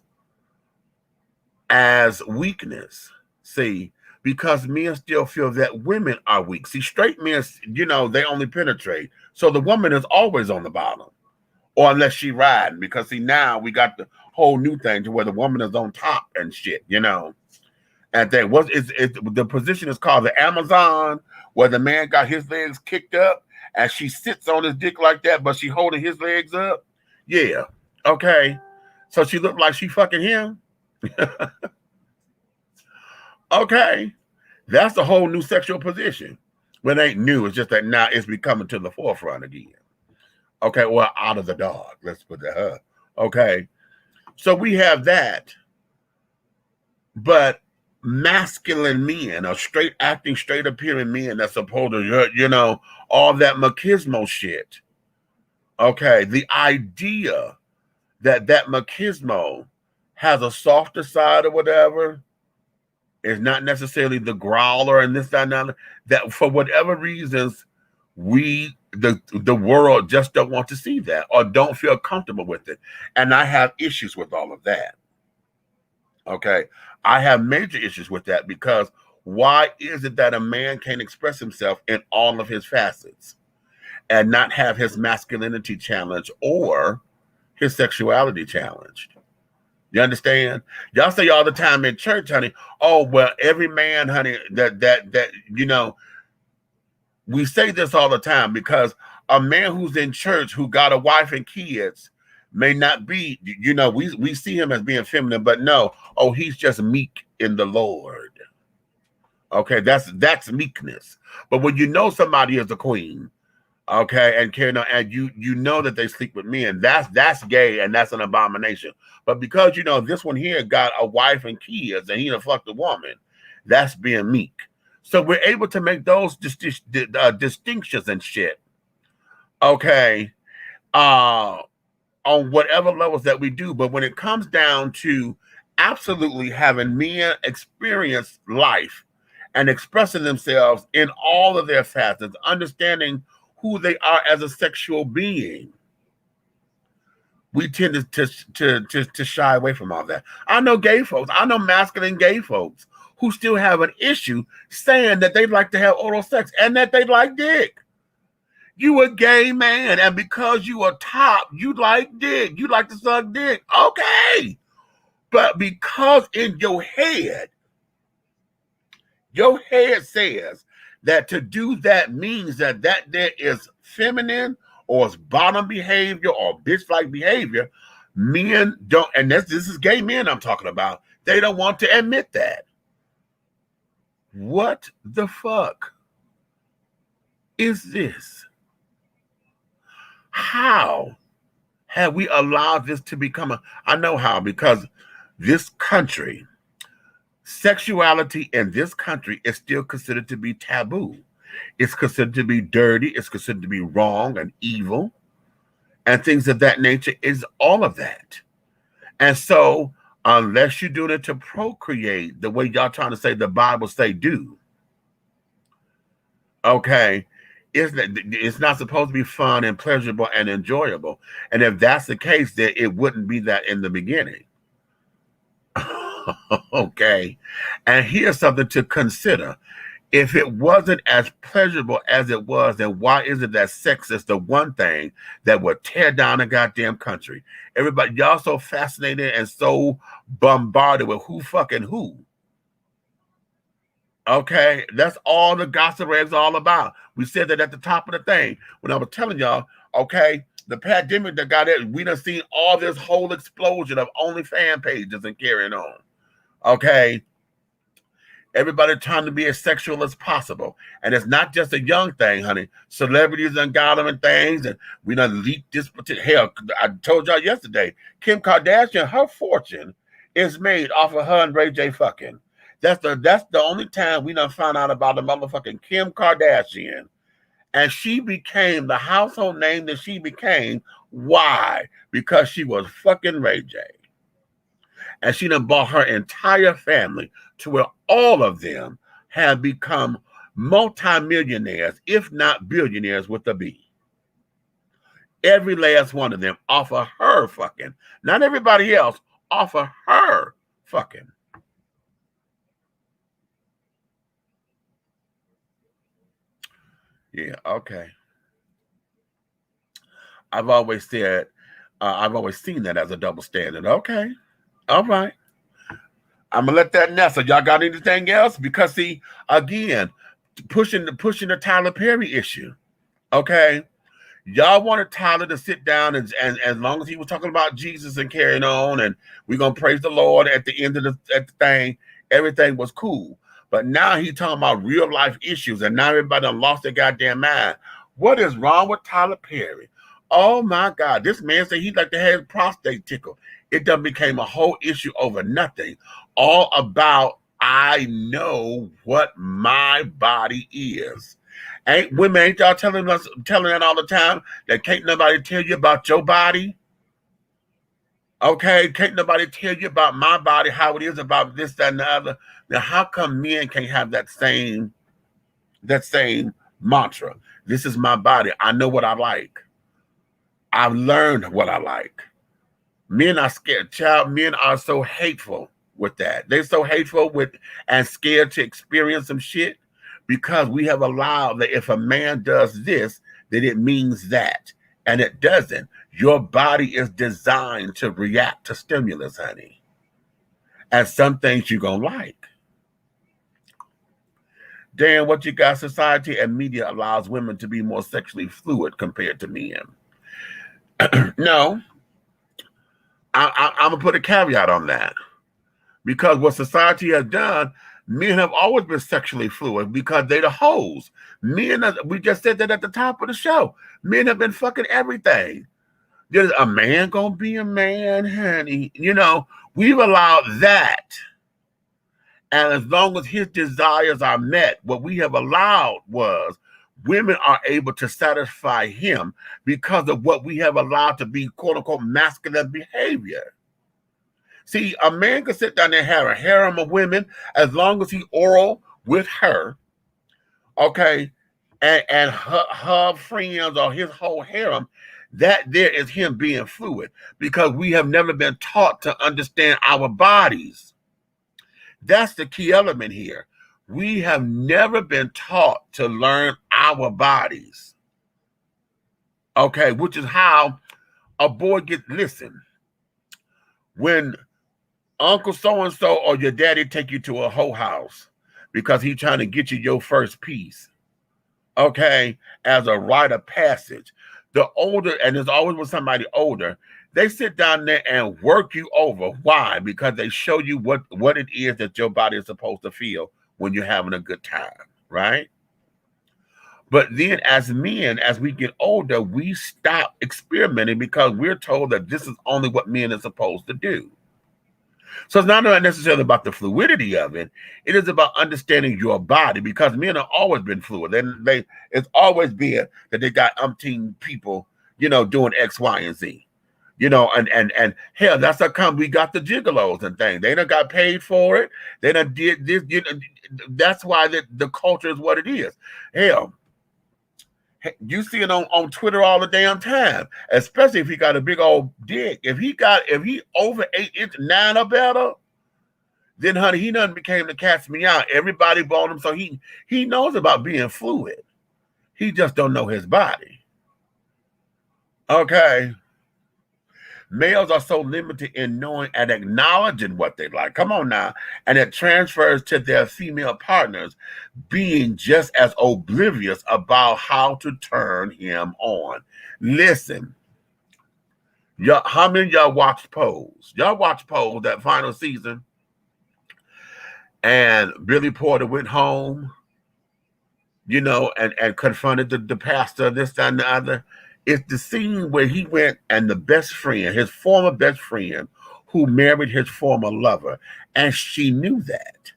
as weakness. See, because men still feel that women are weak. See, straight men, they only penetrate. So the woman is always on the bottom. Or unless she riding. Because, see, now we got the whole new thing to where the woman is on top and shit, And then the position is called the Amazon, where the man got his legs kicked up and she sits on his dick like that, but she holding his legs up. Yeah. Okay. So she looked like she fucking him. Okay, that's a whole new sexual position. But it ain't new. It's just that now it's becoming to the forefront again. Okay, well, out of the dark. Let's put that. Okay, so we have that. But masculine men, or straight acting, straight appearing men that's supposed to, all that machismo shit. Okay, the idea that machismo has a softer side or whatever. It's not necessarily the growler and this, that, and that. That for whatever reasons, the world just don't want to see that or don't feel comfortable with it. And I have issues with all of that. Okay. I have major issues with that because why is it that a man can't express himself in all of his facets and not have his masculinity challenged or his sexuality challenged? You understand? Y'all say all the time in church, honey, oh, well, every man, honey, that we say this all the time because a man who's in church who got a wife and kids may not be, we see him as being feminine, but no, oh, he's just meek in the Lord. Okay, that's meekness. But when somebody is a queen, okay, and you know that they sleep with men, that's gay and that's an abomination. But because this one here got a wife and kids and he done fucked a woman, that's being meek. So we're able to make those distinctions and shit. Okay, on whatever levels that we do. But when it comes down to absolutely having men experience life and expressing themselves in all of their facets, understanding who they are as a sexual being, we tend to shy away from all that. I know gay folks, I know masculine gay folks who still have an issue saying that they like to have oral sex and that they like dick. You a gay man, and because you are top, you like dick. You like to suck dick. Okay. But because in your head says that to do that means that there is feminine or it's bottom behavior or bitch-like behavior, men don't, and this is gay men I'm talking about, they don't want to admit that. What the fuck is this? How have we allowed this to become I know how, because this country, sexuality in this country is still considered to be taboo. It's considered to be dirty. It's considered to be wrong and evil and things of that nature. Is all of that. And so unless you're doing it to procreate the way y'all trying to say the Bible say do, okay, it's not supposed to be fun and pleasurable and enjoyable. And if that's the case, then it wouldn't be that in the beginning. Okay. And here's something to consider. If it wasn't as pleasurable as it was, then why is it that sex is the one thing that would tear down a goddamn country? Everybody, y'all so fascinated and so bombarded with who fucking who. Okay, that's all the gossip is all about. We said that at the top of the thing when I was telling y'all, okay, the pandemic that got it, we done seen all this whole explosion of only fan pages and carrying on. Okay, everybody trying to be as sexual as possible. And it's not just a young thing, honey. Celebrities done got them and things, and we done leaked this particular. Hell, I told y'all yesterday, Kim Kardashian, her fortune is made off of her and Ray J fucking. That's the only time we done found out about the motherfucking Kim Kardashian. And she became the household name that she became. Why? Because she was fucking Ray J. And she done bought her entire family to where all of them have become multimillionaires, if not billionaires with a B. Every last one of them off of her fucking. Not everybody else, off of her fucking. Yeah, okay. I've always said, I've always seen that as a double standard. Okay, all right. I'm gonna let that nestle. Y'all got anything else? Because see, again, pushing the Tyler Perry issue. Okay, y'all wanted Tyler to sit down and as long as he was talking about Jesus and carrying on, and we're gonna praise the Lord at the end of the thing, everything was cool. But now he's talking about real life issues, and now everybody done lost their goddamn mind. What is wrong with Tyler Perry? Oh my God, this man said he'd like to have his prostate tickled. It done became a whole issue over nothing. All about, I know what my body is. Ain't y'all telling that all the time, that can't nobody tell you about your body? Okay, can't nobody tell you about my body, how it is, about this, that, and the other. Now, how come men can't have that same mantra? This is my body. I know what I like. I've learned what I like. Men are scared. Men are so hateful with that. They're so hateful with and scared to experience some shit because we have allowed that if a man does this, then it means that. And it doesn't. Your body is designed to react to stimulus, honey. And some things you're going to like. Dan, what you got? Society and media allows women to be more sexually fluid compared to men. No. I'm going to put a caveat on that. Because what society has done, men have always been sexually fluid because they're the hoes. Men, we just said that at the top of the show. Men have been fucking everything. There's a man gonna be a man, honey. You know, we've allowed that. And as long as his desires are met, what we have allowed was women are able to satisfy him because of what we have allowed to be quote unquote masculine behavior. See, a man can sit down there and have a harem of women as long as he oral with her, okay, and her friends or his whole harem. That there is him being fluid because we have never been taught to understand our bodies. That's the key element here. We have never been taught to learn our bodies. Okay, which is how a boy listen, when Uncle so-and-so or your daddy take you to a hoe house because he's trying to get you your first piece, okay, as a rite of passage. The older, and there's always with somebody older, they sit down there and work you over. Why? Because they show you what it is that your body is supposed to feel when you're having a good time, right? But then as men, as we get older, we stop experimenting because we're told that this is only what men are supposed to do. So it's not necessarily about the fluidity of it. It is about understanding your body, because men have always been fluid. It's always been that they got umpteen people, doing X, Y, and Z. And hell, that's how come we got the gigolos and things. They done got paid for it. They done did this. That's why the culture is what it is. Hell, you see it on Twitter all the damn time, especially if he got a big old dick. If he over 8 inches, 9 or better, then honey, he done became the catch me out. Everybody bought him, so he knows about being fluid. He just don't know his body. Okay. Males are so limited in knowing and acknowledging what they like. Come on now. And it transfers to their female partners being just as oblivious about how to turn him on. Listen, how many of y'all watched Pose? Y'all watched Pose, that final season? And Billy Porter went home, and confronted the pastor, this, that, and the other. It's the scene where he went and the best friend, his former best friend, who married his former lover, and she knew that.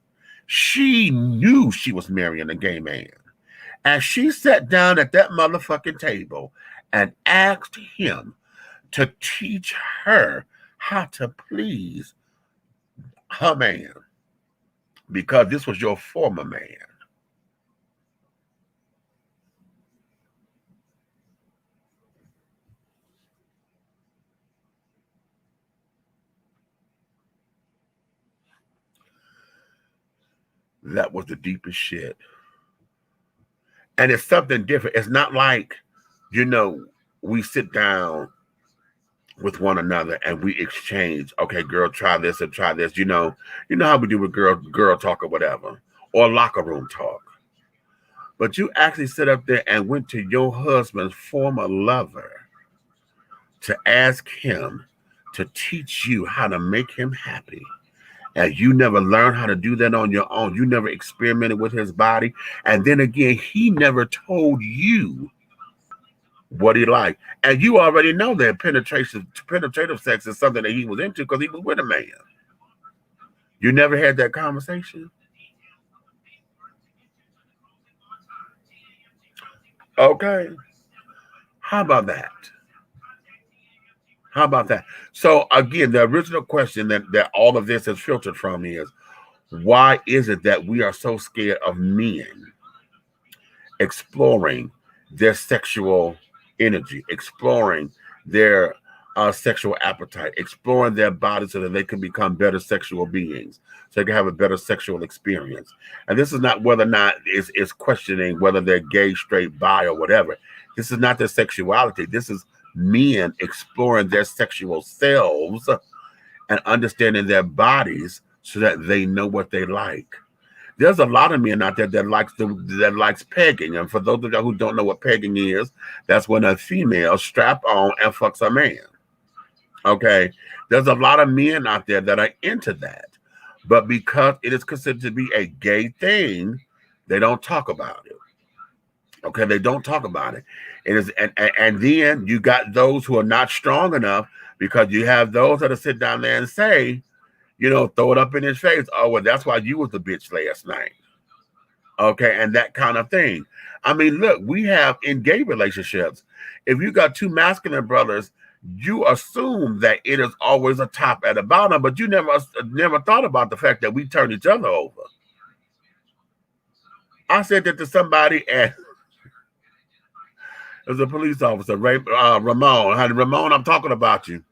She knew she was marrying a gay man. And she sat down at that motherfucking table and asked him to teach her how to please her man, because this was your former man. That was the deepest shit. And it's something different. It's not like, we sit down with one another and we exchange, okay, girl, try this and try this. You know how we do with girl talk or whatever, or locker room talk. But you actually sit up there and went to your husband's former lover to ask him to teach you how to make him happy. And you never learned how to do that on your own. You never experimented with his body. And then again, he never told you what he liked. And you already know that penetrative sex is something that he was into because he was with a man. You never had that conversation? Okay. How about that? How about that? So again, the original question that all of this is filtered from is, why is it that we are so scared of men exploring their sexual energy, exploring their sexual appetite, exploring their body so that they can become better sexual beings, so they can have a better sexual experience? And this is not whether or not it's questioning whether they're gay, straight, bi, or whatever. This is not their sexuality. This is men exploring their sexual selves and understanding their bodies so that they know what they like. There's a lot of men out there that likes pegging. And for those of you who don't know what pegging is, that's when a female strap on and fucks a man. Okay. There's a lot of men out there that are into that. But because it is considered to be a gay thing, they don't talk about it. Okay, they don't talk about it. It is, and then you got those who are not strong enough, because you have those that will sit down there and say, throw it up in his face. Oh, well, that's why you was the bitch last night. Okay, and that kind of thing. I mean, look, we have in gay relationships, if you got two masculine brothers, you assume that it is always a top at a bottom, but you never thought about the fact that we turn each other over. I said that to somebody, and there's a police officer, Ramon. Honey, Ramon, I'm talking about you.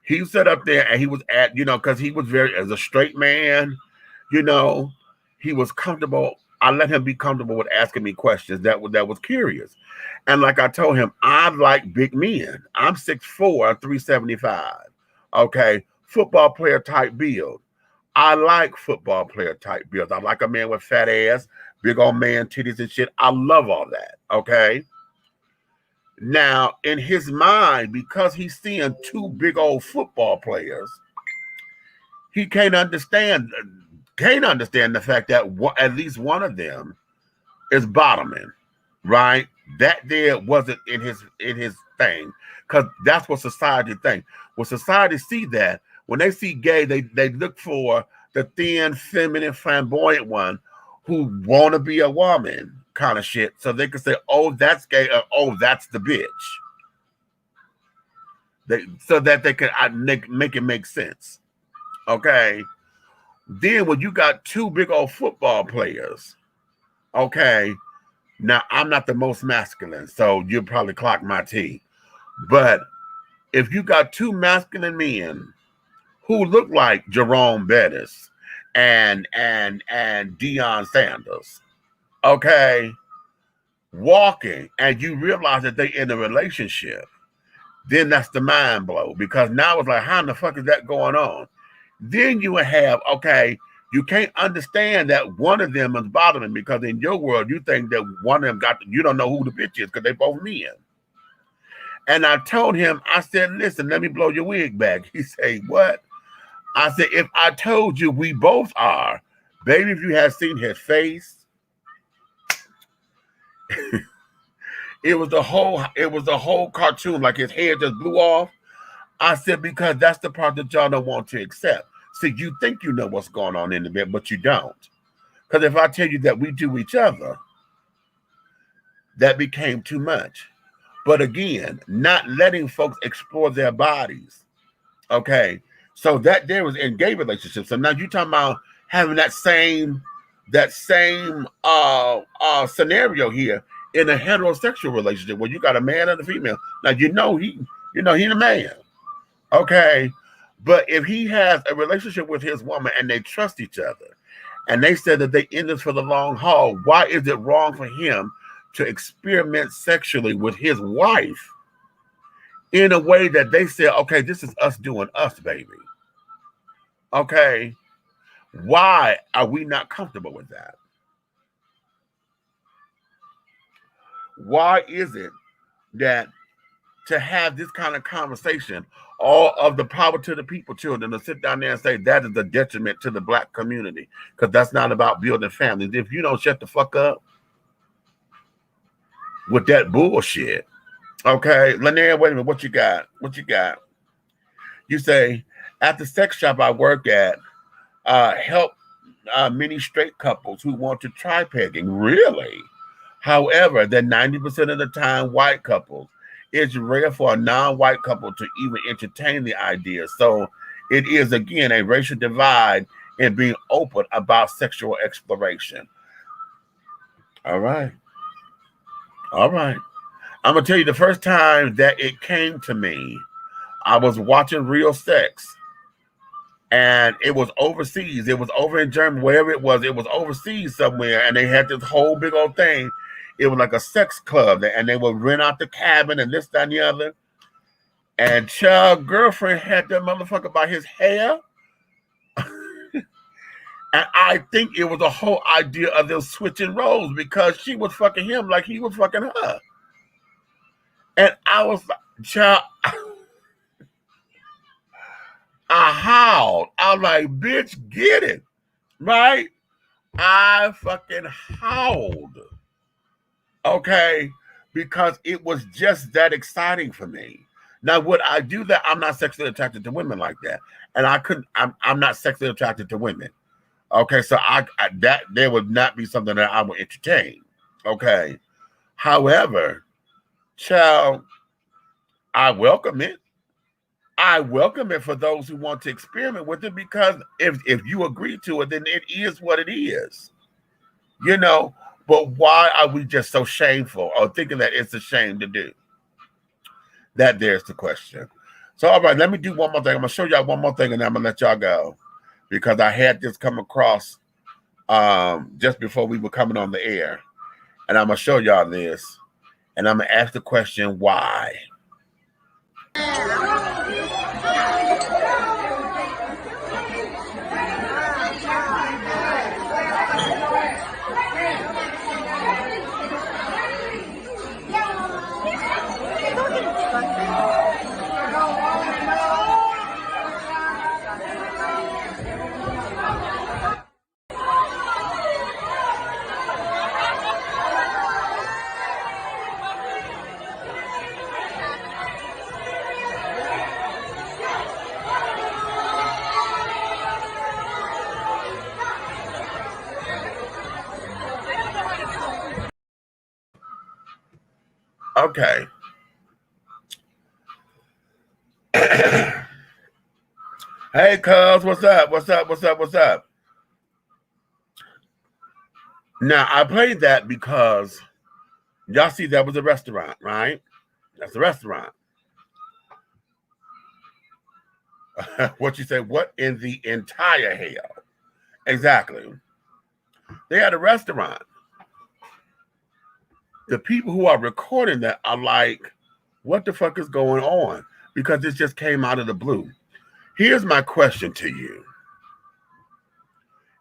He sat up there and he was because he was as a straight man, he was comfortable. I let him be comfortable with asking me questions that was curious. And like I told him, I like big men. I'm 6'4", 375. Okay. football player type build. I like football player type builds. I like a man with fat ass, big old man titties and shit. I love all that. Okay. Now, in his mind, because he's seeing two big old football players, he can't understand the fact that at least one of them is bottoming, right? That there wasn't in his thing, because that's what society thinks. When society see that, when they see gay, they look for the thin, feminine, flamboyant one who want to be a woman kind of shit, so they can say, "Oh, that's gay," or "Oh, that's the bitch." So that they can make it make sense. Okay. Then when you got two big old football players, okay. Now I'm not the most masculine, so you'll probably clock my T. But if you got two masculine men who look like Jerome Bettis and Deion Sanders, okay, walking, and you realize that they in a relationship, then that's the mind blow, because now it's like, how in the fuck is that going on? Then you would have, okay, you can't understand that one of them is bottoming, because in your world, you think that one of them you don't know who the bitch is because they both men. And I told him, I said, listen, let me blow your wig back. He said, what? I said, if I told you we both are, baby, if you had seen his face, it was the whole cartoon, like his hair just blew off. I said, because that's the part that y'all don't want to accept. See, you think you know what's going on in the bed, but you don't. Because if I tell you that we do each other, that became too much. But again, not letting folks explore their bodies. Okay. So that there was in gay relationships. So now you're talking about having that same scenario here in a heterosexual relationship where you got a man and a female. Now he's a man. Okay. But if he has a relationship with his woman and they trust each other, and they said that they in this for the long haul, why is it wrong for him to experiment sexually with his wife in a way that they say, okay, this is us doing us, baby? Okay. Why are we not comfortable with that? Why is it that to have this kind of conversation, all of the power to the people children to sit down there and say that is a detriment to the Black community, because that's not about building families. If you don't shut the fuck up with that bullshit. Okay, Lanier, wait a minute, what you got? You say, at the sex shop I work at, help many straight couples who want to try pegging. Really? However, then 90% of the time, white couples, it's rare for a non-white couple to even entertain the idea. So it is, again, a racial divide in being open about sexual exploration. All right. I'm going to tell you, the first time that it came to me, I was watching Real Sex. And it was overseas. It was over in Germany, wherever it was. It was overseas somewhere. And they had this whole big old thing. It was like a sex club. And they would rent out the cabin and this, that, and the other. And child girlfriend had that motherfucker by his hair. And I think it was a whole idea of them switching roles, because she was fucking him like he was fucking her. And I was like, child, I howled. I was like, bitch, get it. Right? I fucking howled. Okay? Because it was just that exciting for me. Now, would I do that? I'm not sexually attracted to women like that. And I'm not sexually attracted to women. Okay, so that there would not be something that I would entertain. Okay. However, child, I welcome it. I welcome it for those who want to experiment with it, because if you agree to it, then it is what it is. You know, but why are we just so shameful or thinking that it's a shame to do? That there's the question. So, all right, let me do one more thing. I'm going to show y'all one more thing, and then I'm going to let y'all go, because I had this come across just before we were coming on the air. And I'm going to show y'all this, and I'm going to ask the question, why? Okay. Hey, cuz, what's up? What's up? What's up? What's up? Now, I played that because y'all see that was a restaurant, right? That's a restaurant. What you say? What in the entire hell? Exactly. They had a restaurant. The people who are recording that are like, what the fuck is going on? Because this just came out of the blue. Here's my question to you.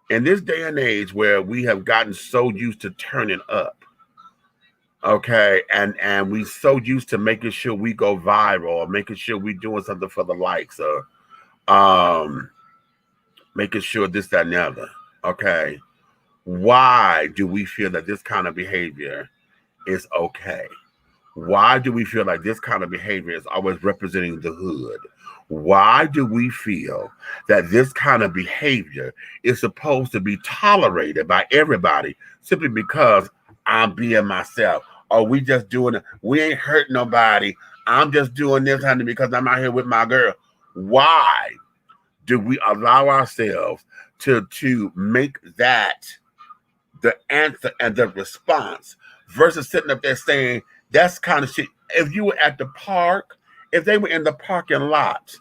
In this day and age where we have gotten so used to turning up, okay, and we so used to making sure we go viral, or making sure we doing something for the likes, or making sure this, that, and the other, okay, why do we feel that this kind of behavior is okay? Why do we feel like this kind of behavior is always representing the hood? Why do we feel that this kind of behavior is supposed to be tolerated by everybody simply because I'm being myself? Or we just doing it? We ain't hurt nobody. I'm just doing this, honey, because I'm out here with my girl. Why do we allow ourselves to make that the answer and the response versus sitting up there saying, that's kind of shit? If you were at the park, if they were in the parking lot,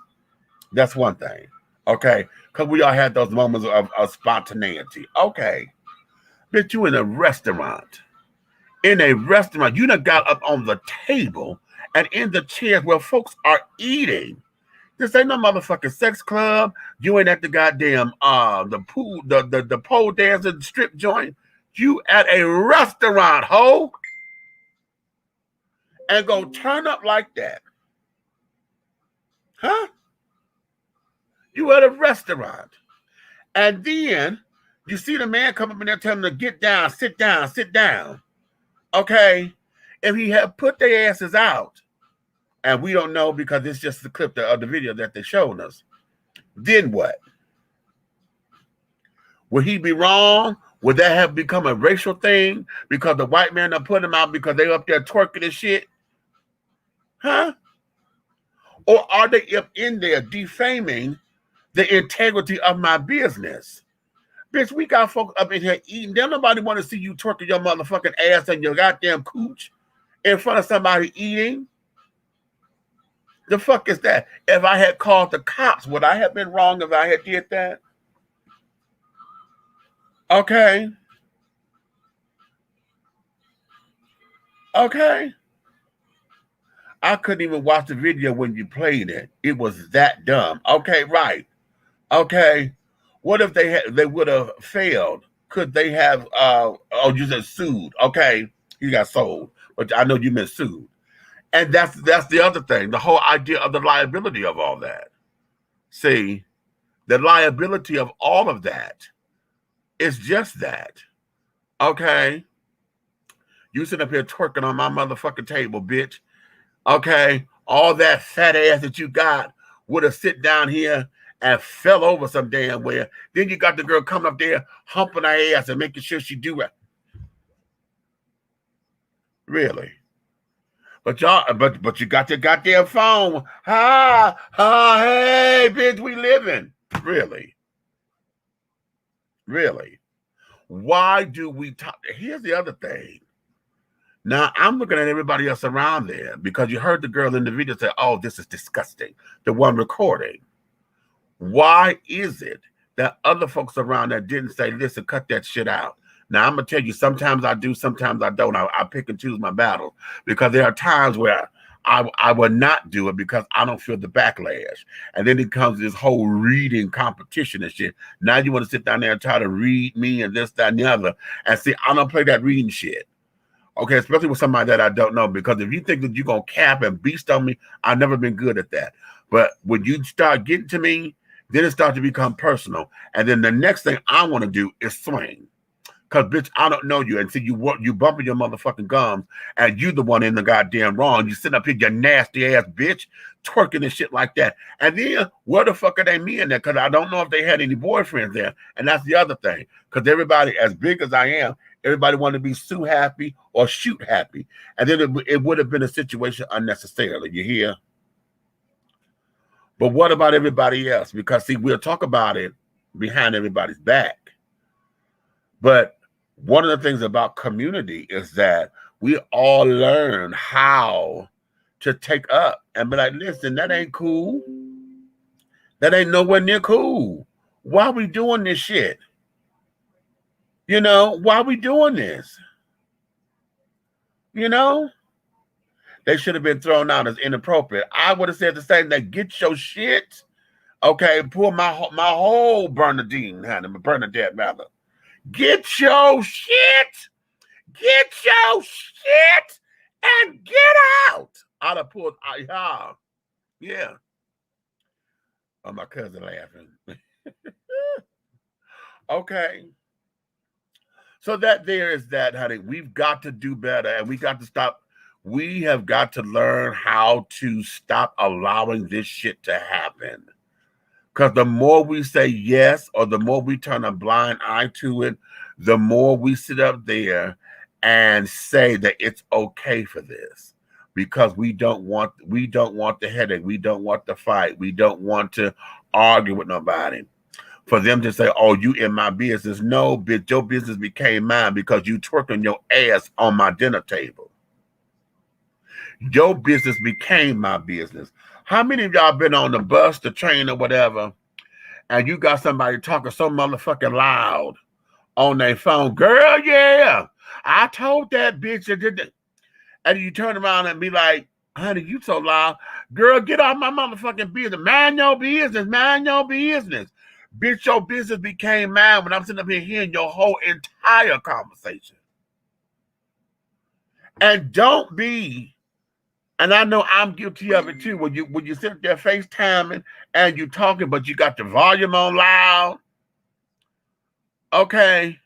that's one thing, okay? Because we all had those moments of spontaneity. Okay, but you in a restaurant. In a restaurant, you done got up on the table and in the chairs where folks are eating. This ain't no motherfucking sex club. You ain't at the goddamn the pool, the pole dancer strip joint. You at a restaurant, ho, and go turn up like that. Huh? You at a restaurant. And then you see the man come up in there telling them to get down, sit down, sit down. Okay? If he had put their asses out, and we don't know because it's just the clip of the video that they showed us, then what? Would he be wrong? Would that have become a racial thing because the white man done put him out because they up there twerking and shit? Huh? Or are they up in there defaming the integrity of my business? Bitch, we got folks up in here eating. Don't nobody want to see you twerking your motherfucking ass and your goddamn cooch in front of somebody eating. The fuck is that? If I had called the cops, would I have been wrong if I had did that? Okay. Okay. I couldn't even watch the video when you played it. It was that dumb. Okay, right. Okay. What if they would have failed? Could they have you said sued? Okay, he got sold. But I know you meant sued. And that's the other thing, the whole idea of the liability of all that. See, the liability of all of that is just that. Okay. You sit up here twerking on my motherfucking table, bitch. Okay. All that fat ass that you got would have sit down here and fell over some damn where. Then you got the girl coming up there humping her ass and making sure she do it. Really? But y'all, but you got your goddamn phone. Hey, bitch, we living. Really? Really? Why do we talk? Here's the other thing. Now, I'm looking at everybody else around there because you heard the girl in the video say, oh, this is disgusting. The one recording. Why is it that other folks around there didn't say, listen, cut that shit out? Now, I'm going to tell you, sometimes I do, sometimes I don't. I pick and choose my battles because there are times where I will not do it because I don't feel the backlash. And then it comes this whole reading competition and shit. Now you want to sit down there and try to read me and this, that, and the other. And see, I don't play that reading shit. Okay, especially with somebody that I don't know. Because if you think that you're going to cap and beast on me, I've never been good at that. But when you start getting to me, then it starts to become personal. And then the next thing I want to do is swing. Because, bitch, I don't know you. And see, you bumping your motherfucking gums, and you the one in the goddamn wrong. You sitting up here, you nasty ass bitch, twerking and shit like that. And then, where the fuck are they me in there? Because I don't know if they had any boyfriends there. And that's the other thing. Because everybody, as big as I am, Everybody wanted to be sue happy or shoot happy. And then it would have been a situation unnecessarily. You hear? But what about everybody else? Because, see, we'll talk about it behind everybody's back. But one of the things about community is that we all learn how to take up and be like, listen, that ain't cool. That ain't nowhere near cool. Why are we doing this shit? You know, why are we doing this? You know? They should have been thrown out as inappropriate. I would have said the same thing. Get your shit. Okay, pull my whole Bernadette, rather. Get your shit. Get your shit and get out. I'd have pulled, yeah. Oh, my cousin laughing. Okay. So that there is that, honey. We've got to do better, and we got to stop. We have got to learn how to stop allowing this shit to happen. Because the more we say yes, or the more we turn a blind eye to it, the more we sit up there and say that it's okay for this. Because we don't want the headache. We don't want the fight. We don't want to argue with nobody. For them to say, oh, you in my business. No, bitch, your business became mine because you twerking your ass on my dinner table. Your business became my business. How many of y'all been on the bus, the train, or whatever, and you got somebody talking so motherfucking loud on their phone? Girl, yeah, I told that bitch that did that. And you turn around and be like, honey, you so loud. Girl, get off my motherfucking business. Mind your business. Mind your business. Bitch, your business became mine when I'm sitting up here hearing your whole entire conversation. And don't be, and I know I'm guilty of it too, when you sit there FaceTiming and you talking, but you got the volume on loud. Okay.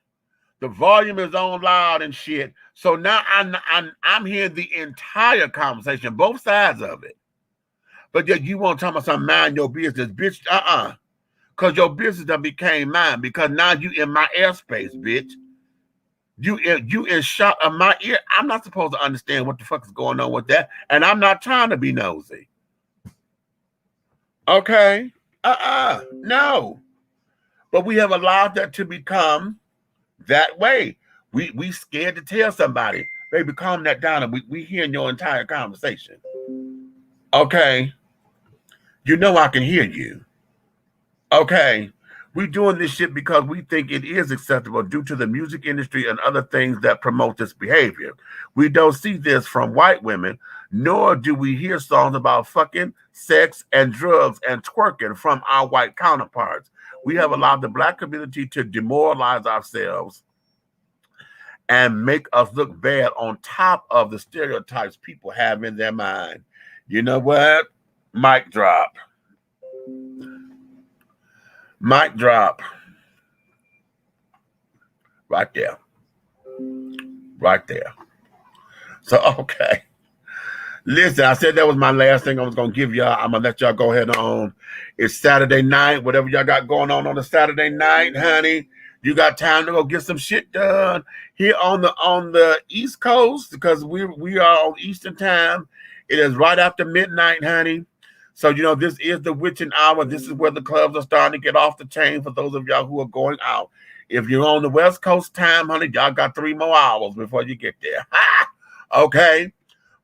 The volume is on loud and shit. So now I'm hearing the entire conversation, both sides of it. But yet you want to talk about some mind your business, bitch. Because your business done became mine. Because now you in my airspace, bitch. You in shot of my ear. I'm not supposed to understand what the fuck is going on with that. And I'm not trying to be nosy. Okay? No. But we have allowed that to become that way. We scared to tell somebody, baby, calm that down, and we hearing your entire conversation. Okay. You know I can hear you. Okay. We doing this shit because we think it is acceptable due to the music industry and other things that promote this behavior. We don't see this from white women, nor do we hear songs about fucking, sex, and drugs and twerking from our white counterparts. We have allowed the Black community to demoralize ourselves and make us look bad on top of the stereotypes people have in their mind. You know what? Mic drop. Mic drop. Right there. Right there. So, okay. Listen, I said that was my last thing I was going to give y'all. I'm going to let y'all go ahead on. It's Saturday night. Whatever y'all got going on a Saturday night, honey, you got time to go get some shit done here on the East Coast, because we are on Eastern time. It is right after midnight, honey. So, you know, this is the witching hour. This is where the clubs are starting to get off the chain for those of y'all who are going out. If you're on the West Coast time, honey, y'all got 3 more hours before you get there. Okay?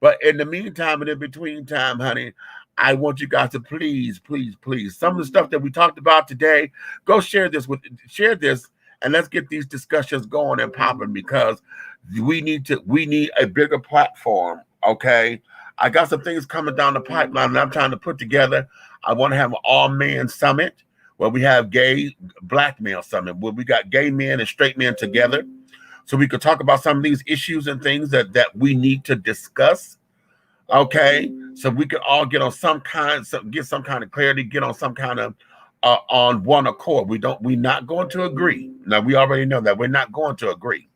But in the meantime and in between time, honey, I want you guys to please, please, please, some of the stuff that we talked about today, go share this, and let's get these discussions going and popping, because we need a bigger platform, okay? I got some things coming down the pipeline that I'm trying to put together. I want to have an all-man summit where we have gay black male summit, where we got gay men and straight men together, so we could talk about some of these issues and things that we need to discuss, okay? So we can all get on get some kind of clarity, get on some kind of on one accord. We're not going to agree. Now, we already know that we're not going to agree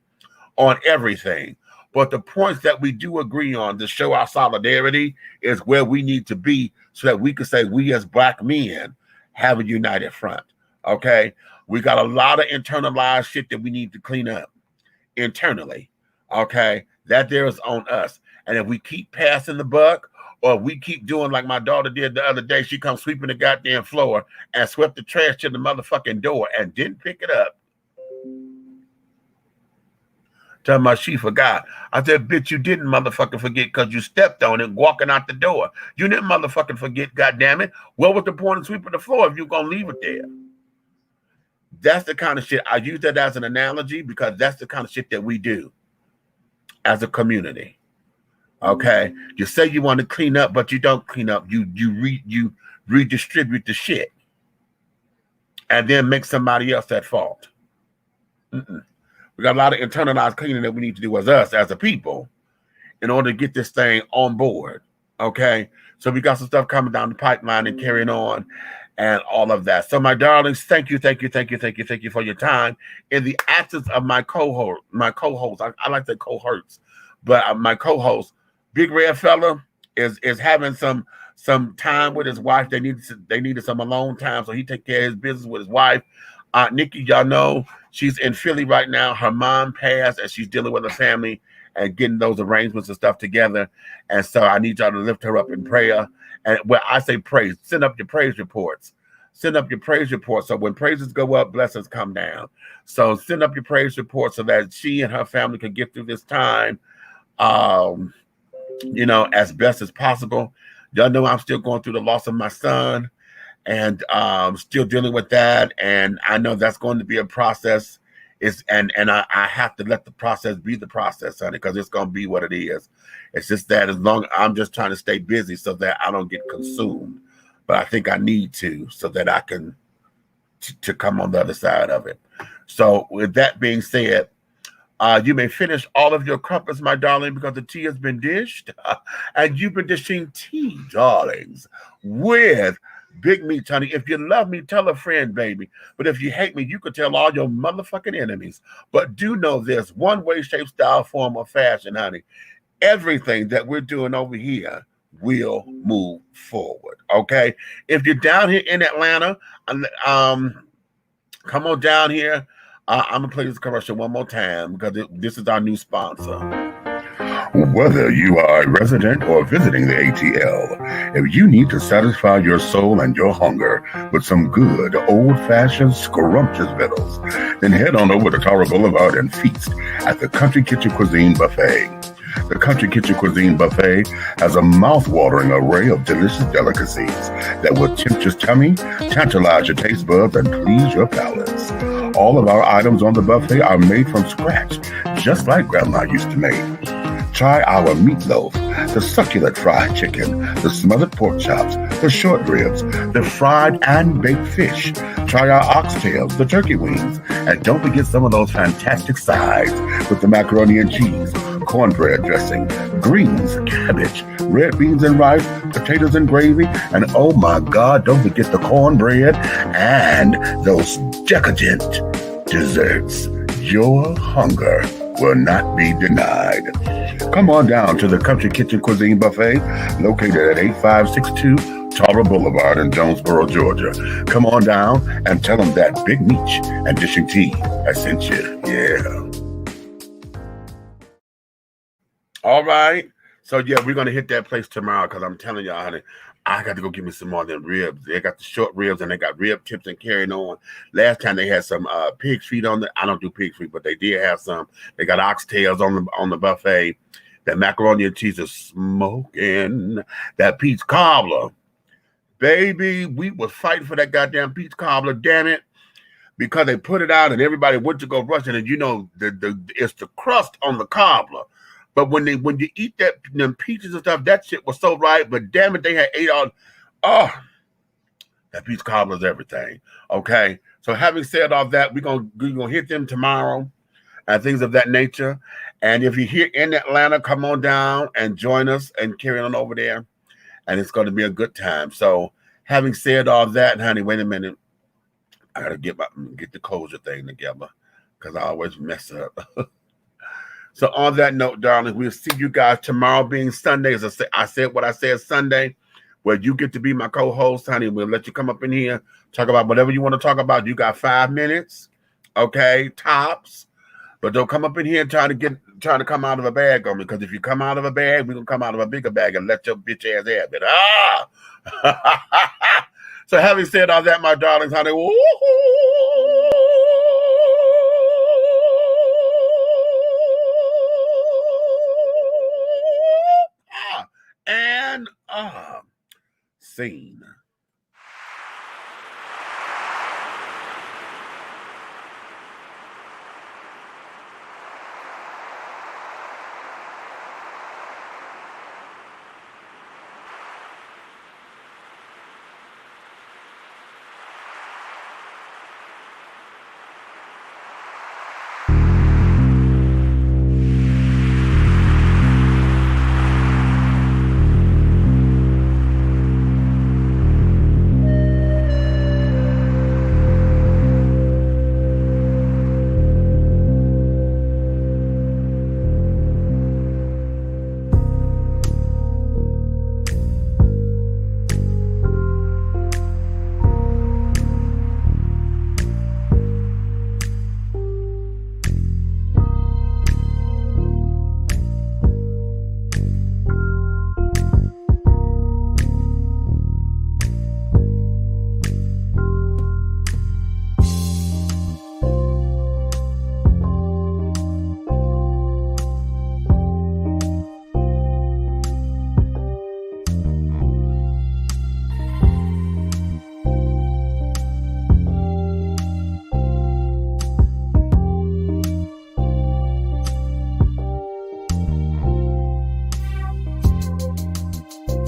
on everything. But the points that we do agree on to show our solidarity is where we need to be, so that we can say we as black men have a united front, okay? We got a lot of internalized shit that we need to clean up. internally. Okay, that there is on us. And if we keep passing the buck, or we keep doing like my daughter did the other day, she come sweeping the goddamn floor and swept the trash to the motherfucking door and didn't pick it up. Tell my she forgot. I said, bitch, you didn't motherfucking forget because you stepped on it walking out the door. You didn't motherfucking forget, goddammit. What was the point of sweeping the floor if you're going to leave it there? That's the kind of shit. I use that as an analogy because that's the kind of shit that we do as a community. Okay? You say you want to clean up, but you don't clean up. You redistribute the shit and then make somebody else at fault. We got a lot of internalized cleaning that we need to do as us, as a people, in order to get this thing on board. Okay? So we got some stuff coming down the pipeline and carrying on and all of that. So my darlings, thank you for your time. In the absence of my co-host, I like the cohorts, but my co-host, Big Red Fella, is having some time with his wife. They needed some alone time, so he take care of his business with his wife. Nikki, y'all know she's in Philly right now. Her mom passed, and she's dealing with her family and getting those arrangements and stuff together. And so I need y'all to lift her up in prayer. And when I say praise, send up your praise reports. Send up your praise reports. So when praises go up, blessings come down. So send up your praise reports so that she and her family can get through this time, as best as possible. Y'all know I'm still going through the loss of my son and still dealing with that. And I know that's going to be a process. I have to let the process be the process, honey, because it's going to be what it is. It's just that I'm just trying to stay busy so that I don't get consumed. But I think I need to so that I can to come on the other side of it. So with that being said, you may finish all of your crumpets, my darling, because the tea has been dished. And you've been dishing tea, darlings, with Big Meats, honey. If you love me, tell a friend, baby. But if you hate me, you can tell all your motherfucking enemies. But do know this, one way, shape, style, form, or fashion, honey. Everything that we're doing over here will move forward, okay? If you're down here in Atlanta, come on down here. I'm going to play this commercial one more time because this is our new sponsor. Whether you are a resident or visiting the ATL, if you need to satisfy your soul and your hunger with some good old-fashioned scrumptious victuals, then head on over to Tara Boulevard and feast at the Country Kitchen Cuisine Buffet. The Country Kitchen Cuisine Buffet has a mouth-watering array of delicious delicacies that will tempt your tummy, tantalize your taste buds, and please your palates. All of our items on the buffet are made from scratch, just like Grandma used to make. Try our meatloaf, the succulent fried chicken, the smothered pork chops, the short ribs, the fried and baked fish. Try our oxtails, the turkey wings, and don't forget some of those fantastic sides with the macaroni and cheese, cornbread dressing, greens, cabbage, red beans and rice, potatoes and gravy, and oh my God, don't forget the cornbread and those decadent desserts. Your hunger will not be denied. Come on down to the Country Kitchen Cuisine Buffet, located at 8562 Tara Boulevard in Jonesboro, Georgia. Come on down and tell them that Big Meech and Dishing Tea I sent you. Yeah. All right. So, yeah, we're going to hit that place tomorrow because I'm telling y'all, honey, I got to go get me some more of them ribs. They got the short ribs and they got rib tips and carrying on. Last time they had some pig's feet on I don't do pig's feet, but they did have some. They got oxtails on the buffet. That macaroni and cheese is smoking. That peach cobbler. Baby, we was fighting for that goddamn peach cobbler, damn it. Because they put it out and everybody went to go rush it. And you know, it's the crust on the cobbler. But when you eat them peaches and stuff, that shit was so right. But damn it, they had ate all. Oh, that peach cobbler is everything. Okay. So having said all that, we're gonna hit them tomorrow and things of that nature. And if you're here in Atlanta, come on down and join us and carry on over there. And it's going to be a good time. So having said all that, honey, wait a minute. I gotta get the closure thing together because I always mess up. So on that note, darling, we'll see you guys tomorrow being Sunday. As I said what I said Sunday, where you get to be my co-host, honey. We'll let you come up in here, talk about whatever you want to talk about. You got 5 minutes, okay, tops. But don't come up in here trying to come out of a bag on me, because if you come out of a bag, we're gonna come out of a bigger bag and let your bitch ass have it. So having said all that, my darlings, honey, and scene.